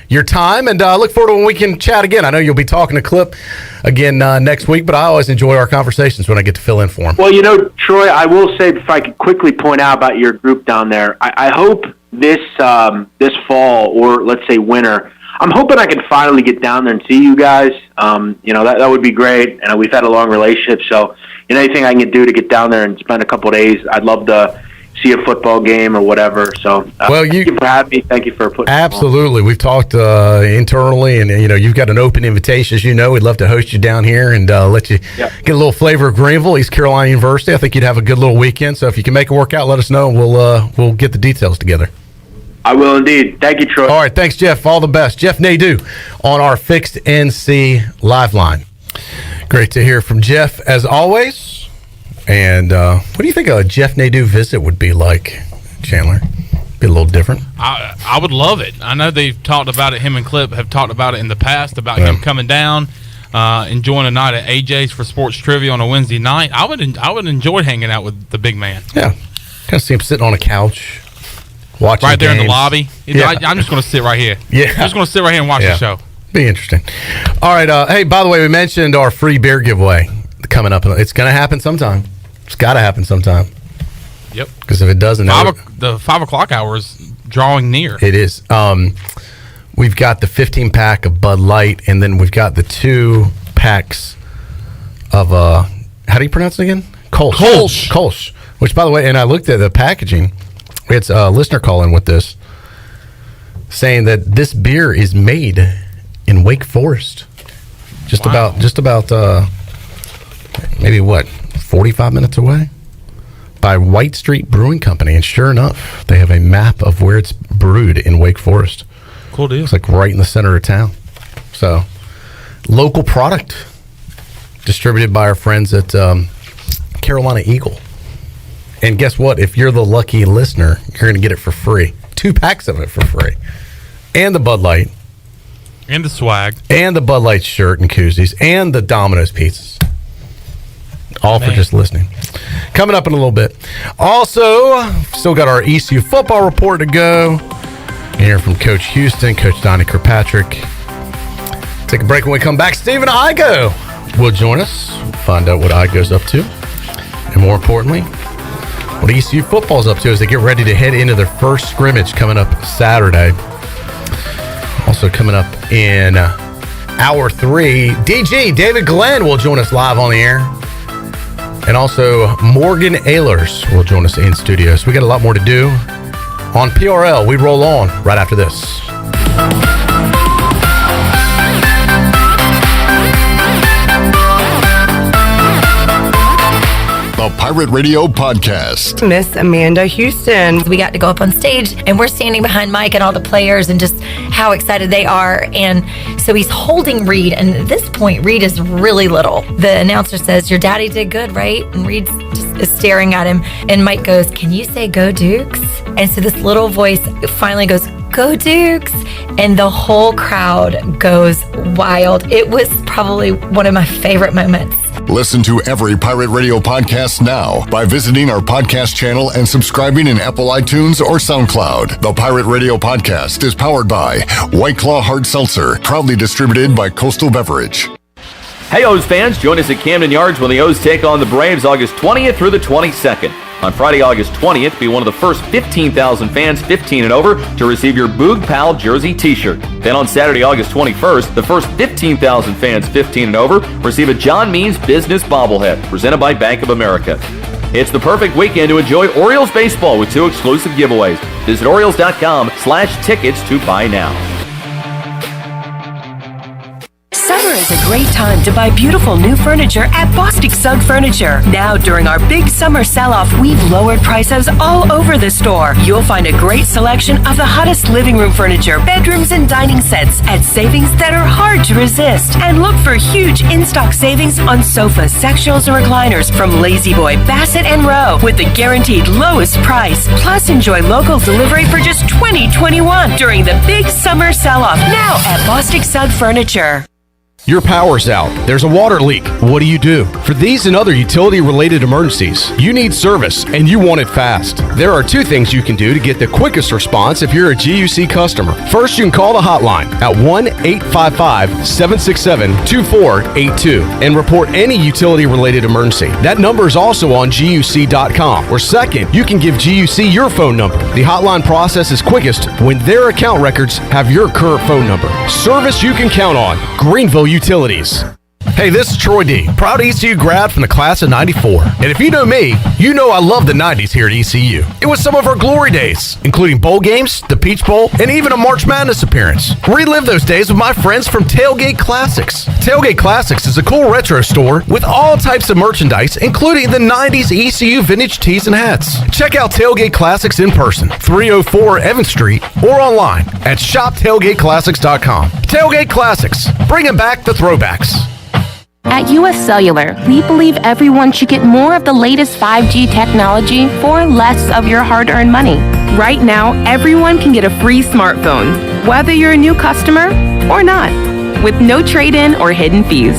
your time, and look forward to when we can chat again. I know you'll be talking to Clip again next week, but I always enjoy our conversations when I get to fill in for him. Well, Troy, I will say, if I could quickly point out about your group down there, I hope this fall, or let's say winter, I'm hoping I can finally get down there and see you guys. That would be great. And we've had a long relationship, so anything I can do to get down there and spend a couple of days, I'd love to see a football game or whatever. So, thank you for having me. Thank you for putting absolutely. We've talked internally, and you've got an open invitation. As you know, we'd love to host you down here and let you get a little flavor of Greenville, East Carolina University. I think you'd have a good little weekend. So if you can make it work out, let us know, and we'll get the details together. I will indeed. Thank you, Troy. All right, thanks, Jeff. All the best. Jeff Nadu on our Fixed NC Live Line. Great to hear from Jeff, as always. And what do you think a Jeff Nadu visit would be like, Chandler? Be a little different? I would love it. I know they've talked about it, him and Clip have talked about it in the past, about him coming down, enjoying a night at AJ's for sports trivia on a Wednesday night. I would enjoy hanging out with the big man. Yeah. Kind of see him sitting on a couch. Watching right there games. in the lobby. Yeah. I'm just going to sit right here. Yeah. I'm just going to sit right here and watch the show. Be interesting. All right. Hey, by the way, we mentioned our free beer giveaway coming up. It's going to happen sometime. It's got to happen sometime. Yep. Because if it doesn't, the 5 o'clock hour is drawing near. It is. We've got the 15-pack of Bud Light, and then we've got the 2 packs of how do you pronounce it again? Kolsch. Which, by the way, and I looked at the packaging. It's a listener calling with this, saying that this beer is made in Wake Forest, just about maybe 45 minutes away, by White Street Brewing Company. And sure enough, they have a map of where it's brewed in Wake Forest. Cool deal. It's like right in the center of town. So, local product distributed by our friends at Carolina Eagle. And guess what? If you're the lucky listener, you're going to get it for free. 2 packs of it for free. And the Bud Light. And the swag. And the Bud Light shirt and koozies. And the Domino's pizzas. All for just listening. Coming up in a little bit. Also, still got our ECU football report to go. Hear from Coach Houston, Coach Donnie Kirkpatrick. Take a break. When we come back, Stephen Igoe will join us. Find out what Igoe's up to. And more importantly, what ECU football's up to as they get ready to head into their first scrimmage coming up Saturday. Also coming up in hour 3, DG, David Glenn, will join us live on the air. And also Morgan Ahlers will join us in studio. So we got a lot more to do on PRL. We roll on right after this. The Pirate Radio Podcast. Miss Amanda Houston. We got to go up on stage, and we're standing behind Mike and all the players and just how excited they are. And so he's holding Reed, and at this point, Reed is really little. The announcer says, "Your daddy did good, right?" And Reed just is staring at him, and Mike goes, "Can you say go Dukes?" And so this little voice finally goes, "Go Dukes!" and the whole crowd goes wild. It was probably one of my favorite moments. Listen to every Pirate Radio podcast now by visiting our podcast channel and subscribing in Apple iTunes or SoundCloud. The Pirate Radio podcast is powered by White Claw Hard Seltzer, proudly distributed by Coastal Beverage. Hey O's fans, join us at Camden Yards when the O's take on the Braves August 20th through the 22nd. On Friday, August 20th, be one of the first 15,000 fans 15 and over to receive your Boog Pal jersey t-shirt. Then on Saturday, August 21st, the first 15,000 fans 15 and over receive a John Means Business bobblehead presented by Bank of America. It's the perfect weekend to enjoy Orioles baseball with 2 exclusive giveaways. Visit Orioles.com/tickets to buy now. Summer is a great time to buy beautiful new furniture at Bostic Sugg Furniture. Now, during our big summer sell-off, we've lowered prices all over the store. You'll find a great selection of the hottest living room furniture, bedrooms, and dining sets at savings that are hard to resist. And look for huge in-stock savings on sofas, sectionals, and recliners from Lazy Boy, Bassett, and Rowe with the guaranteed lowest price. Plus, enjoy local delivery for just $20.21 during the big summer sell-off now at Bostic Sugg Furniture. Your power's out. There's a water leak. What do? For these and other utility-related emergencies, you need service, and you want it fast. There are 2 things you can do to get the quickest response if you're a GUC customer. First, you can call the hotline at 1-855-767-2482 and report any utility-related emergency. That number is also on GUC.com. Or second, you can give GUC your phone number. The hotline process is quickest when their account records have your current phone number. Service you can count on. Greenville Utilities. Hey, this is Troy D., proud ECU grad from the class of 94. And if you know me, you know I love the 90s here at ECU. It was some of our glory days, including bowl games, the Peach Bowl, and even a March Madness appearance. Relive those days with my friends from Tailgate Classics. Tailgate Classics is a cool retro store with all types of merchandise, including the 90s ECU vintage tees and hats. Check out Tailgate Classics in person, 304 Evans Street, or online at shoptailgateclassics.com. Tailgate Classics, bringing back the throwbacks. At US Cellular, we believe everyone should get more of the latest 5G technology for less of your hard-earned money. Right now, everyone can get a free smartphone, whether you're a new customer or not, with no trade-in or hidden fees.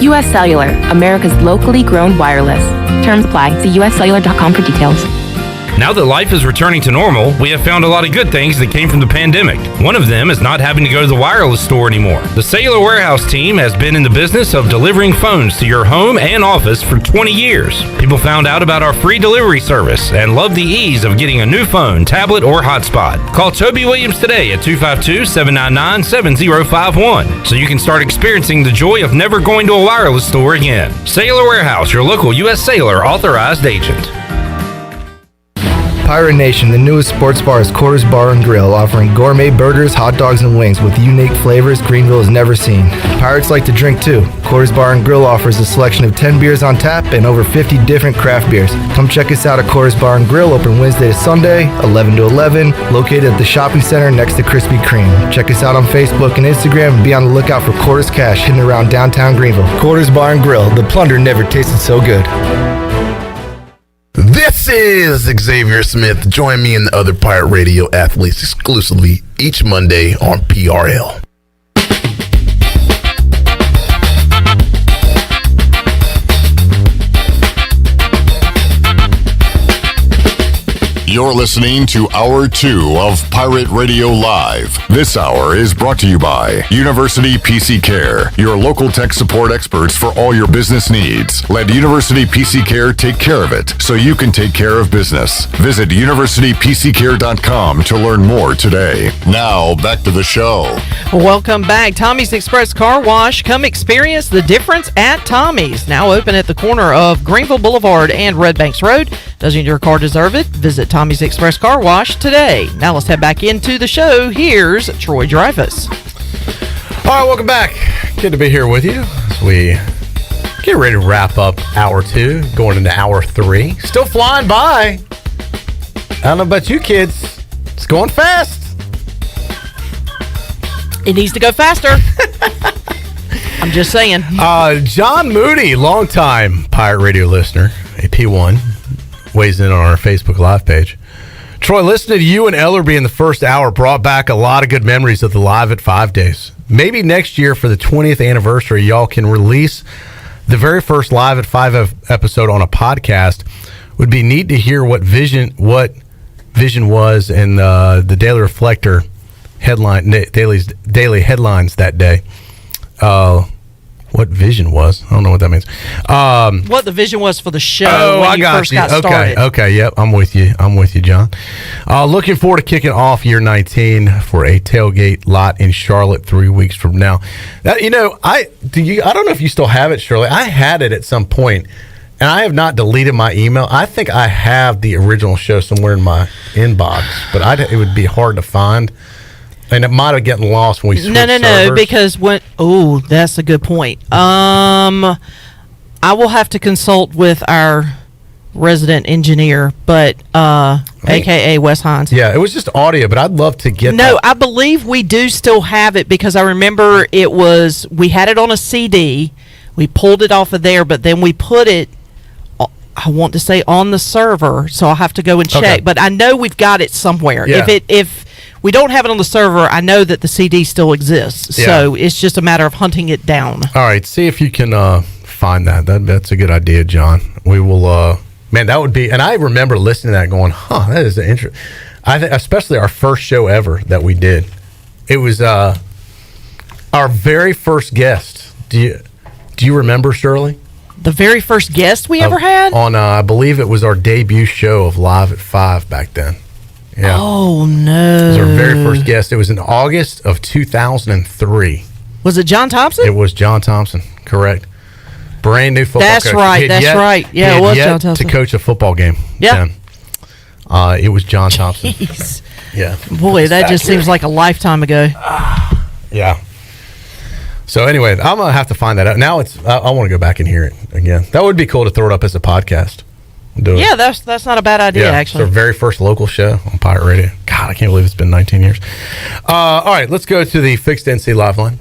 US Cellular, America's locally grown wireless. Terms apply. See uscellular.com for details. Now that life is returning to normal, we have found a lot of good things that came from the pandemic. One of them is not having to go to the wireless store anymore. The Cellular Warehouse team has been in the business of delivering phones to your home and office for 20 years. People found out about our free delivery service and love the ease of getting a new phone, tablet, or hotspot. Call Toby Williams today at 252-799-7051 so you can start experiencing the joy of never going to a wireless store again. Cellular Warehouse, your local U.S. Cellular authorized agent. Pirate Nation, the newest sports bar is Quarters Bar and Grill, offering gourmet burgers, hot dogs, and wings with unique flavors Greenville has never seen. Pirates like to drink too. Quarters Bar and Grill offers a selection of 10 beers on tap and over 50 different craft beers. Come check us out at Quarters Bar and Grill, open Wednesday to Sunday, 11 to 11, located at the shopping center next to Krispy Kreme. Check us out on Facebook and Instagram and be on the lookout for Quarters Cash hidden around downtown Greenville. Quarters Bar and Grill, the plunder never tasted so good. This is Xavier Smith. Join me and the other Pirate Radio athletes exclusively each Monday on PRL. You're listening to Hour 2 of Pirate Radio Live. This hour is brought to you by University PC Care, your local tech support experts for all your business needs. Let University PC Care take care of it so you can take care of business. Visit universitypccare.com to learn more today. Now, back to the show. Welcome back. Tommy's Express Car Wash. Come experience the difference at Tommy's. Now open at the corner of Greenville Boulevard and Red Banks Road. Doesn't your car deserve it? Visit Tommy's Express Car Wash today. Now let's head back into the show. Here's Troy Dreyfuss. All right, welcome back. Good to be here with you as we get ready to wrap up Hour 2, going into Hour 3. Still flying by. I don't know about you kids. It's going fast. It needs to go faster. I'm just saying. John Moody, longtime Pirate Radio listener, a P1, weighs in on our Facebook Live page. Troy, listening to you and Ellerbe in the first hour brought back a lot of good memories of the Live at 5 days. Maybe next year for the 20th anniversary, y'all can release the very first Live at 5 episode on a podcast. Would be neat to hear what Vision was in the Daily Reflector daily headlines that day. What Vision was? I don't know what that means. What the vision was for the show when I got first you. got started. Okay, yep, I'm with you, John. Looking forward to kicking off year 19 for a tailgate lot in Charlotte 3 weeks from now. That, I don't know if you still have it, Shirley. I had it at some point, and I have not deleted my email. I think I have the original show somewhere in my inbox, but it would be hard to find. And it might have gotten lost when we switched servers. No, because that's a good point. I will have to consult with our resident engineer, but AKA Wes Hines. Yeah, it was just audio, but I'd love to get that. I believe we do still have it because I remember we had it on a CD. We pulled it off of there, but then we put it, I want to say, on the server, so I'll have to go and check. Okay. But I know we've got it somewhere. Yeah. If we don't have it on the server, I know that the CD still exists. Yeah. So it's just a matter of hunting it down. All right, see if you can find that. That's a good idea, John. We will, man, that would be, and I remember listening to that going, that is interesting. I think, especially our first show ever that we did. It was our very first guest. Do you remember, Shirley? The very first guest we ever had? On, I believe it was our debut show of Live at 5 back then. Yeah. Oh, no. It was our very first guest. It was in August of 2003. Was it John Thompson? It was John Thompson, correct. Brand new football coach. That's right. Yeah, it was John Thompson. To coach a football game. Yeah. Then. It was John Thompson. Jeez. Yeah. Boy, that just seems like a lifetime ago. Yeah. So anyway, I'm going to have to find that out. Now I want to go back and hear it again. That would be cool to throw it up as a podcast. Yeah, that's not a bad idea, actually. It's our very first local show on Pirate Radio. God, I can't believe it's been 19 years. All right, let's go to the Fixed NC Live Line.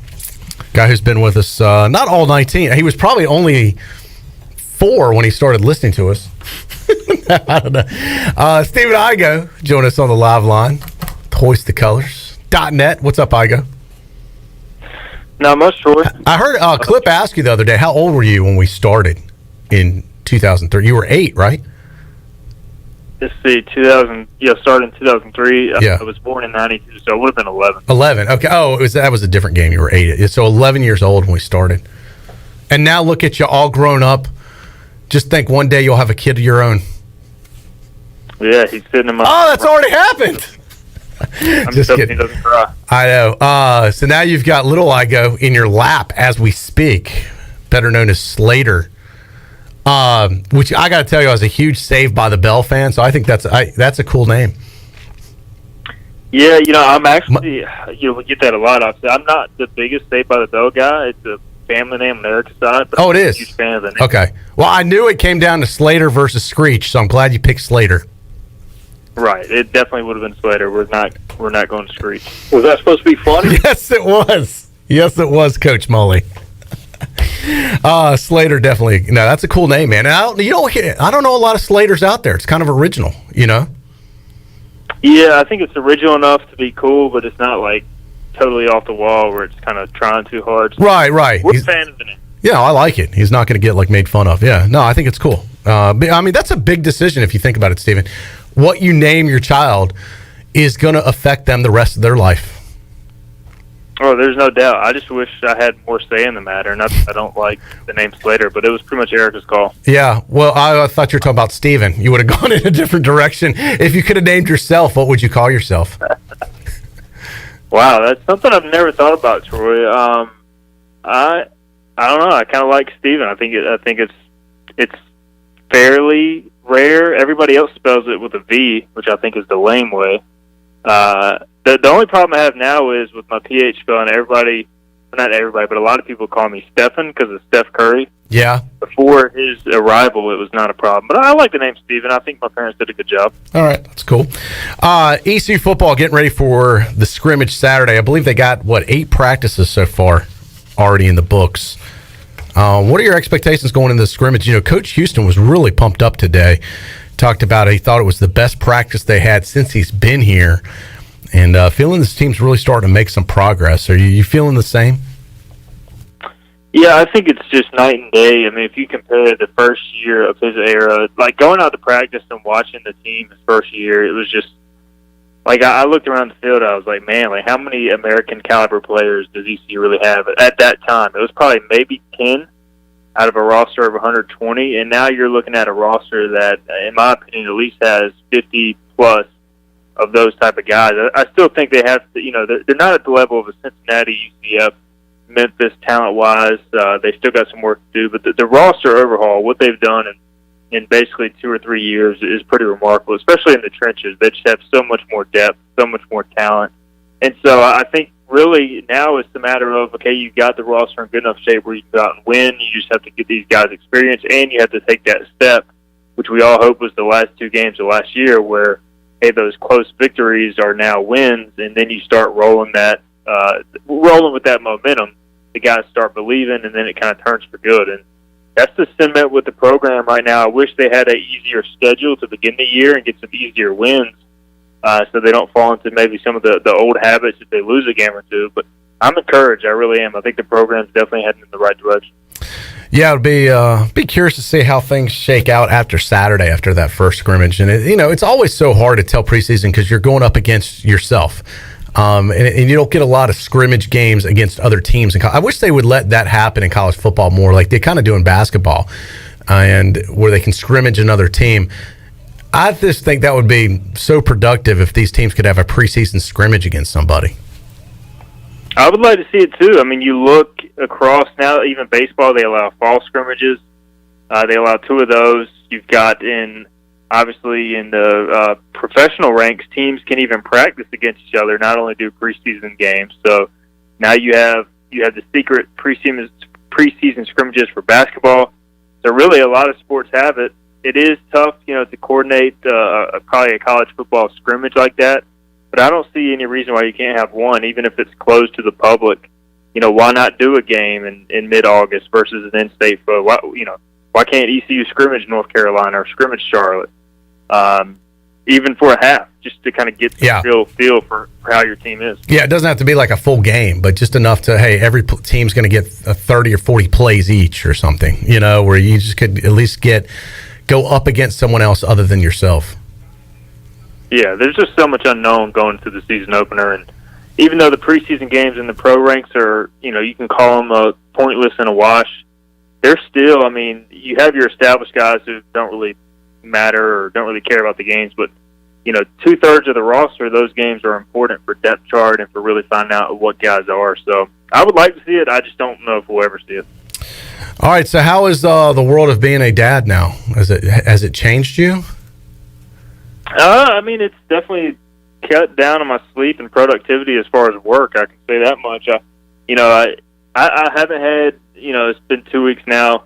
Guy who's been with us not all 19. He was probably only 4 when he started listening to us. I don't know. Stephen Igoe joined us on the live line. Hoist the Colors. .net. What's up, Igoe? Not much, Troy. I heard Clip ask you the other day, how old were you when we started in 2003? You were 8, right? Let's see, 2000. Yeah, started in 2003. Yeah. I was born in 92, so I would have been 11. 11. Okay. Oh, that was a different game. You were 8. So 11 years old when we started. And now look at you all grown up. Just think one day you'll have a kid of your own. Yeah, he's sitting in my... Oh, that's already happened. I'm just hoping he doesn't cry. I know. So now you've got little Igoe in your lap as we speak, better known as Slater. Which I got to tell you, I was a huge Saved by the Bell fan, so I think that's a cool name. Yeah, I'm actually, we get that a lot. I'm not the biggest Saved by the Bell guy. It's a family name on Eric's side. But It I'm is. a huge fan of the name. Okay. Well, I knew it came down to Slater versus Screech, so I'm glad you picked Slater. Right. It definitely would have been Slater. We're not going to Screech. Was that supposed to be funny? Yes, it was. Yes, it was, Coach Mully. Slater definitely. No, that's a cool name, man. And I don't know a lot of Slaters out there. It's kind of original, Yeah, I think it's original enough to be cool, but it's not like totally off the wall where it's kind of trying too hard. Right. We're fans of the name. Yeah, I like it. He's not going to get made fun of. Yeah, no, I think it's cool. But, I mean, that's a big decision if you think about it, Stephen. What you name your child is going to affect them the rest of their life. Oh, there's no doubt. I just wish I had more say in the matter. Not that I don't like the name Slater, but it was pretty much Erica's call. Yeah, well, I thought you were talking about Stephen. You would have gone in a different direction. If you could have named yourself, what would you call yourself? Wow, that's something I've never thought about, Troy. I don't know. I kind of like Stephen. I think it's fairly rare. Everybody else spells it with a V, which I think is the lame way. The only problem I have now is with my PH spelling. Not everybody, but a lot of people call me Stephen because of Steph Curry. Yeah. Before his arrival, it was not a problem. But I like the name Stephen. I think my parents did a good job. All right, that's cool. ECU football getting ready for the scrimmage Saturday. I believe they got, 8 practices so far already in the books. What are your expectations going into the scrimmage? Coach Houston was really pumped up today. talked about he thought it was the best practice they had since he's been here, and feeling this team's really starting to make some progress. Are you feeling the same? Yeah, I think it's just night and day. I mean, if you compare the first year of his era, like going out to practice and watching the team his first year, it was just like I looked around the field. I was like, man, like how many American caliber players does ECU really have at that time? It was probably maybe 10 out of a roster of 120, and now you're looking at a roster that, in my opinion, at least has 50 plus of those type of guys. I still think they have to, they're not at the level of a Cincinnati, UCF, Memphis talent-wise. They still got some work to do, but the roster overhaul, what they've done in basically 2 or 3 years is pretty remarkable, especially in the trenches. They just have so much more depth, so much more talent. And so I think really now it's the matter of, okay, you've got the roster in good enough shape where you can go out and win. You just have to get these guys experience, and you have to take that step, which we all hope was the last 2 games of last year where, hey, those close victories are now wins, and then you start rolling with that momentum. The guys start believing, and then it kind of turns for good. And that's the sentiment with the program right now. I wish they had an easier schedule to begin the year and get some easier wins so they don't fall into maybe some of the old habits if they lose a game or two. But I'm encouraged. I really am. I think the program's definitely heading in the right direction. Yeah, it'll be curious to see how things shake out after Saturday, after that first scrimmage. And, it's always so hard to tell preseason because you're going up against yourself. And you don't get a lot of scrimmage games against other teams. I wish they would let that happen in college football more, like they kind of do in basketball, and where they can scrimmage another team. I just think that would be so productive if these teams could have a preseason scrimmage against somebody. I would like to see it too. I mean, you look across now, even baseball, they allow fall scrimmages. They allow 2 of those. You've got obviously in the professional ranks, teams can even practice against each other, not only do preseason games. So now you have the secret preseason scrimmages for basketball. So really a lot of sports have it. It is tough, to coordinate probably a college football scrimmage like that. But I don't see any reason why you can't have one, even if it's closed to the public. Why not do a game in mid-August versus an in-state foe? Why can't ECU scrimmage North Carolina or scrimmage Charlotte, even for a half, just to kind of get the real feel for how your team is? Yeah, it doesn't have to be like a full game, but just enough to, hey, every team's going to get 30 or 40 plays each or something, where you just could at least go up against someone else other than yourself. Yeah, there's just so much unknown going to the season opener, and even though the preseason games in the pro ranks are, you can call them pointless and a wash, they're still, you have your established guys who don't really matter or don't really care about the games, but, 2/3 of the roster, those games are important for depth chart and for really finding out what guys are. So I would like to see it. I just don't know if we'll ever see it. All right, so how is the world of being a dad now? Has it changed you? It's definitely cut down on my sleep and productivity as far as work. I can say that much. I haven't had, it's been 2 weeks now.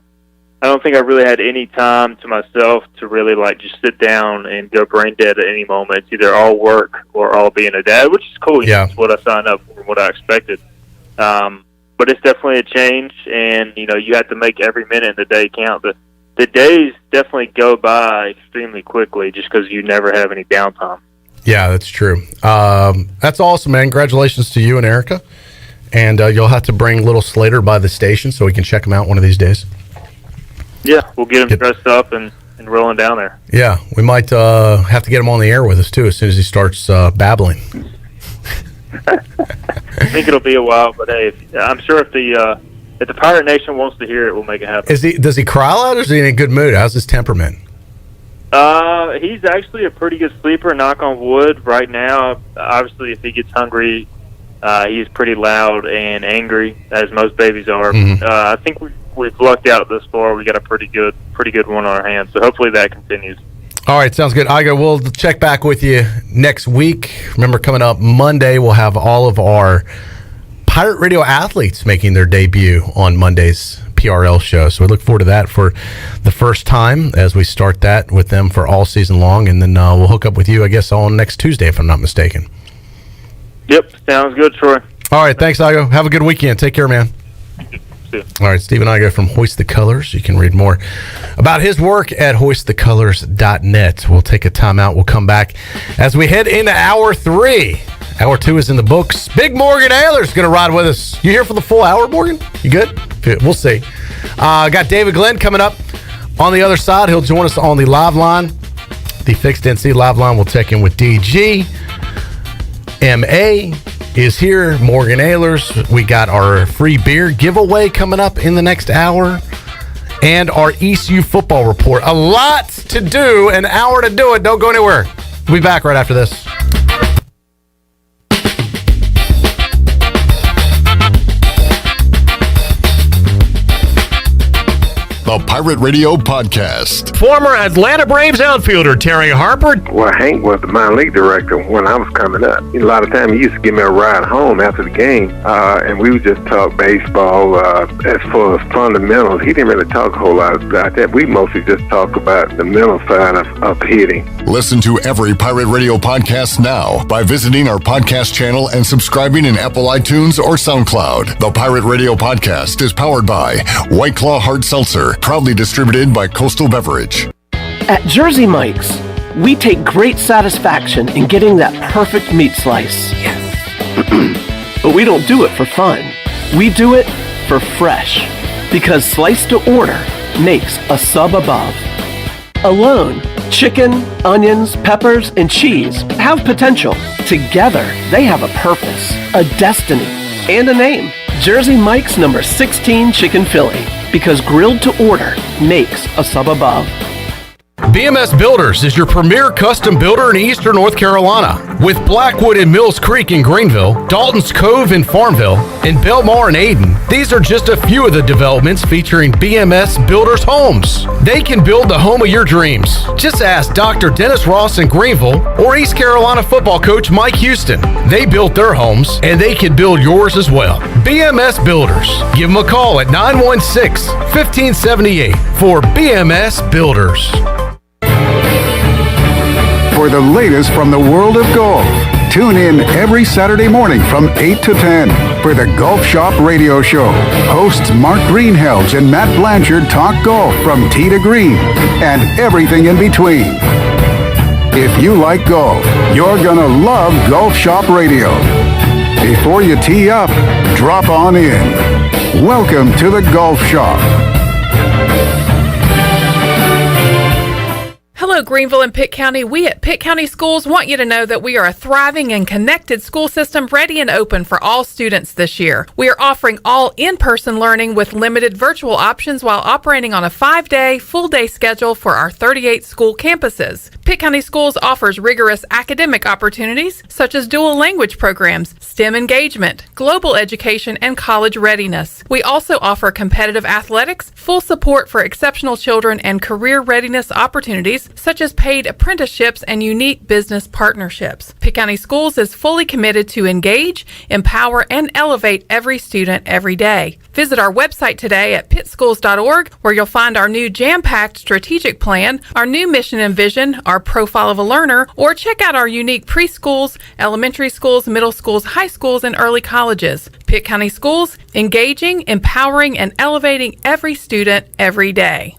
I don't think I really had any time to myself to really just sit down and go brain dead at any moment. It's either all work or all being a dad, which is cool. Yeah. It's what I signed up for and what I expected. But it's definitely a change, and, you have to make every minute in the day count. The days definitely go by extremely quickly just because you never have any downtime. Yeah, that's true. That's awesome, man. Congratulations to you and Erica. And you'll have to bring little Slater by the station so we can check him out one of these days. Yeah, we'll get him dressed up and rolling down there. Yeah, we might have to get him on the air with us, too, as soon as he starts babbling. I think it'll be a while, but hey, I'm sure if the Pirate Nation wants to hear it, we'll make it happen. Does he cry a lot, or is he in a good mood? How's his temperament? He's actually a pretty good sleeper, knock on wood, right now. Obviously, if he gets hungry, he's pretty loud and angry, as most babies are. Mm-hmm. I think we've lucked out this far. We got a pretty good one on our hands, so hopefully that continues. All right, sounds good. Igoe, we'll check back with you next week. Remember, coming up Monday, we'll have all of our Pirate Radio athletes making their debut on Monday's PRL show. So we look forward to that for the first time as we start that with them for all season long. And then we'll hook up with you, I guess, on next Tuesday, if I'm not mistaken. Yep, sounds good, Troy. All right, thanks, Igoe. Have a good weekend. Take care, man. too. All right, Stephen Igoe from Hoist the Colors. You can read more about his work at hoistthecolors.net. We'll take a timeout. We'll come back as we head into hour 3. Hour 2 is in the books. Big Morgan Ahlers going to ride with us. You here for the full hour, Morgan? You good? We'll see. Got David Glenn coming up on the other side. He'll join us on the live line. The Fixed NC live line. We'll check in with DG. MA is here. Morgan Ahlers. We got our free beer giveaway coming up in the next hour. And our ECU football report. A lot to do. An hour to do it. Don't go anywhere. We'll be back right after this. The Pirate Radio Podcast. Former Atlanta Braves outfielder Terry Harper. Well, Hank was the minor league director when I was coming up. A lot of times he used to give me a ride home after the game, and we would just talk baseball as far as fundamentals. He didn't really talk a whole lot about that. We mostly just talk about the mental side of hitting. Listen to every Pirate Radio podcast now by visiting our podcast channel and subscribing in Apple iTunes or SoundCloud. The Pirate Radio Podcast is powered by White Claw Hard Seltzer, proudly distributed by Coastal Beverage. At Jersey Mike's, we take great satisfaction in getting that perfect meat slice. Yes. But we don't do it for fun. We do it for fresh. Because slice to order makes a sub above. Alone, chicken, onions, peppers, and cheese have potential. Together, they have a purpose, a destiny, and a name. Jersey Mike's number 16 Chicken Philly. Because grilled to order makes a sub above. BMS Builders is your premier custom builder in Eastern North Carolina. With Blackwood and Mills Creek in Greenville, Dalton's Cove in Farmville, and Belmar in Ayden, these are just a few of the developments featuring BMS Builders homes. They can build the home of your dreams. Just ask Dr. Dennis Ross in Greenville or East Carolina football coach Mike Houston. They built their homes, and they can build yours as well. BMS Builders. Give them a call at 916-1578 for BMS Builders. For the latest from the world of golf, tune in every Saturday morning from 8 to 10 for the Golf Shop Radio Show. Hosts Mark Greenhalgh and Matt Blanchard talk golf from tee to green and everything in between. If you like golf, you're gonna love Golf Shop Radio. Before you tee up, drop on in. Welcome to the Golf Shop. Hello, Greenville and Pitt County. We at Pitt County Schools want you to know that we are a thriving and connected school system ready and open for all students this year. We are offering all in-person learning with limited virtual options while operating on a 5-day, full-day schedule for our 38 school campuses. Pitt County Schools offers rigorous academic opportunities such as dual language programs, STEM engagement, global education, and college readiness. We also offer competitive athletics, full support for exceptional children, and career readiness opportunities such as paid apprenticeships and unique business partnerships. Pitt County Schools is fully committed to engage, empower, and elevate every student every day. Visit our website today at pittschools.org, where you'll find our new jam-packed strategic plan, our new mission and vision, our profile of a learner, or check out our unique preschools, elementary schools, middle schools, high schools, and early colleges. Pitt County Schools, engaging, empowering, and elevating every student every day.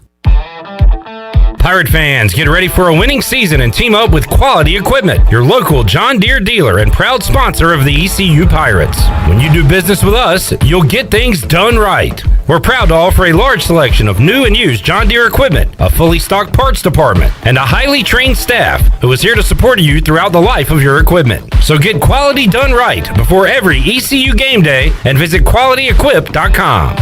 Pirate fans, get ready for a winning season and team up with Quality Equipment, your local John Deere dealer and proud sponsor of the ECU Pirates. When you do business with us, you'll get things done right. We're proud to offer a large selection of new and used John Deere equipment, a fully stocked parts department, and a highly trained staff who is here to support you throughout the life of your equipment. So get quality done right before every ECU game day and visit QualityEquip.com.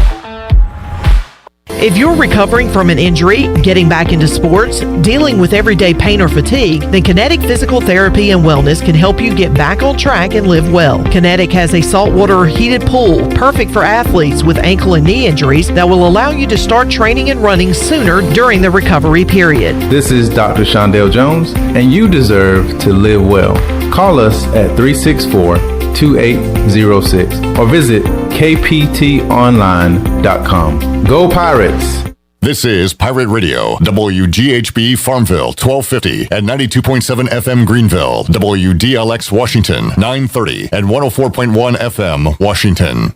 If you're recovering from an injury, getting back into sports, dealing with everyday pain or fatigue, then Kinetic Physical Therapy and Wellness can help you get back on track and live well. Kinetic has a saltwater heated pool perfect for athletes with ankle and knee injuries that will allow you to start training and running sooner during the recovery period. This is Dr. Shondell Jones, and you deserve to live well. Call us at 364-2806 or visit kptonline.com. Go Pirates! This is Pirate Radio, WGHB Farmville, 1250 and 92.7 FM Greenville, WDLX Washington, 930 and 104.1 FM Washington.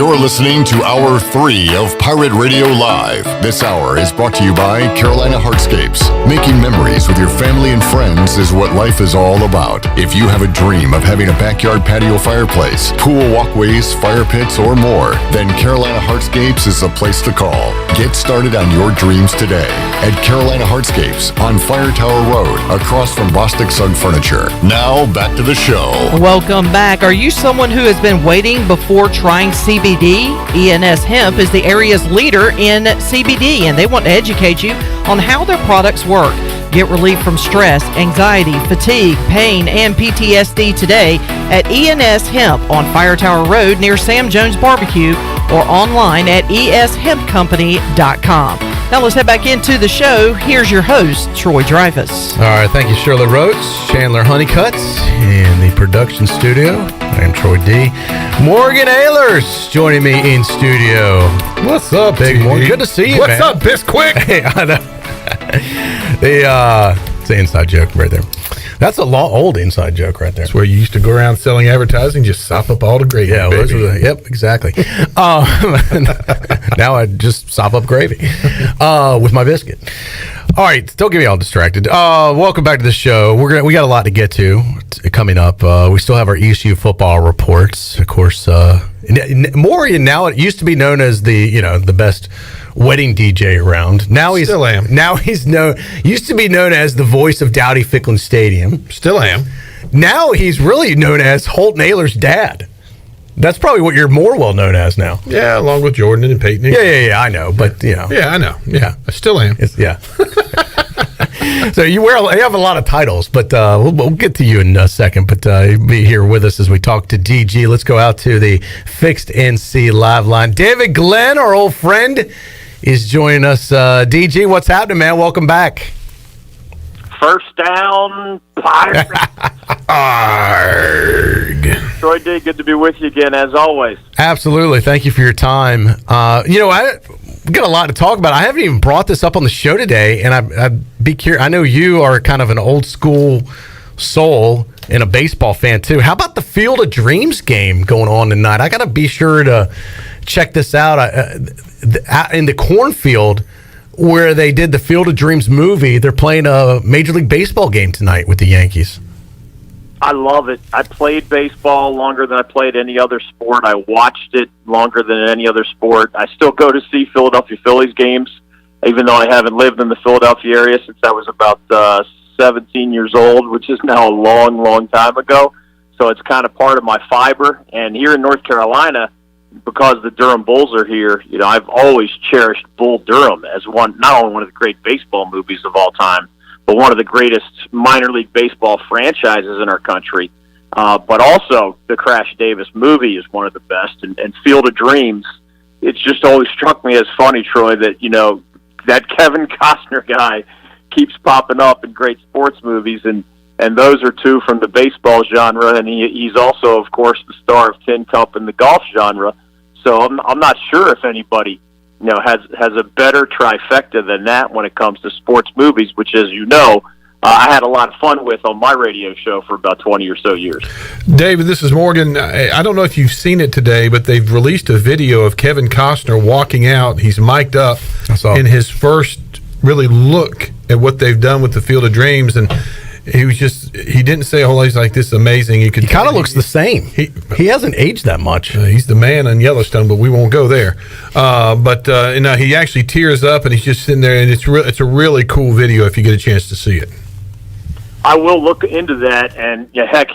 You're listening to Hour 3 of Pirate Radio Live. This hour is brought to you by Carolina Hardscapes. Making memories with your family and friends is what life is all about. If you have a dream of having a backyard patio fireplace, pool walkways, fire pits, or more, then Carolina Hardscapes is the place to call. Get started on your dreams today at Carolina Hardscapes on Fire Tower Road, across from Bostic Sugg Furniture. Now, back to the show. Welcome back. Are you someone who has been waiting before trying CBD? ENS Hemp is the area's leader in CBD, and they want to educate you on how their products work. Get relief from stress, anxiety, fatigue, pain, and PTSD today at ENS Hemp on Fire Tower Road near Sam Jones Barbecue, or online at eshempcompany.com. Now let's head back into the show. Here's your host, Troy Dreyfus. All right, thank you, Shirley Rhodes, Chandler Honeycutt in the production studio. I am Troy D. Morgan Ahlers joining me in studio. What's up, Big Morgan? Good to see you, What's man. up, Bisquick? Hey, I know. It's an inside joke right there. That's a old inside joke right there. That's where you used to go around selling advertising, just sop up all the gravy. Yeah, baby. yep, exactly. Now I just sop up gravy with my biscuit. All right, don't get me all distracted. Welcome back to the show. We got a lot to get to coming up. We still have our ECU football reports, of course. Maury, now it used to be known as the best wedding DJ around. Now he's still am. Now he's used to be known as the voice of Dowdy Ficklen Stadium. Still am. Now he's really known as Holt Naylor's dad. That's probably what you're more well known as now. Yeah, along with Jordan and Peyton. Yeah, I know, but Yeah, I know. Yeah, I still am. Yeah. So you have a lot of titles, but we'll get to you in a second. But be here with us as we talk to DG. Let's go out to the Fixed NC live line. David Glenn, our old friend, is joining us. DG, what's happening, man? Welcome back. First down, Pirates. Arg. Troy D, good to be with you again, as always. Absolutely. Thank you for your time. I got a lot to talk about. I haven't even brought this up on the show today, and I'd be curious. I know you are kind of an old school soul and a baseball fan, too. How about the Field of Dreams game going on tonight? I got to be sure to check this out. In the cornfield where they did the Field of Dreams movie, they're playing a Major League Baseball game tonight with the Yankees. I love it. I played baseball longer than I played any other sport. I watched it longer than any other sport. I still go to see Philadelphia Phillies games, even though I haven't lived in the Philadelphia area since I was about 17 years old, which is now a long, long time ago. So it's kind of part of my fiber. And here in North Carolina, because the Durham Bulls are here, I've always cherished Bull Durham as not only one of the great baseball movies of all time, but one of the greatest minor league baseball franchises in our country. But also, the Crash Davis movie is one of the best, and Field of Dreams. It's just always struck me as funny, Troy, that that Kevin Costner guy keeps popping up in great sports movies, and those are two from the baseball genre, and he's also, of course, the star of Tin Cup in the golf genre. So I'm not sure if anybody has a better trifecta than that when it comes to sports movies, which, as you know, I had a lot of fun with on my radio show for about 20 or so years. David, this is Morgan. I don't know if you've seen it today, but they've released a video of Kevin Costner walking out. He's mic'd up in his first really look at what they've done with the Field of Dreams, and he didn't say a whole lot. He's like, this is amazing. He kind of looks the same. He hasn't aged that much. He's the man in Yellowstone, but we won't go there. He actually tears up, and he's just sitting there, and it's a really cool video if you get a chance to see it. I will look into that, and heck,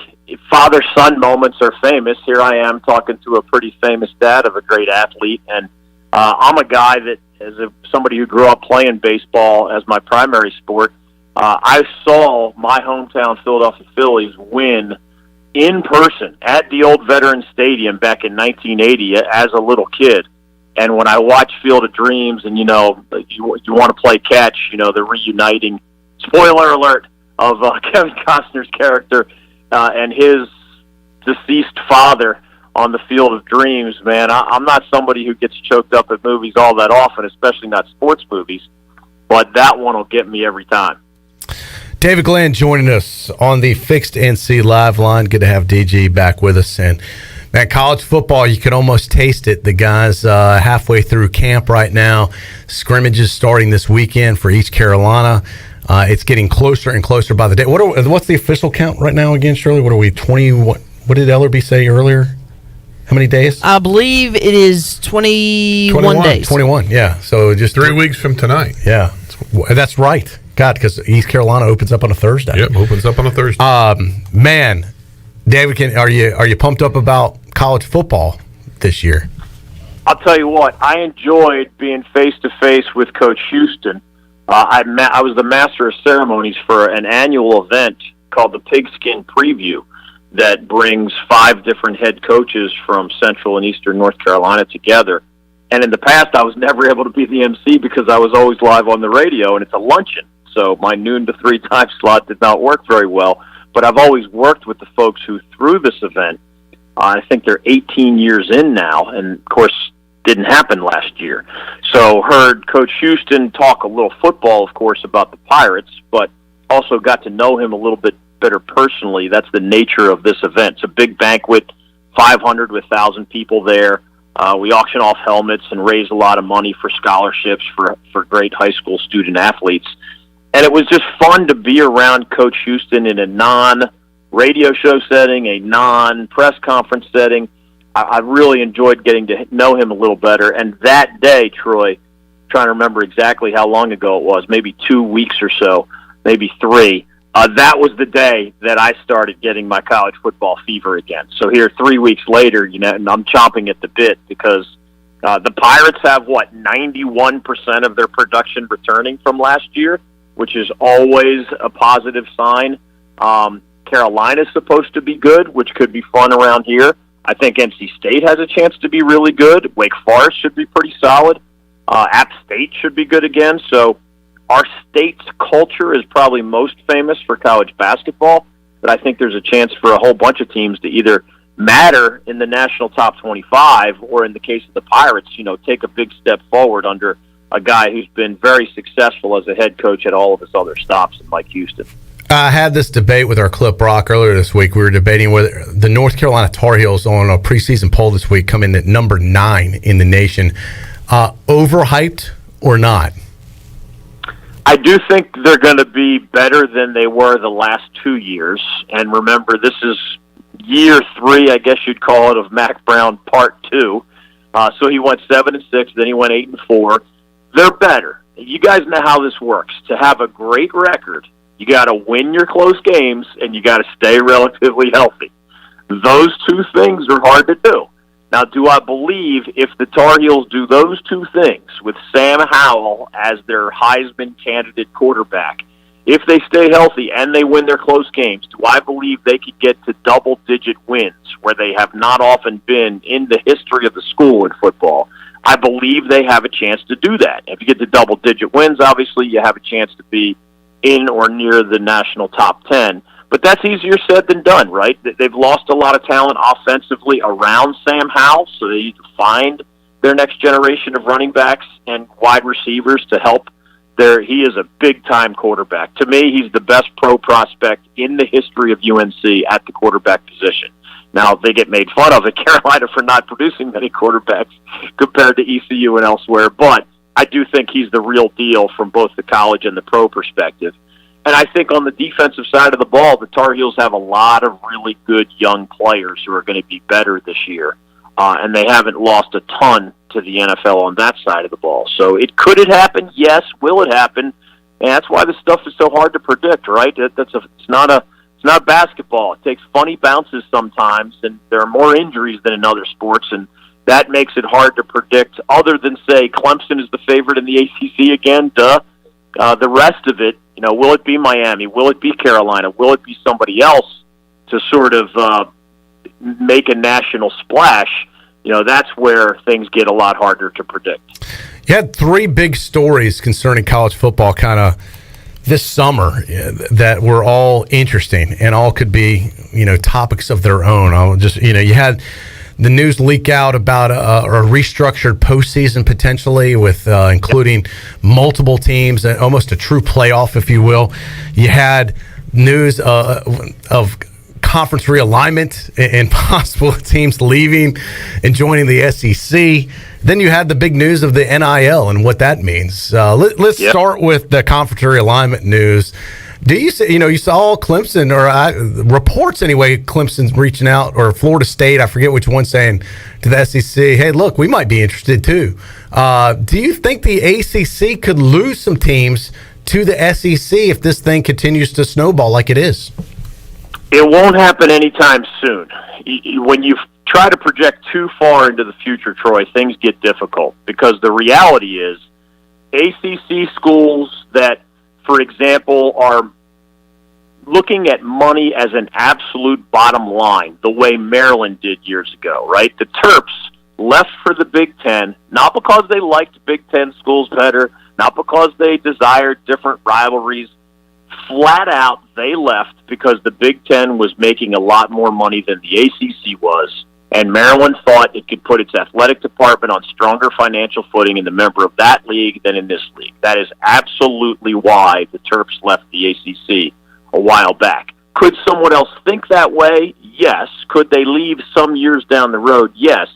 father-son moments are famous. Here I am talking to a pretty famous dad of a great athlete, and I'm a guy that, as somebody who grew up playing baseball as my primary sport, I saw my hometown Philadelphia Phillies win in person at the old Veterans Stadium back in 1980 as a little kid. And when I watch Field of Dreams and, you want to play catch, the reuniting, spoiler alert, of Kevin Costner's character and his deceased father on the Field of Dreams, man, I'm not somebody who gets choked up at movies all that often, especially not sports movies, but that one will get me every time. David Glenn joining us on the Fixed NC live line. Good to have DG back with us. And Man, college football, you can almost taste it. The guys halfway through camp right now. Scrimmages starting this weekend for East Carolina. It's getting closer and closer by the day. What's the official count right now again, Shirley? What are we, 20? What did Ellerbe say earlier? How many days? I believe it is 21 days. 21, yeah. So just 3 weeks from tonight. Yeah, that's right. God, because East Carolina opens up on a Thursday. Yep, opens up on a Thursday. Man, David, are you pumped up about college football this year? I'll tell you what, I enjoyed being face-to-face with Coach Houston. I was the master of ceremonies for an annual event called the Pigskin Preview that brings 5 different head coaches from Central and Eastern North Carolina together. And in the past, I was never able to be the MC because I was always live on the radio, and it's a luncheon. So my noon to 3 time slot did not work very well. But I've always worked with the folks who threw this event. I think they're 18 years in now, and of course, didn't happen last year. So heard Coach Houston talk a little football, of course, about the Pirates, but also got to know him a little bit better personally. That's the nature of this event. It's a big banquet, 500 to 1,000 people there. We auction off helmets and raise a lot of money for scholarships for great high school student athletes. And it was just fun to be around Coach Houston in a non-radio show setting, a non-press conference setting. I really enjoyed getting to know him a little better. And that day, Troy, trying to remember exactly how long ago it was, maybe 2 weeks or so, maybe 3, that was the day that I started getting my college football fever again. So here 3 weeks later, and I'm chomping at the bit because the Pirates have, 91% of their production returning from last year, which is always a positive sign. Carolina's supposed to be good, which could be fun around here. I think NC State has a chance to be really good. Wake Forest should be pretty solid. App State should be good again. So our state's culture is probably most famous for college basketball, but I think there's a chance for a whole bunch of teams to either matter in the national top 25 or, in the case of the Pirates, take a big step forward under a guy who's been very successful as a head coach at all of his other stops in Mike Houston. I had this debate with our Clip Brock earlier this week. We were debating whether the North Carolina Tar Heels on a preseason poll this week come in at number 9 in the nation. Overhyped or not? I do think they're going to be better than they were the last 2 years. And remember, this is year 3, I guess you'd call it, of Mac Brown part 2. So he went 7-6, then he went 8-4. They're better. You guys know how this works. To have a great record, you got to win your close games, and you got to stay relatively healthy. Those 2 things are hard to do. Now, do I believe if the Tar Heels do those 2 things with Sam Howell as their Heisman candidate quarterback, if they stay healthy and they win their close games, do I believe they could get to double-digit wins where they have not often been in the history of the school in football? I believe they have a chance to do that. If you get to double-digit wins, obviously you have a chance to be in or near the national top 10. But that's easier said than done, right? They've lost a lot of talent offensively around Sam Howell, so they need to find their next generation of running backs and wide receivers to help. He is a big-time quarterback. To me, he's the best pro prospect in the history of UNC at the quarterback position. Now, they get made fun of at Carolina for not producing many quarterbacks compared to ECU and elsewhere, but I do think he's the real deal from both the college and the pro perspective. And I think on the defensive side of the ball, the Tar Heels have a lot of really good young players who are going to be better this year, and they haven't lost a ton to the NFL on that side of the ball. So could it happen? Yes. Will it happen? And that's why this stuff is so hard to predict, right? It's not basketball. It takes funny bounces sometimes, and there are more injuries than in other sports, and that makes it hard to predict. Other than, say, Clemson is the favorite in the ACC again, the rest of it, will it be Miami? Will it be Carolina? Will it be somebody else to sort of make a national splash? That's where things get a lot harder to predict. You had 3 big stories concerning college football kind of this summer that were all interesting and all could be, topics of their own. I'll just, you had the news leak out about a restructured postseason potentially with including multiple teams, almost a true playoff, if you will. You had news of conference realignment and possible teams leaving and joining the SEC. Then you had the big news of the NIL and what that means. Let's start with the conference realignment news. Do you say, you saw Clemson, or reports anyway, Clemson's reaching out, or Florida State, I forget which one, saying to the SEC, hey, look, we might be interested too. Do you think the ACC could lose some teams to the SEC if this thing continues to snowball like it is? It won't happen anytime soon. When you try to project too far into the future, Troy, things get difficult, because the reality is ACC schools that, for example, are looking at money as an absolute bottom line, the way Maryland did years ago, right? The Terps left for the Big Ten, not because they liked Big Ten schools better, not because they desired different rivalries. Flat out, they left because the Big Ten was making a lot more money than the ACC was, and Maryland thought it could put its athletic department on stronger financial footing in the member of that league than in this league. That is absolutely why the Terps left the ACC a while back. Could someone else think that way? Yes. Could they leave some years down the road? Yes.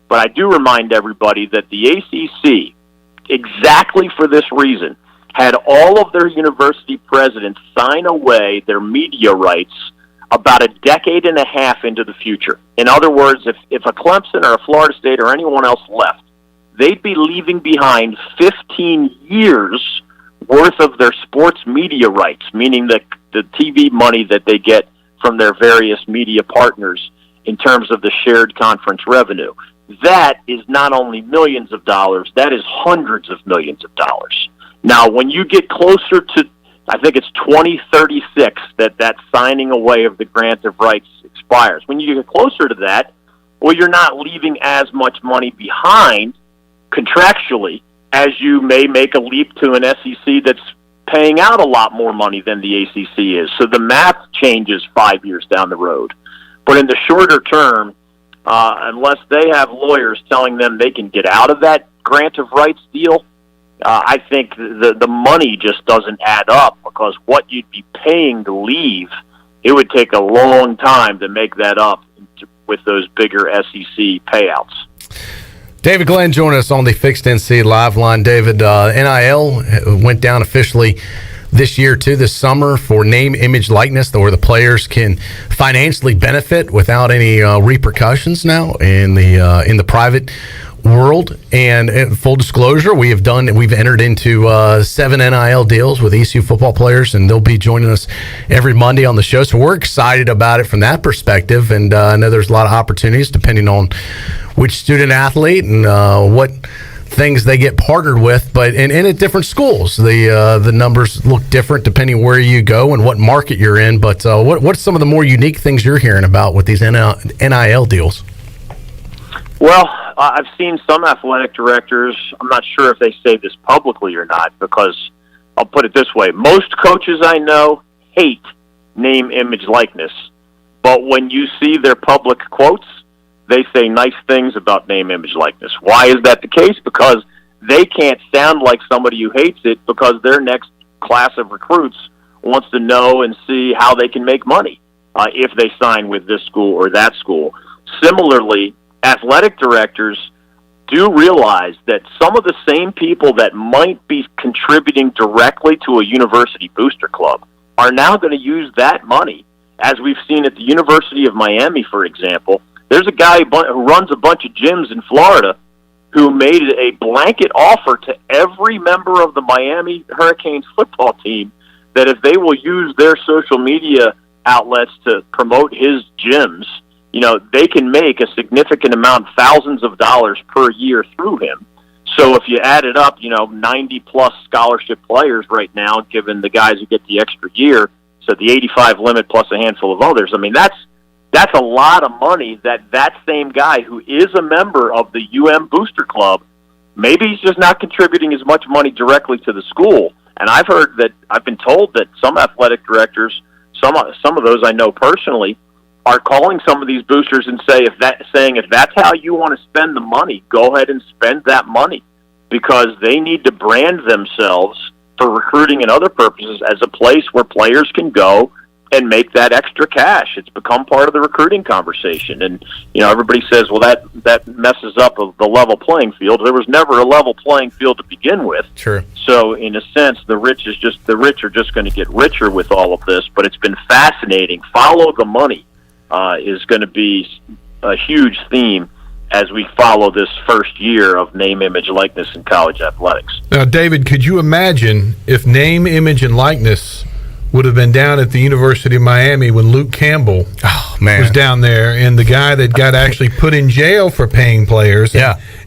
But I do remind everybody that the ACC, exactly for this reason, had all of their university presidents sign away their media rights about a decade and a half into the future. In other words, if a Clemson or a Florida State or anyone else left, they'd be leaving behind 15 years worth of their sports media rights, meaning the TV money that they get from their various media partners in terms of the shared conference revenue. That is not only millions of dollars, that is hundreds of millions of dollars. Now, when you get closer to, I think it's 2036 that signing away of the grant of rights expires. When you get closer to that, well, you're not leaving as much money behind contractually as you may make a leap to an SEC that's paying out a lot more money than the ACC is. So the math changes 5 years down the road. But in the shorter term, unless they have lawyers telling them they can get out of that grant of rights deal, I think the money just doesn't add up, because what you'd be paying to leave, it would take a long time to make that up with those bigger SEC payouts. David Glenn joining us on the Fixed NC Live Line. David, NIL went down officially this year, too, this summer, for name, image, likeness, where the players can financially benefit without any repercussions now in the private world. And full disclosure, we've entered into 7 NIL deals with ECU football players, and they'll be joining us every Monday on the show. So we're excited about it from that perspective, and I know there's a lot of opportunities depending on which student athlete and what things they get partnered with, but in at different schools, the numbers look different depending where you go and what market you're in. But what's some of the more unique things you're hearing about with these NIL deals? Well, I've seen some athletic directors, I'm not sure if they say this publicly or not, because I'll put it this way. Most coaches I know hate name, image, likeness. But when you see their public quotes, they say nice things about name, image, likeness. Why is that the case? Because they can't sound like somebody who hates it, because their next class of recruits wants to know and see how they can make money if they sign with this school or that school. Similarly, athletic directors do realize that some of the same people that might be contributing directly to a university booster club are now going to use that money, as we've seen at the University of Miami, for example. There's a guy who runs a bunch of gyms in Florida who made a blanket offer to every member of the Miami Hurricanes football team that if they will use their social media outlets to promote his gyms, they can make a significant amount, thousands of dollars per year through him. So if you add it up, 90-plus scholarship players right now, given the guys who get the extra year, so the 85 limit plus a handful of others, that's a lot of money that same guy who is a member of the UM Booster Club, maybe he's just not contributing as much money directly to the school. And I've been told that some athletic directors, some of those I know personally, are calling some of these boosters and saying if that's how you want to spend the money, go ahead and spend that money, because they need to brand themselves for recruiting and other purposes as a place where players can go and make that extra cash. It's become part of the recruiting conversation. And, everybody says, well, that messes up the level playing field. There was never a level playing field to begin with. True. So, in a sense, the rich are just going to get richer with all of this. But it's been fascinating. Follow the money is going to be a huge theme as we follow this first year of name, image, likeness in college athletics. Now, David, could you imagine if name, image, and likeness would have been down at the University of Miami when Luke Campbell was down there, and the guy that got actually put in jail for paying players,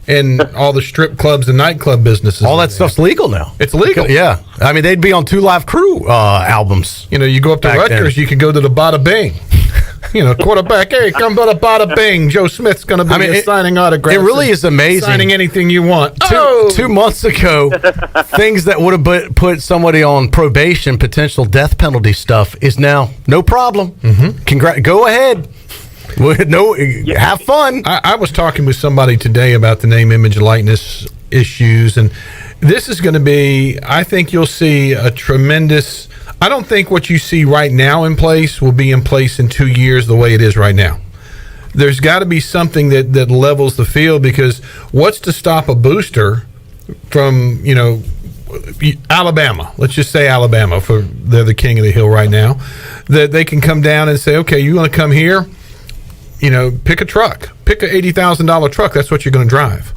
and all the strip clubs and nightclub businesses. All that stuff's legal now. It's legal. Yeah. I mean, they'd be on 2 Live Crew albums. You go up to Rutgers, you can go to the Bada Bing. Quarterback, hey, come to the Bada Bing. Joe Smith's going to be signing autographs. It really is amazing. Signing anything you want. 2 months ago, things that would have put somebody on probation, potential death penalty stuff, is now no problem. Go ahead. Have fun. I was talking with somebody today about the name, image, likeness issues, and this is going to be, I think you'll see a tremendous, I don't think what you see right now in place will be in place in 2 years the way it is right now. There's got to be something that levels the field, because what's to stop a booster from, Alabama, let's just say Alabama, for they're the king of the hill right now, that they can come down and say, okay, you want to come here? Pick a truck. Pick a $80,000 truck. That's what you're going to drive.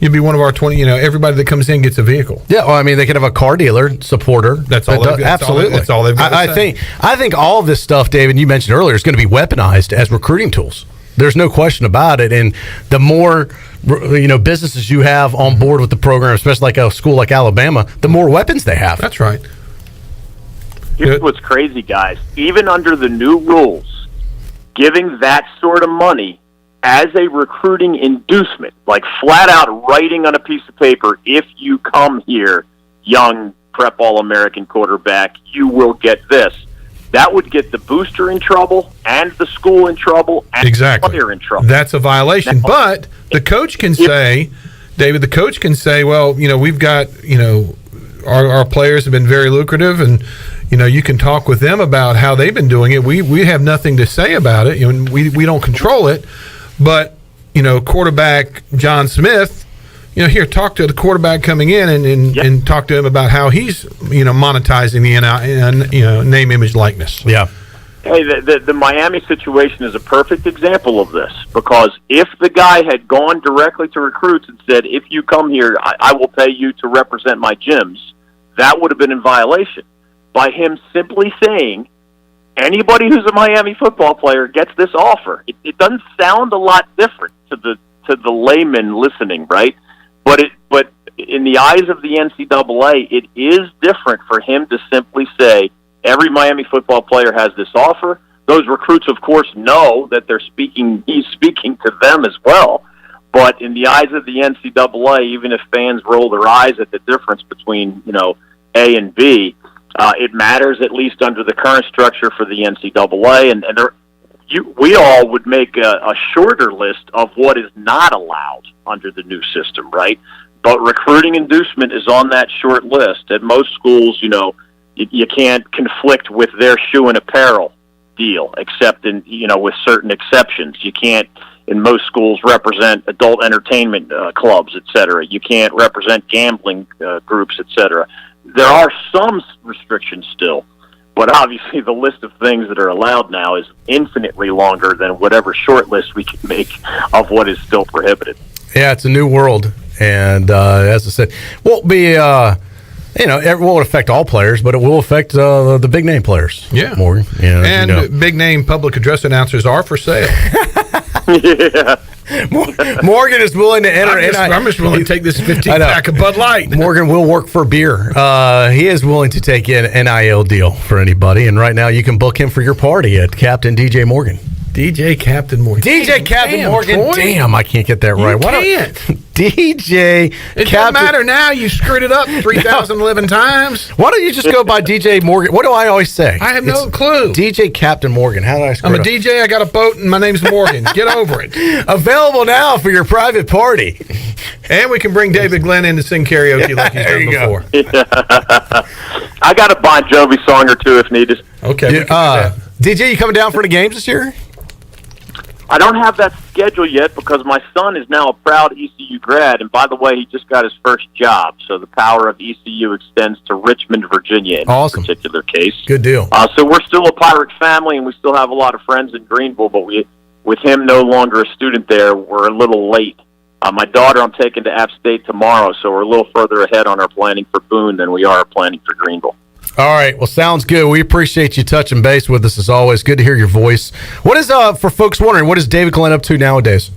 You'll be one of our 20. Everybody that comes in gets a vehicle. Yeah, well, I mean, they could have a car dealer supporter. That's all. Absolutely, that's all they've got to say. I think all of this stuff, David, you mentioned earlier, is going to be weaponized as recruiting tools. There's no question about it. And the more businesses you have on board with the program, especially like a school like Alabama, the more weapons they have. That's right. Here's what's crazy, guys. Even under the new rules, giving that sort of money as a recruiting inducement, like flat out writing on a piece of paper, if you come here, young prep All-American quarterback, you will get this. That would get the booster in trouble and the school in trouble and the player in trouble. That's a violation. Now, but the coach can say, David, well, we've got, our players have been very lucrative, and you can talk with them about how they've been doing it. We have nothing to say about it. We don't control it. But, quarterback John Smith, here, talk to the quarterback coming in and talk to him about how he's, monetizing the name, image, likeness. Yeah. Hey, the Miami situation is a perfect example of this, because if the guy had gone directly to recruits and said, if you come here, I will pay you to represent my gyms, that would have been in violation. By him simply saying, anybody who's a Miami football player gets this offer. It doesn't sound a lot different to the layman listening, right? But in the eyes of the NCAA, it is different for him to simply say, every Miami football player has this offer. Those recruits, of course, know that he's speaking to them as well. But in the eyes of the NCAA, even if fans roll their eyes at the difference between, A and B, it matters, at least under the current structure for the NCAA, and we all would make a shorter list of what is not allowed under the new system, right? But recruiting inducement is on that short list. At most schools, you can't conflict with their shoe and apparel deal, except in with certain exceptions. You can't, in most schools, represent adult entertainment clubs, etc. You can't represent gambling groups, etc. There are some restrictions still, but obviously the list of things that are allowed now is infinitely longer than whatever short list we can make of what is still prohibited. Yeah, it's a new world, and as I said, won't be it won't affect all players, but it will affect the big name players. Yeah, more. And big name public address announcers are for sale. Yeah. Morgan is willing to enter. I'm just willing to take this 15-pack of Bud Light. Morgan will work for beer. He is willing to take an NIL deal for anybody, and right now you can book him for your party at Captain DJ Morgan. DJ Captain Morgan. DJ Captain Morgan. Troy. Damn, I can't get that right. You can't. DJ It doesn't matter now. You screwed it up 3,011 times. Why don't you just go by DJ Morgan? What do I always say? I have no clue. DJ Captain Morgan. How did I screw I'm it a up? DJ. I got a boat, and my name's Morgan. Get over it. Available now for your private party. And we can bring David Glenn in to sing karaoke like he's done before. I got a Bon Jovi song or two if needed. Okay. DJ, you coming down for the games this year? I don't have that schedule yet because my son is now a proud ECU grad, and by the way, he just got his first job. So the power of ECU extends to Richmond, Virginia in this particular case. Good deal. So we're still a Pirate family, and we still have a lot of friends in Greenville, but with him no longer a student there, we're a little late. My daughter I'm taking to App State tomorrow, so we're a little further ahead on our planning for Boone than we are planning for Greenville. All right. Well, sounds good. We appreciate you touching base with us as always. Good to hear your voice. What is, for folks wondering, what is David Glenn up to nowadays?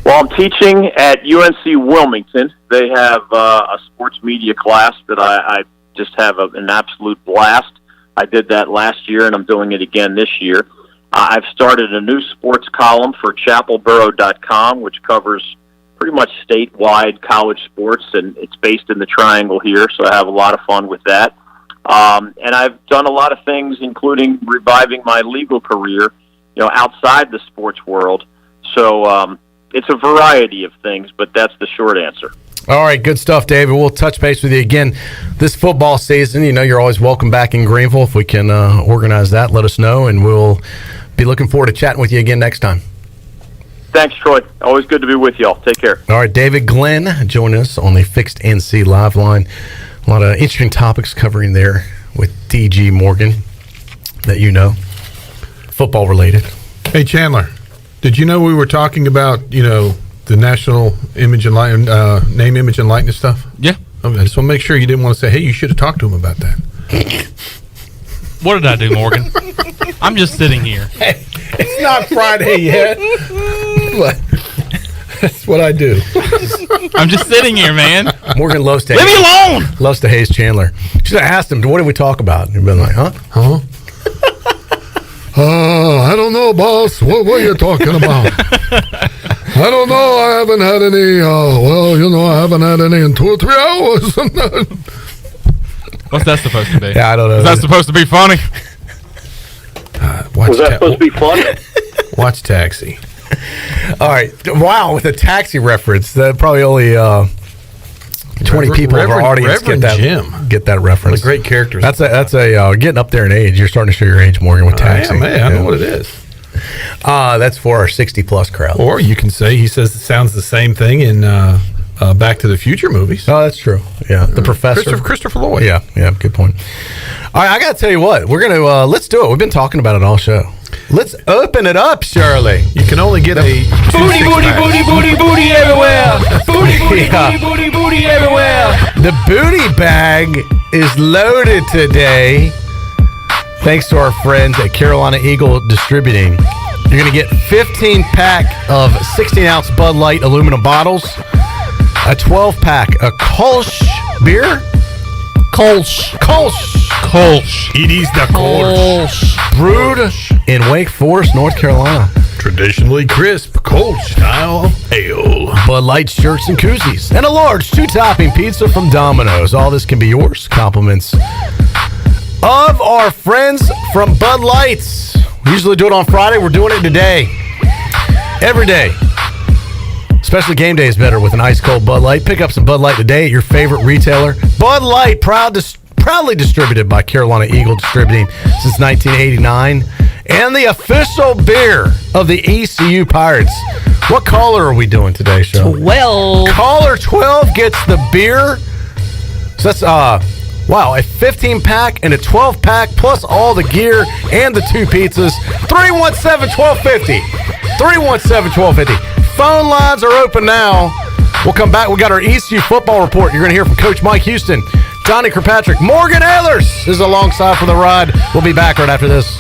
Well, I'm teaching at UNC Wilmington. They have a sports media class that I just have an absolute blast. I did that last year, and I'm doing it again this year. I've started a new sports column for chapelboro.com, which covers pretty much statewide college sports, and it's based in the Triangle here, so I have a lot of fun with that. And I've done a lot of things, including reviving my legal career, outside the sports world. So it's a variety of things, but that's the short answer. All right, good stuff, David. We'll touch base with you again this football season. You're always welcome back in Greenville. If we can organize that, let us know, and we'll be looking forward to chatting with you again next time. Thanks, Troy. Always good to be with y'all. Take care. All right, David Glenn joining us on the Fixed NC Live Line. A lot of interesting topics covering there with DG Morgan that football related. Hey, Chandler, did you know we were talking about, the national image and name, image, and likeness stuff? Yeah. Okay, I just want to make sure you didn't want to say, hey, you should have talked to him about that. What did I do, Morgan? I'm just sitting here. Hey, it's not Friday yet. But that's what I do. I'm just sitting here, man. Morgan loves to leave me alone. Loves to haze Chandler. Should have asked him, what did we talk about? And he'd been like, huh? I don't know, boss. What are you talking about? I don't know. I haven't had any. I haven't had any in 2 or 3 hours. What's that supposed to be? Yeah, I don't know. Is that supposed to be funny? Was that supposed to be funny? Watch Taxi. All right. Wow, with a taxi reference, that probably only 20 people of our audience get that reference. One of the great characters. That's a getting up there in age. You're starting to show your age, Morgan, with taxi. I know what it is. That's for our 60-plus crowd. Or you can say he says it sounds the same thing in Back to the Future movies. Oh, that's true. Yeah, the professor. Christopher Lloyd. Yeah, good point. All right, I got to tell you what. We're going to, let's do it. We've been talking about it all show. Let's open it up, Shirley. You can only get a booty everywhere. Booty everywhere. The booty bag is loaded today. Thanks to our friends at Carolina Eagle Distributing. You're going to get 15-pack of 16-ounce Bud Light aluminum bottles, a 12-pack of Kolsch beer. Kolsch. It is the Kolsch. Brewed in Wake Forest, North Carolina. Traditionally crisp Kolsch style ale. Bud Light shirts and koozies. And a large 2-topping pizza from Domino's. All this can be yours. Compliments of our friends from Bud Lights. We usually do it on Friday. We're doing it today. Every day. Especially game day is better with an ice-cold Bud Light. Pick up some Bud Light today at your favorite retailer. Bud Light, proudly distributed by Carolina Eagle Distributing since 1989. And the official beer of the ECU Pirates. What caller are we doing today, Cheryl? 12. Caller 12 gets the beer. So that's, a 15-pack and a 12-pack plus all the gear and the 2 pizzas. 317-1250. 317-1250. Phone lines are open now. We'll come back. We got our ECU football report. You're going to hear from Coach Mike Houston, Johnny Kirkpatrick, Morgan Ehlers is alongside for the ride. We'll be back right after this.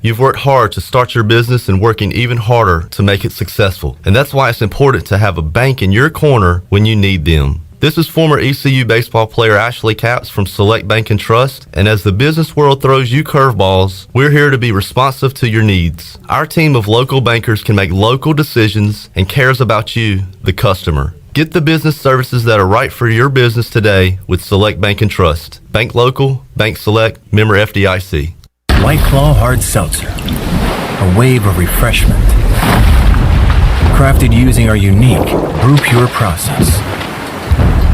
You've worked hard to start your business and working even harder to make it successful. And that's why it's important to have a bank in your corner when you need them. This is former ECU baseball player Ashley Capps from Select Bank and Trust, and as the business world throws you curveballs, we're here to be responsive to your needs. Our team of local bankers can make local decisions and cares about you, the customer. Get the business services that are right for your business today with Select Bank and Trust. Bank local, bank select, member FDIC. White Claw Hard Seltzer, a wave of refreshment. Crafted using our unique Brew Pure process.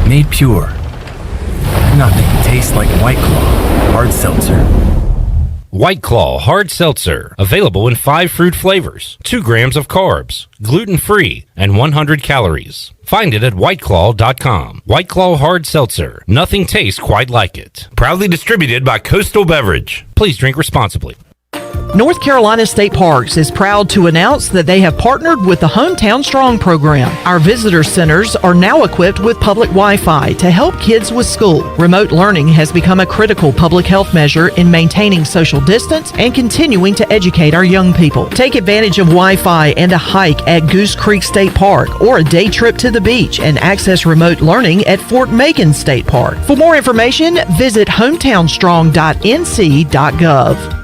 Made pure Nothing tastes like White Claw hard seltzer. White Claw Hard Seltzer. Available in 5 fruit flavors, 2 grams of carbs, gluten-free, and 100 calories. Find it at whiteclaw.com. White Claw Hard Seltzer. Nothing tastes quite like it. Proudly distributed by Coastal Beverage. Please drink responsibly. North Carolina State Parks is proud to announce that they have partnered with the Hometown Strong program. Our visitor centers are now equipped with public Wi-Fi to help kids with school. Remote learning has become a critical public health measure in maintaining social distance and continuing to educate our young people. Take advantage of Wi-Fi and a hike at Goose Creek State Park or a day trip to the beach and access remote learning at Fort Macon State Park. For more information, visit hometownstrong.nc.gov.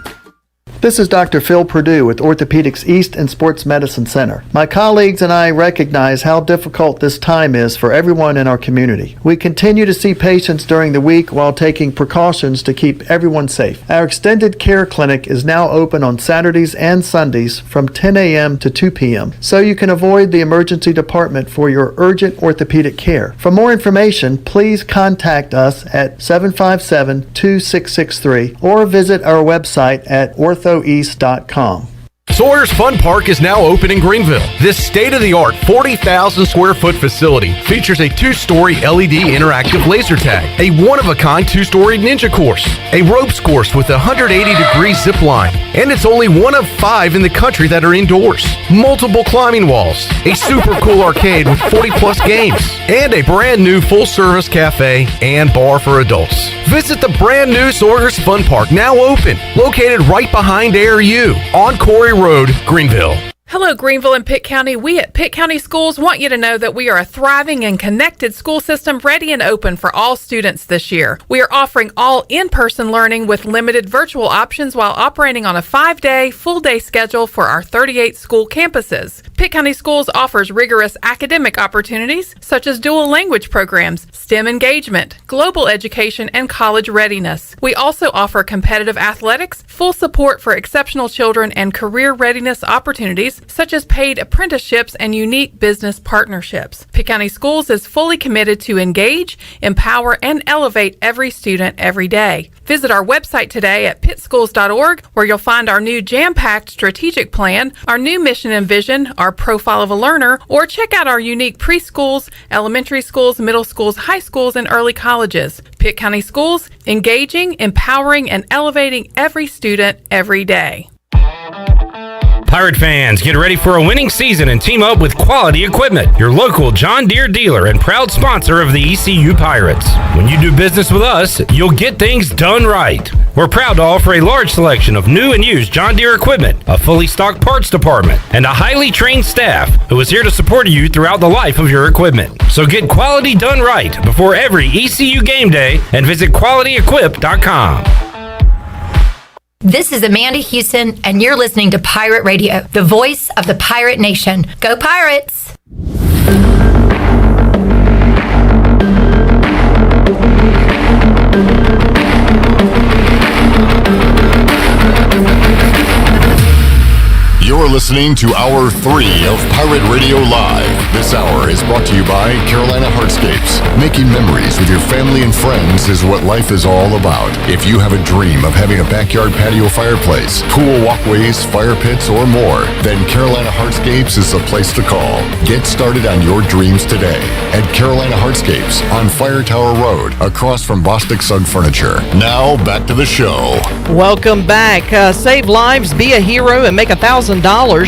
This is Dr. Phil Perdue with Orthopedics East and Sports Medicine Center. My colleagues and I recognize how difficult this time is for everyone in our community. We continue to see patients during the week while taking precautions to keep everyone safe. Our extended care clinic is now open on Saturdays and Sundays from 10 a.m. to 2 p.m. so you can avoid the emergency department for your urgent orthopedic care. For more information, please contact us at 757-2663 or visit our website at orthoeast.com. Sawyer's Fun Park is now open in Greenville. This state-of-the-art 40,000 square foot facility features a 2-story LED interactive laser tag, a one-of-a-kind 2-story ninja course, a ropes course with a 180-degree zip line, and it's only one of 5 in the country that are indoors. Multiple climbing walls, a super cool arcade with 40-plus games, and a brand-new full-service cafe and bar for adults. Visit the brand-new Sawyer's Fun Park, now open, located right behind ARU on Corey Road, Greenville. Hello, Greenville and Pitt County. We at Pitt County Schools want you to know that we are a thriving and connected school system ready and open for all students this year. We are offering all in-person learning with limited virtual options while operating on a 5-day, full-day schedule for our 38 school campuses. Pitt County Schools offers rigorous academic opportunities such as dual language programs, STEM engagement, global education, and college readiness. We also offer competitive athletics, full support for exceptional children, and career readiness opportunities such as paid apprenticeships and unique business partnerships. Pitt County Schools is fully committed to engage, empower, and elevate every student every day. Visit our website today at pittschools.org, where you'll find our new jam-packed strategic plan, our new mission and vision, our profile of a learner, or check out our unique preschools, elementary schools, middle schools, high schools, and early colleges. Pitt County Schools, engaging, empowering, and elevating every student every day. Pirate fans, get ready for a winning season and team up with Quality Equipment, your local John Deere dealer and proud sponsor of the ECU Pirates. When you do business with us, you'll get things done right. We're proud to offer a large selection of new and used John Deere equipment, a fully stocked parts department, and a highly trained staff who is here to support you throughout the life of your equipment. So get quality done right before every ECU game day and visit QualityEquip.com. This is Amanda Houston, and you're listening to Pirate Radio, the voice of the Pirate Nation. Go Pirates! You're listening to Hour 3 of Pirate Radio Live. This hour is brought to you by Carolina Hardscapes. Making memories with your family and friends is what life is all about. If you have a dream of having a backyard patio fireplace, pool walkways, fire pits, or more, then Carolina Hardscapes is the place to call. Get started on your dreams today at Carolina Hardscapes on Fire Tower Road, across from Bostic Sugg Furniture. Now, back to the show. Welcome back. Save lives, be a hero, and make $1,000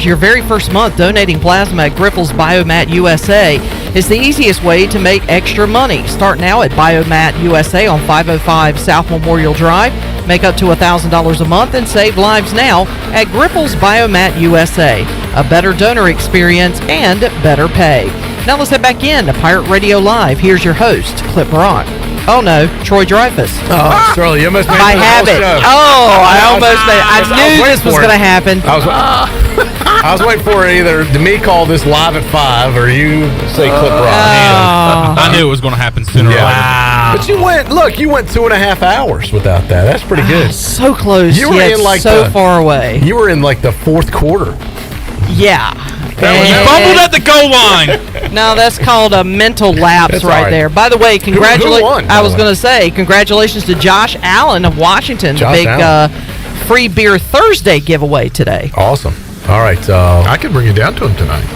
your very first month donating plasma at Griffel's Biomat USA is the easiest way to make extra money. Start now at Biomat USA on 505 South Memorial Drive. Make up to $1,000 a month and save lives now at Griffel's Biomat USA. A better donor experience and better pay. Now let's head back in to Pirate Radio Live. Here's your host, Clip Brock. Oh no, Troy Dreyfus. Oh, Shirley, you almost made by habit. I knew this was going to happen. I was waiting for either me call this live at 5 or you say Clip Brock. I knew it was going to happen sooner or later. Wow. But you went 2.5 hours without that. That's pretty good. So close. You were in so far away. You were in like the fourth quarter. Yeah. Fumbled at the goal line. No, that's called a mental lapse That's right all right. there. By the way, Who won, by I the was way? going to say congratulations to Josh Allen of Washington, Josh the big Allen. Free Beer Thursday giveaway today. Awesome. All right. I can bring it down to him tonight.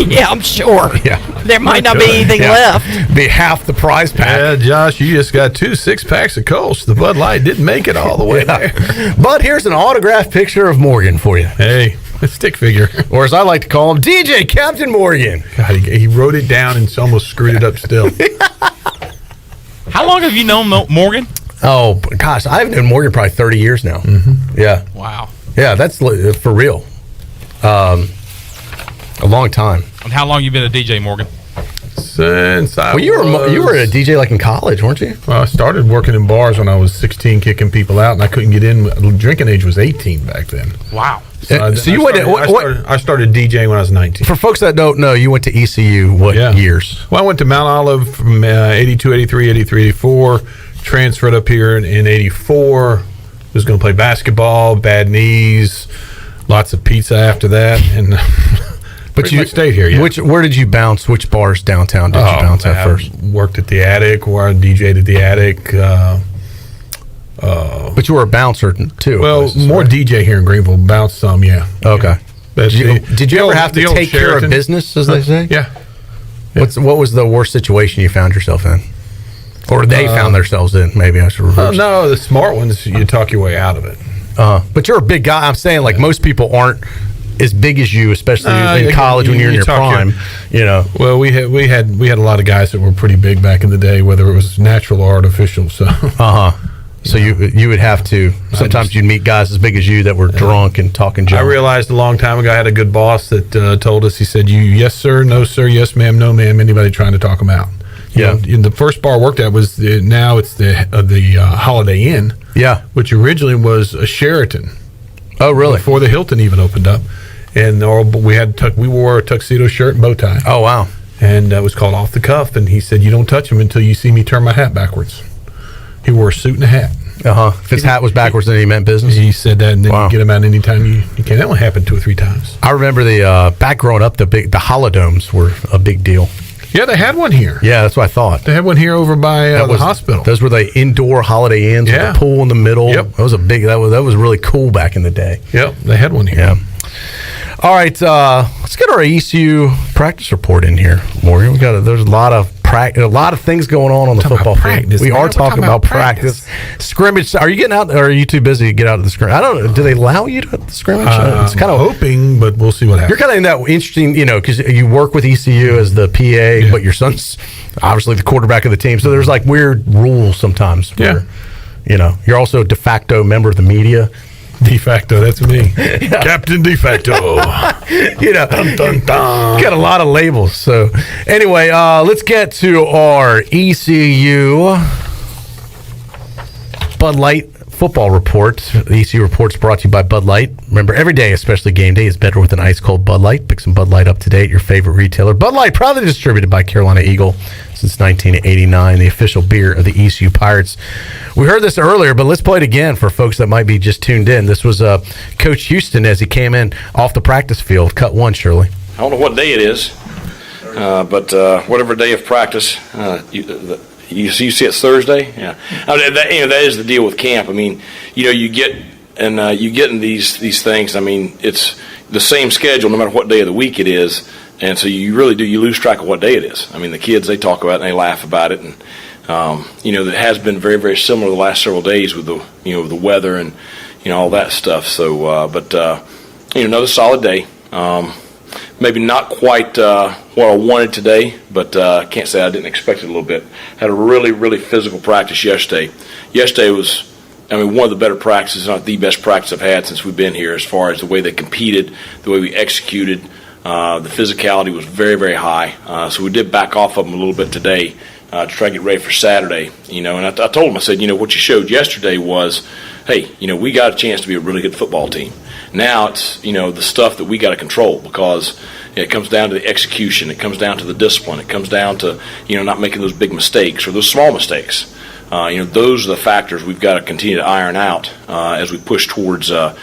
Yeah, I'm sure. Yeah. There might not be anything left. Be half the prize pack. Yeah, Josh, you just got 2 6-packs of Colts. The Bud Light didn't make it all the way there. But here's an autographed picture of Morgan for you. Hey, a stick figure. Or as I like to call him, DJ Captain Morgan. God, he wrote it down and almost screwed it up still. How long have you known Morgan? Oh, gosh. I've known Morgan probably 30 years now. Mm-hmm. Yeah. Wow. Yeah, that's for real. A long time. And how long you been a DJ, Morgan? Since I you were a DJ like in college, weren't you? Well, I started working in bars when I was 16, kicking people out, and I couldn't get in. Drinking age was 18 back then. Wow. So you went to I started DJing when I was 19. For folks that don't know, you went to ECU what years? Well, I went to Mount Olive from 82, 83, 83, 84. Transferred up here in 84. Was going to play basketball. Bad knees. Lots of pizza after that, and but you stayed here. Yeah. Where did you bounce? Which bars downtown did you bounce at first? Worked at the Attic, or I DJ'd at the Attic. But you were a bouncer too. Well, more right? DJ here in Greenville. Bounce some, yeah. Okay. Yeah. Did you ever have to take care of business, as they say? Yeah. What was the worst situation you found yourself in? Or they found themselves in, maybe I should reverse. No, the smart ones, you talk your way out of it. But you're a big guy. I'm saying, like, most people aren't as big as you, especially in college when you're in your prime. You know. Well, we had a lot of guys that were pretty big back in the day, whether it was natural or artificial. So. So you would have to. Sometimes you'd meet guys as big as you that were drunk and talking junk. I realized a long time ago I had a good boss that told us. He said, "You yes sir, no sir, yes ma'am, no ma'am." Anybody trying to talk them out. You know, the first bar I worked at was now it's the Holiday Inn. Yeah, which originally was a Sheraton. Oh, really? Before the Hilton even opened up, and we wore a tuxedo shirt and bow tie. Oh, wow! And it was called Off the Cuff. And he said, "You don't touch them until you see me turn my hat backwards." He wore a suit and a hat. If his hat was backwards, then he meant business. He said that, and then you get him out anytime you can. That only happened 2 or 3 times. I remember back growing up, the holodomes were a big deal. Yeah, they had one here. Yeah, that's what I thought. They had one here over by the hospital. Those were the indoor Holiday Inns with the pool in the middle. Yep. That was a big. That was really cool back in the day. Yep, they had one here. Yeah. All right, let's get our ECU practice report in here, Morgan. There's a lot of things going on the football field. We are talking about practice. Scrimmage. Are you getting out? Or are you too busy to get out of the scrimmage? I don't know. Do they allow you to scrimmage? It's kind of hoping, but we'll see what happens. You're kind of in that interesting, because you work with ECU as the PA, but your son's obviously the quarterback of the team. So there's like weird rules sometimes. Where, you're also a de facto member of the media. De facto, that's me. Captain de facto. Dun, dun, dun. Got a lot of labels. So anyway, let's get to our ECU Bud Light football report. The ECU report's brought to you by Bud Light. Remember, every day, especially game day, is better with an ice cold Bud Light. Pick some Bud Light up to date, your favorite retailer. Bud Light, proudly distributed by Carolina Eagle since 1989, the official beer of the ECU Pirates. We heard this earlier, but let's play it again for folks that might be just tuned in. This was Coach Houston as he came in off the practice field. Cut one, Shirley. I don't know what day it is, but whatever day of practice, you see it's Thursday. Yeah, that is the deal with camp. I mean, you get in these things. I mean, it's the same schedule no matter what day of the week it is, and so you really do. You lose track of what day it is. I mean, the kids, they talk about it and they laugh about it, and that has been very, very similar the last several days with the weather and all that stuff. So, another solid day. Maybe not quite what I wanted today, but I can't say I didn't expect it a little bit. Had a really, really physical practice yesterday. Yesterday was, one of the better practices, not the best practice I've had since we've been here, as far as the way they competed, the way we executed. The physicality was very, very high. So we did back off of them a little bit today to try to get ready for Saturday. And I told them, I said, what you showed yesterday was, hey, we got a chance to be a really good football team. Now it's, the stuff that we got to control, because it comes down to the execution. It comes down to the discipline. It comes down to, not making those big mistakes or those small mistakes. Those are the factors we've got to continue to iron out as we push towards the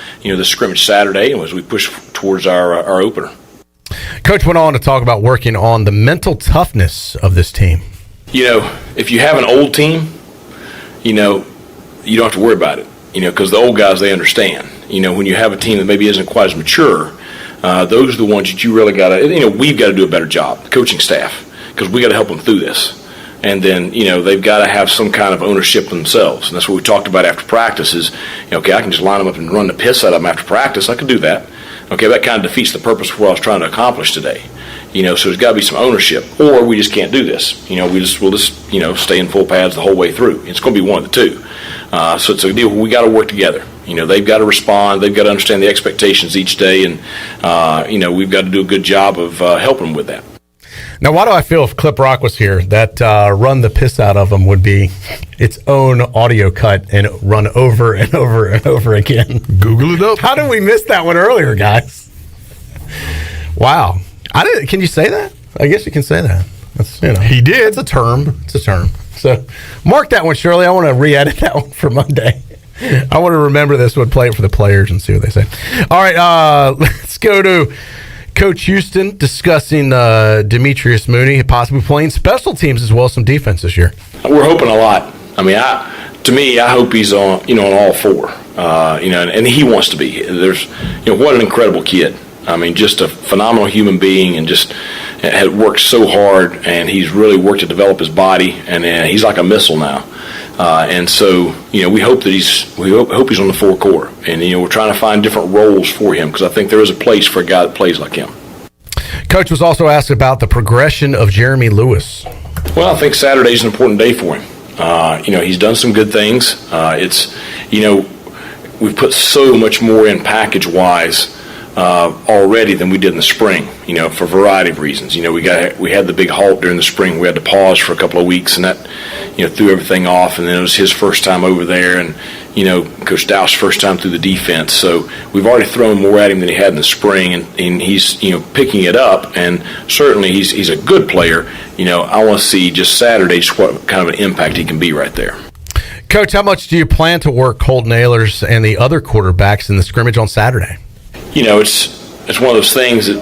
scrimmage Saturday and as we push towards our opener. Coach went on to talk about working on the mental toughness of this team. If you have an old team, you don't have to worry about it, because the old guys, they understand. When you have a team that maybe isn't quite as mature, those are the ones that you really got to, we've got to do a better job, the coaching staff, because we got to help them through this. And then, they've got to have some kind of ownership themselves. And that's what we talked about after practice is, I can just line them up and run the piss out of them after practice. I could do that. Okay, that kind of defeats the purpose of what I was trying to accomplish today. So there's got to be some ownership, or we just can't do this. We'll just stay in full pads the whole way through. It's going to be one of the two. So it's a deal where we got to work together. They've got to respond. They've got to understand the expectations each day, and we've got to do a good job of helping them with that. Now, why do I feel if Clip Rock was here that run the piss out of them would be its own audio cut and run over and over and over again? Google it up. How did we miss that one earlier, guys? Wow. Can you say that? I guess you can say that. That's, he did. It's a term. So mark that one, Shirley. I want to re-edit that one for Monday. I want to remember this one, play it for the players and see what they say. All right, let's go to Coach Houston discussing Demetrius Mooney possibly playing special teams as well as some defense this year. We're hoping a lot. I hope he's on all four. And he wants to be. There's, what an incredible kid. Just a phenomenal human being, and just had worked so hard, and he's really worked to develop his body, and he's like a missile now. And so, we hope that hope he's on the full court, and we're trying to find different roles for him, because I think there is a place for a guy that plays like him. Coach was also asked about the progression of Jeremy Lewis. Well, I think Saturday's an important day for him. He's done some good things. We've put so much more in package-wise already than we did in the spring, for a variety of reasons. We had the big halt during the spring. We had to pause for a couple of weeks, and that, threw everything off. And then it was his first time over there, and, Coach Dow's first time through the defense. So we've already thrown more at him than he had in the spring, and he's, picking it up. And certainly he's a good player. I want to see just Saturday just what kind of an impact he can be right there. Coach, how much do you plan to work Holton Ahlers and the other quarterbacks in the scrimmage on Saturday? It's one of those things that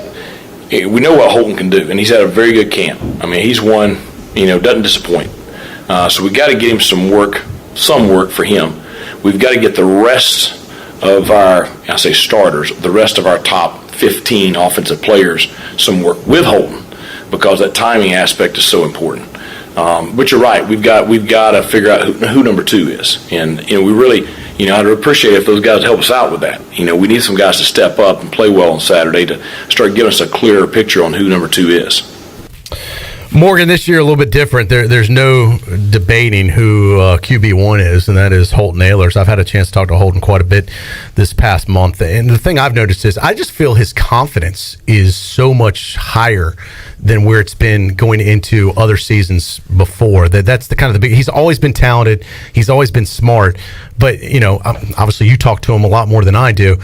we know what Holton can do, and he's had a very good camp. He's one, doesn't disappoint. So we got to get him some work for him. We've got to get the rest of our, starters, the rest of our top 15 offensive players some work with Holton, because that timing aspect is so important. But you're right. We've got to figure out who number 2 is, and we really. I'd appreciate if those guys help us out with that. We need some guys to step up and play well on Saturday to start giving us a clearer picture on who number 2 is. Morgan, this year a little bit different. There's no debating who QB1 is, and that is Holton Ahlers. I've had a chance to talk to Holton quite a bit this past month, and the thing I've noticed is I just feel his confidence is so much higher than where it's been going into other seasons before. That's the kind of the big. He's always been talented. He's always been smart, but obviously you talk to him a lot more than I do.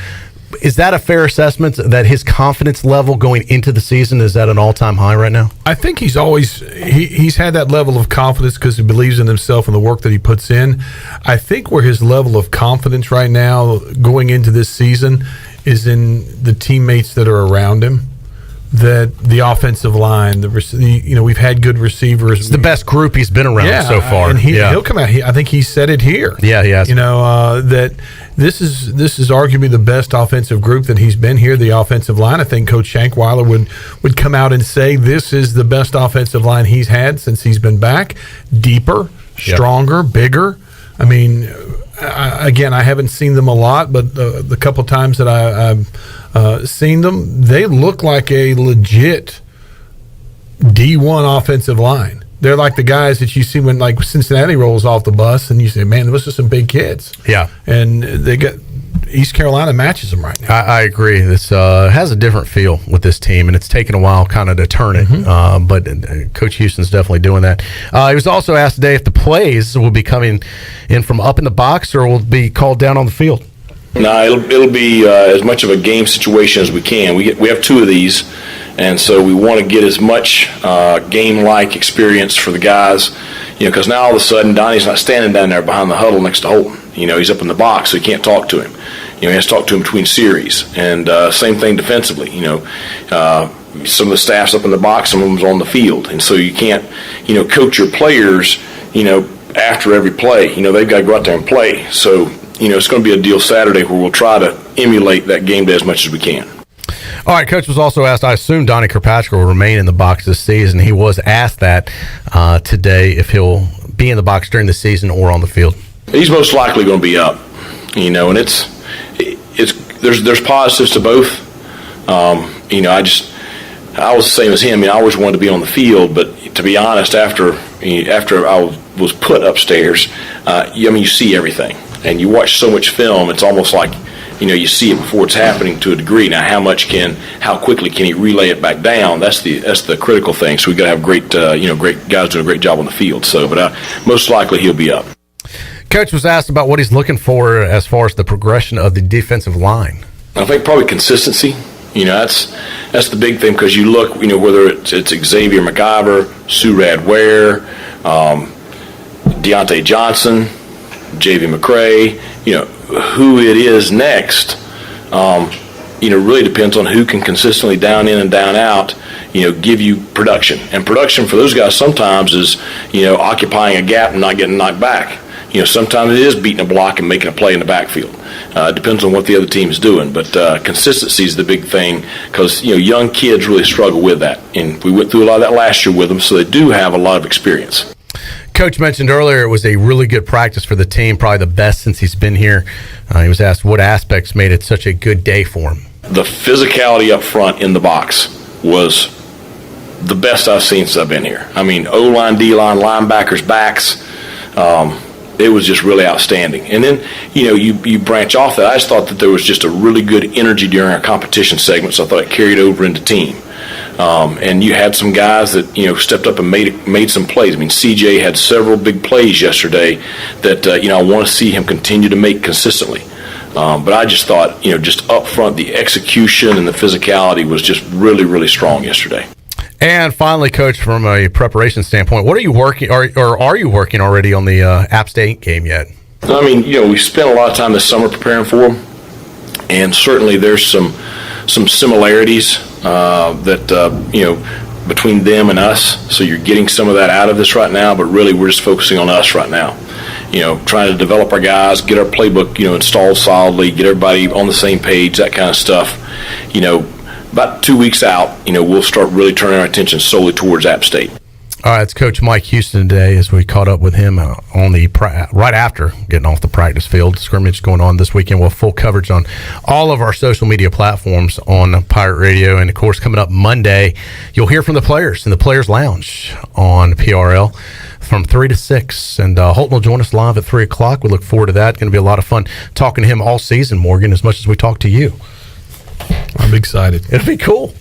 Is that a fair assessment that his confidence level going into the season is at an all-time high right now? I think he's had that level of confidence because he believes in himself and the work that he puts in. I think where his level of confidence right now going into this season is in the teammates that are around him. That the offensive line, we've had good receivers. It's the best group he's been around so far. And he'll come out. I think he said it here. Yeah, he has. That this is arguably the best offensive group that he's been here. The offensive line. I think Coach Shankweiler would come out and say this is the best offensive line he's had since he's been back. Deeper, stronger, bigger. I haven't seen them a lot, but the couple times that I've seen them, they look like a legit D1 offensive line. They're like the guys that you see when like Cincinnati rolls off the bus, and you say, "Man, those are some big kids." Yeah, and they got East Carolina matches them right now. I agree. This has a different feel with this team, and it's taken a while kind of to turn it. But Coach Houston's definitely doing that. He was also asked today if the plays will be coming in from up in the box or will be called down on the field. No, it'll be as much of a game situation as we can. We have 2 of these, And so we want to get as much game-like experience for the guys, because now all of a sudden Donnie's not standing down there behind the huddle next to Holton. He's up in the box, so you can't talk to him. He has to talk to him between series. And same thing defensively. Some of the staff's up in the box, some of them's on the field. And so you can't, coach your players, after every play. They've got to go out there and play. So, it's going to be a deal Saturday where we'll try to emulate that game day as much as we can. All right, Coach was also asked, I assume Donnie Kirkpatrick will remain in the box this season. He was asked that today if he'll be in the box during the season or on the field. He's most likely going to be up, and there's positives to both. I was the same as him. I always wanted to be on the field, but to be honest, after I was put upstairs, you see everything, and you watch so much film. It's almost like you see it before it's happening to a degree. Now, how quickly can he relay it back down? That's the critical thing. So we got to have great guys doing a great job on the field. So, but most likely he'll be up. Coach was asked about what he's looking for as far as the progression of the defensive line. I think probably consistency. That's the big thing, because you look, whether it's Xavier McIver, Surad Ware, Deontay Johnson, J.V. McCray, who it is next, really depends on who can consistently down in and down out, give you production. And production for those guys sometimes is, occupying a gap and not getting knocked back. Sometimes it is beating a block and making a play in the backfield. It depends on what the other team is doing. But consistency is the big thing, because, young kids really struggle with that. And we went through a lot of that last year with them, so they do have a lot of experience. Coach mentioned earlier it was a really good practice for the team, probably the best since he's been here. He was asked what aspects made it such a good day for him. The physicality up front in the box was the best I've seen since I've been here. O-line, D-line, linebackers, backs. It was just really outstanding. And then, you branch off that. I just thought that there was just a really good energy during our competition segment, so I thought it carried over into team. And you had some guys that, stepped up and made some plays. CJ had several big plays yesterday that, I want to see him continue to make consistently. But I just thought, just up front, the execution and the physicality was just really, really strong yesterday. And finally, Coach, from a preparation standpoint, what are you working, or are you working already on the App State game yet? We spent a lot of time this summer preparing for them, and certainly there's some similarities between them and us. So you're getting some of that out of this right now, but really we're just focusing on us right now. Trying to develop our guys, get our playbook, installed solidly, get everybody on the same page, that kind of stuff. About 2 weeks out, we'll start really turning our attention solely towards App State. All right, it's Coach Mike Houston today as we caught up with him on the right after getting off the practice field. Scrimmage going on this weekend. We'll have full coverage on all of our social media platforms on Pirate Radio. And, of course, coming up Monday, you'll hear from the players in the Players Lounge on PRL from 3 to 6. And Holton will join us live at 3 o'clock. We look forward to that. It's going to be a lot of fun talking to him all season, Morgan, as much as we talk to you. I'm excited. It'll be cool.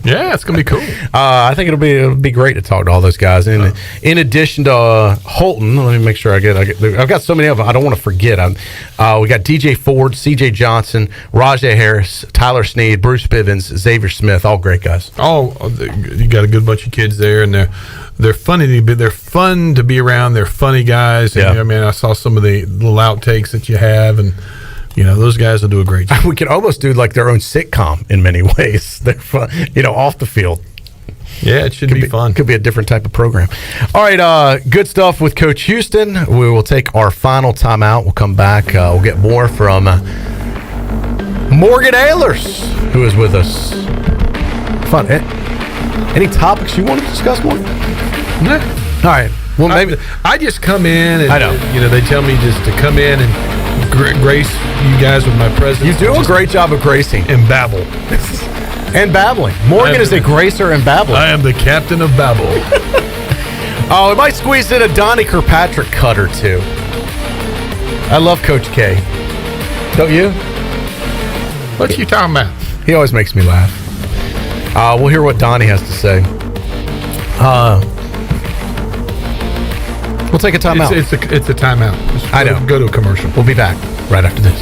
Yeah, it's gonna be cool. I think it'll be great to talk to all those guys. And in addition to Holton, let me make sure I've got so many of them. I don't want to forget. We got DJ Ford, CJ Johnson, Rajay Harris, Tyler Sneed, Bruce Bivens, Xavier Smith, all great guys. You got a good bunch of kids there, and they're funny. They're fun to be around. They're funny guys. And, I saw some of the little outtakes that you have, and those guys will do a great job. We could almost do like their own sitcom in many ways. They're fun, off the field. Yeah, it should be fun. Could be a different type of program. All right, good stuff with Coach Houston. We will take our final timeout. We'll come back. We'll get more from Morgan Ahlers, who is with us. Fun. Any topics you want to discuss, Morgan? No. All right. Well, maybe I just come in and I know. They tell me just to come in and grace you guys with my presence. You do a great job of gracing and babble. And babbling. Morgan is a gracer and babbler. I am the captain of babble. We might squeeze in a Donnie Kirkpatrick cut or two. I love Coach K. Don't you? What you talking about? He always makes me laugh. We'll hear what Donnie has to say. We'll take a timeout. It's a timeout. I know. Go to a commercial. We'll be back right after this.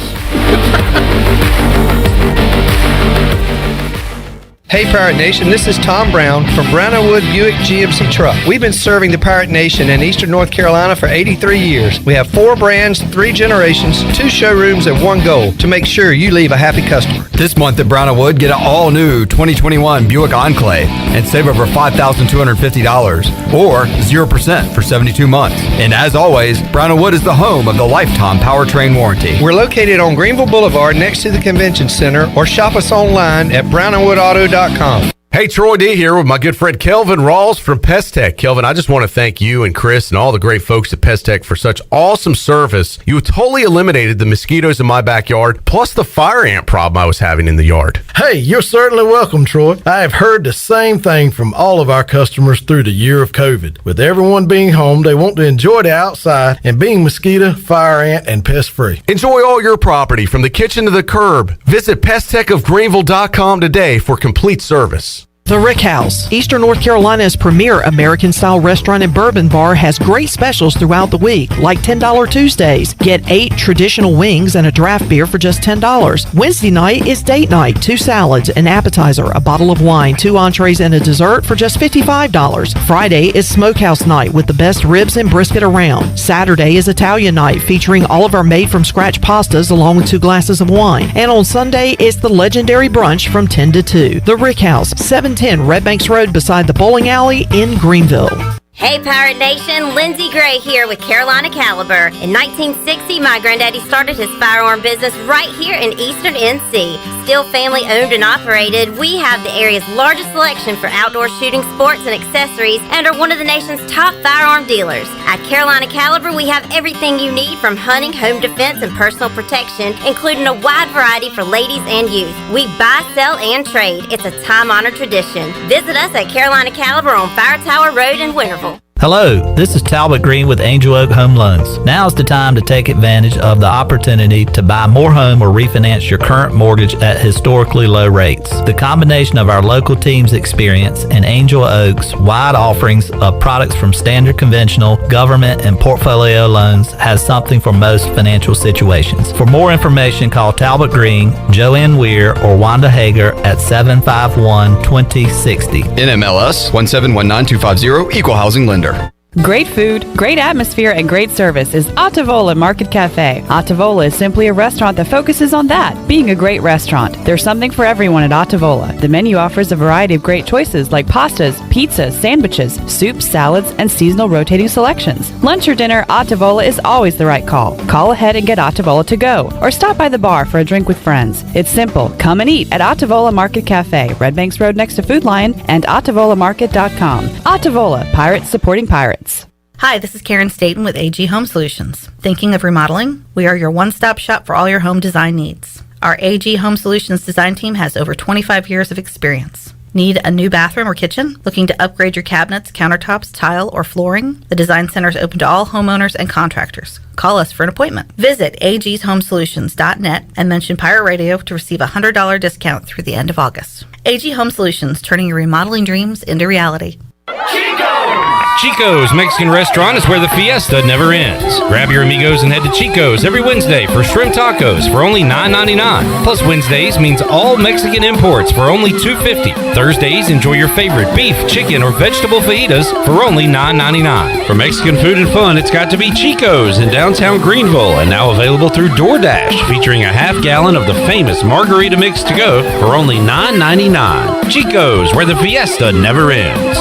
Hey Pirate Nation, this is Tom Brown from Brownwood Buick GMC Truck. We've been serving the Pirate Nation in Eastern North Carolina for 83 years. We have 4 brands, 3 generations, 2 showrooms, and 1 goal to make sure you leave a happy customer. This month at Brownwood, get an all-new 2021 Buick Enclave and save over $5,250 or 0% for 72 months. And as always, Brownwood is the home of the lifetime powertrain warranty. We're located on Greenville Boulevard next to the Convention Center, or shop us online at brownwoodauto.com. Hey, Troy D here with my good friend Kelvin Rawls from Pest Tech. Kelvin, I just want to thank you and Chris and all the great folks at Pest Tech for such awesome service. You totally eliminated the mosquitoes in my backyard, plus the fire ant problem I was having in the yard. Hey, you're certainly welcome, Troy. I have heard the same thing from all of our customers through the year of COVID. With everyone being home, they want to enjoy the outside and being mosquito, fire ant, and pest free. Enjoy all your property from the kitchen to the curb. Visit pesttechofgreenville.com today for complete service. The Rick House, Eastern North Carolina's premier American-style restaurant and bourbon bar, has great specials throughout the week, like $10 Tuesdays. Get 8 traditional wings and a draft beer for just $10. Wednesday night is date night, 2 salads, an appetizer, a bottle of wine, 2 entrees, and a dessert for just $55. Friday is smokehouse night with the best ribs and brisket around. Saturday is Italian night, featuring all of our made-from-scratch pastas along with 2 glasses of wine. And on Sunday is the legendary brunch from 10 to 2. The Rick House, 710 Red Banks Road beside the bowling alley in Greenville. Hey Pirate Nation, Lindsay Gray here with Carolina Caliber. In 1960, my granddaddy started his firearm business right here in Eastern NC. Still family owned and operated, we have the area's largest selection for outdoor shooting sports and accessories and are one of the nation's top firearm dealers. At Carolina Caliber, we have everything you need from hunting, home defense, and personal protection, including a wide variety for ladies and youth. We buy, sell, and trade. It's a time-honored tradition. Visit us at Carolina Caliber on Fire Tower Road in Winterville. Hello, this is Talbot Green with Angel Oak Home Loans. Now's the time to take advantage of the opportunity to buy more home or refinance your current mortgage at historically low rates. The combination of our local team's experience and Angel Oak's wide offerings of products from standard conventional, government, and portfolio loans has something for most financial situations. For more information, call Talbot Green, Joanne Weir, or Wanda Hager at 751-2060. NMLS 1719250, Equal Housing Lender. Great food, great atmosphere, and great service is Ottavola Market Cafe. Ottavola is simply a restaurant that focuses on that, being a great restaurant. There's something for everyone at Ottavola. The menu offers a variety of great choices like pastas, pizzas, sandwiches, soups, salads, and seasonal rotating selections. Lunch or dinner, Ottavola is always the right call. Call ahead and get Ottavola to go, or stop by the bar for a drink with friends. It's simple. Come and eat at Ottavola Market Cafe, Red Banks Road next to Food Lion, and OttavolaMarket.com. Ottavola, pirates supporting pirates. Hi, this is Karen Staten with AG Home Solutions. Thinking of remodeling? We are your one-stop shop for all your home design needs. Our AG Home Solutions design team has over 25 years of experience. Need a new bathroom or kitchen? Looking to upgrade your cabinets, countertops, tile, or flooring? The Design Center is open to all homeowners and contractors. Call us for an appointment. Visit agshomesolutions.net and mention Pirate Radio to receive a $100 discount through the end of August. AG Home Solutions, turning your remodeling dreams into reality. Chico's Mexican Restaurant is where the fiesta never ends. Grab your amigos and head to Chico's every Wednesday for shrimp tacos for only $9.99. Plus Wednesdays means all Mexican imports for only $2.50. Thursdays, enjoy your favorite beef, chicken, or vegetable fajitas for only $9.99. For Mexican food and fun, it's got to be Chico's in downtown Greenville and now available through DoorDash, featuring a half gallon of the famous margarita mix to go for only $9.99. Chico's, where the fiesta never ends.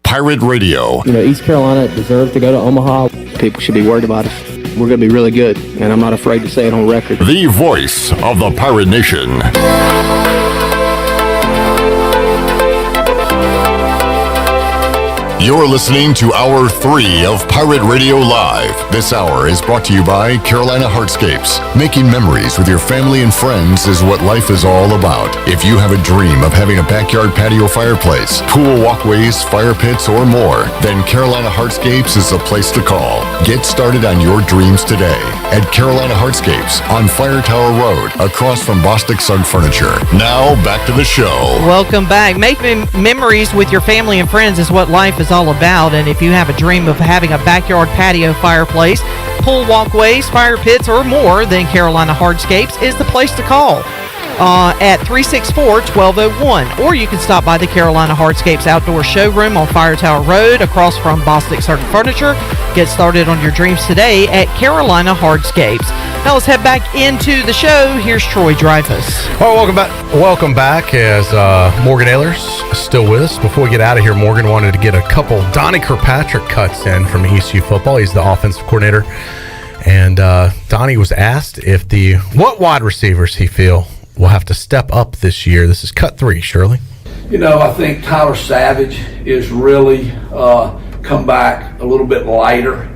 Pirate Radio. You know, East Carolina deserves to go to Omaha. People should be worried about us. We're going to be really good, and I'm not afraid to say it on record. The voice of the Pirate Nation. You're listening to Hour 3 of Pirate Radio Live. This hour is brought to you by Carolina Hardscapes. Making memories with your family and friends is what life is all about. If you have a dream of having a backyard patio fireplace, pool walkways, fire pits, or more, then Carolina Hardscapes is the place to call. Get started on your dreams today at Carolina Hardscapes on Fire Tower Road, across from Bostic Sugg Furniture. Now, back to the show. Welcome back. Making memories with your family and friends is what life is all about, and if you have a dream of having a backyard patio fireplace, pool walkways, fire pits, or more, then Carolina Hardscapes is the place to call. at 364-1201. Or you can stop by the Carolina Hardscapes Outdoor Showroom on Fire Tower Road across from Bostic Certain Furniture. Get started on your dreams today at Carolina Hardscapes. Now let's head back into the show. Here's Troy Dreyfus. All right, welcome back. Welcome back as Morgan Ehlers is still with us. Before we get out of here, Morgan wanted to get a couple Donnie Kirkpatrick cuts in from ECU football. He's the offensive coordinator. And Donnie was asked what wide receivers he feel will have to step up this year. This is cut 3, Shirley. I think Tyler Savage is really come back a little bit lighter.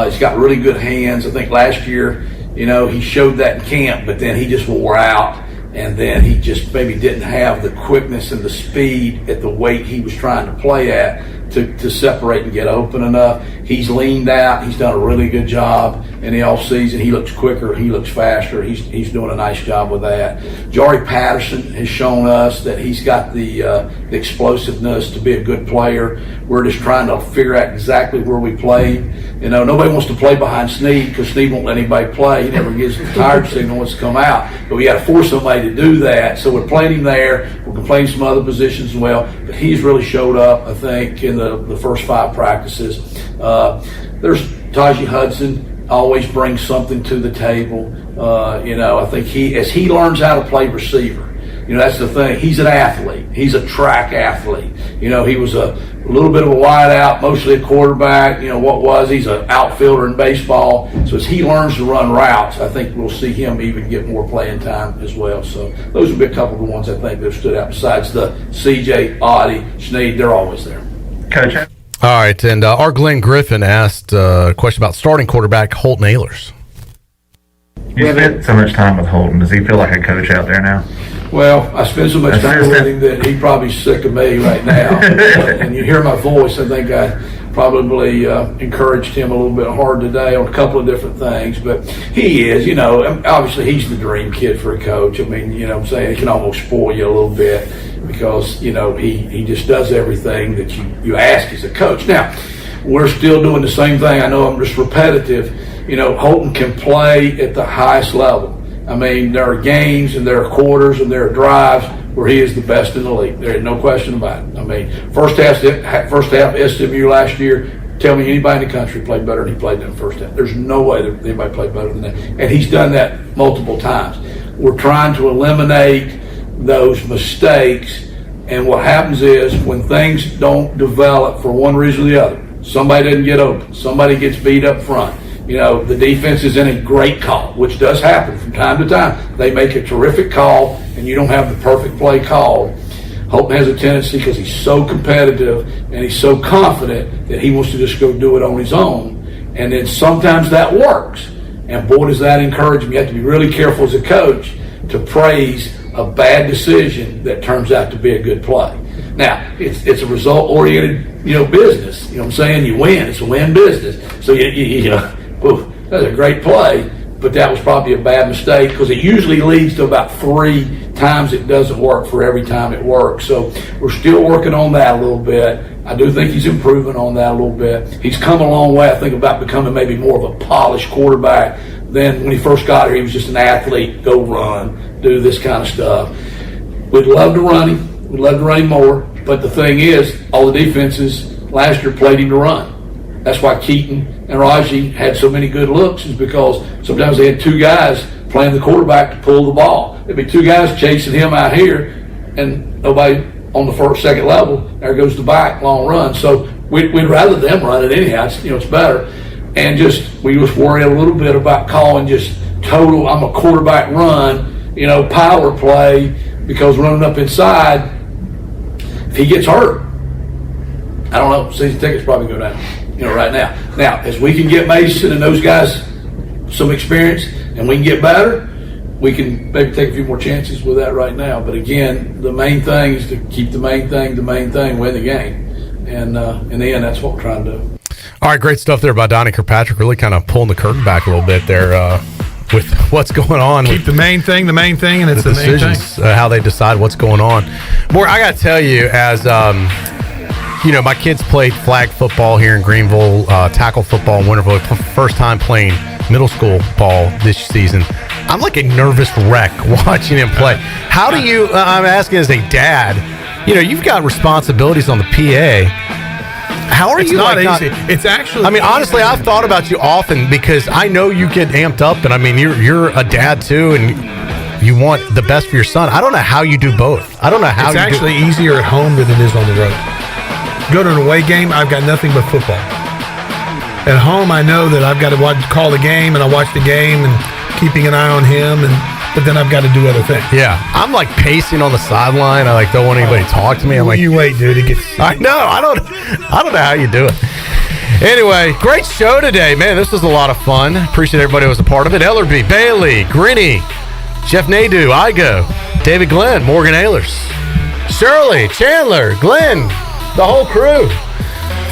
He's got really good hands. I think last year, he showed that in camp, but then he just wore out. And then he just maybe didn't have the quickness and the speed at the weight he was trying to play at to separate and get open enough. He's leaned out. He's done a really good job in the offseason. He looks quicker. He looks faster. He's doing a nice job with that. Jari Patterson has shown us that he's got the explosiveness to be a good player. We're just trying to figure out exactly where we play. Nobody wants to play behind Snead because Snead won't let anybody play. He never gives the tired signal wants to come out. But we got to force somebody to do that. So we're playing him there. We're going to play some other positions as well. But he's really showed up, I think, in the first 5 practices. There's Tajee Hudson, always brings something to the table. I think as he learns how to play receiver, that's the thing. He's an athlete. He's a track athlete. He was a little bit of a wideout, mostly a quarterback. He's an outfielder in baseball. So as he learns to run routes, I think we'll see him even get more playing time as well. So those would be a couple of the ones I think that have stood out. Besides the CJ, Audie, Snead, they're always there. Coach. All right, and our Glenn Griffin asked a question about starting quarterback Holton Ahlers. You spent so much time with Holton. Does he feel like a coach out there now? Well, I spend so much time with him that he's probably sick of me right now. And you hear my voice, I think I probably encouraged him a little bit hard today on a couple of different things. But he is, obviously he's the dream kid for a coach. I mean, I'm saying, he can almost spoil you a little bit because, he just does everything that you ask as a coach. Now, we're still doing the same thing. I know I'm just repetitive. Holton can play at the highest level. I mean, there are games and there are quarters and there are drives where he is the best in the league. There is no question about it. I mean, first half SMU last year, tell me anybody in the country played better than he played in the first half. There's no way that anybody played better than that. And he's done that multiple times. We're trying to eliminate those mistakes. And what happens is when things don't develop for one reason or the other, somebody doesn't get open, somebody gets beat up front. The defense is in a great call, which does happen from time to time. They make a terrific call, and you don't have the perfect play called. Holton has a tendency, because he's so competitive and he's so confident, that he wants to just go do it on his own. And then sometimes that works. And boy, does that encourage him. You have to be really careful as a coach to praise a bad decision that turns out to be a good play. Now, it's a result-oriented, business. You know what I'm saying? You win. It's a win business. So, that's a great play, but that was probably a bad mistake because it usually leads to about 3 times it doesn't work for every time it works. So we're still working on that a little bit. I do think he's improving on that a little bit. He's come a long way, I think, about becoming maybe more of a polished quarterback than when he first got here. He was just an athlete, go run, do this kind of stuff. We'd love to run him. We'd love to run him more. But the thing is, all the defenses last year played him to run. That's why Keaton and Raji had so many good looks, is because sometimes they had 2 guys playing the quarterback to pull the ball. There'd be 2 guys chasing him out here and nobody on the second level. There goes the back, long run. So we'd rather them run it anyhow. It's better. And we just worry a little bit about calling just total, I'm a quarterback run, power play, because running up inside, if he gets hurt, I don't know, season tickets probably go down. Right now. Now, as we can get Mason and those guys some experience and we can get better, we can maybe take a few more chances with that right now. But again, the main thing is to keep the main thing, win the game. And in the end, that's what we're trying to do. All right, great stuff there by Donnie Kirkpatrick, really kind of pulling the curtain back a little bit there with what's going on. Keep the main thing, and it's the main thing. How they decide what's going on. More, I got to tell you, as my kids played flag football here in Greenville, tackle football in Winterville, first time playing middle school ball this season. I'm like a nervous wreck watching him play. How do you, I'm asking as a dad, you've got responsibilities on the PA. How are it's you not like easy. It's actually. I mean, honestly, I've thought about you often because I know you get amped up, and I mean, you're a dad too, and you want the best for your son. I don't know how you do both. I don't know how it's you actually easier at home than it is on the road. Go to an away game, I've got nothing but football. At home, I know that I've got to call the game, and I watch the game and keeping an eye on him, but then I've got to do other things. Yeah, I'm like pacing on the sideline. I don't want anybody to talk to me. I'm like, you wait, dude. It gets. I know. I don't know how you do it. Anyway, great show today, man. This was a lot of fun. Appreciate everybody who was a part of it. Ellerbe, Bailey, Greenie, Jeff Nadu, Igoe, David Glenn, Morgan Ahlers, Shirley, Chandler, Glenn, the whole crew.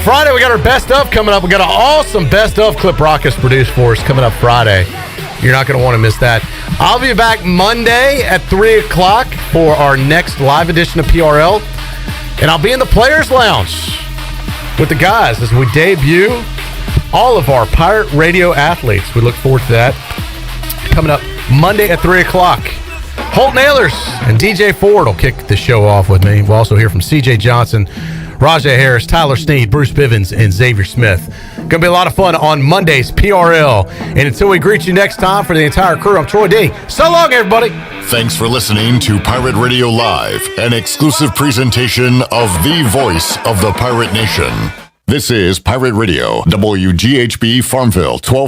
Friday, we got our best of coming up. We got an awesome best of clip Rockets produced for us coming up Friday. You're not going to want to miss that. I'll be back Monday at 3 o'clock for our next live edition of PRL. And I'll be in the Players Lounge with the guys as we debut all of our Pirate Radio athletes. We look forward to that. Coming up Monday at 3 o'clock. Holton Ahlers and DJ Ford will kick the show off with me. We'll also hear from CJ Johnson, Rajay Harris, Tyler Sneed, Bruce Bivens, and Xavier Smith. Going to be a lot of fun on Monday's PRL. And until we greet you next time, for the entire crew, I'm Troy D. So long, everybody. Thanks for listening to Pirate Radio Live, an exclusive presentation of the voice of the Pirate Nation. This is Pirate Radio, WGHB Farmville, 12.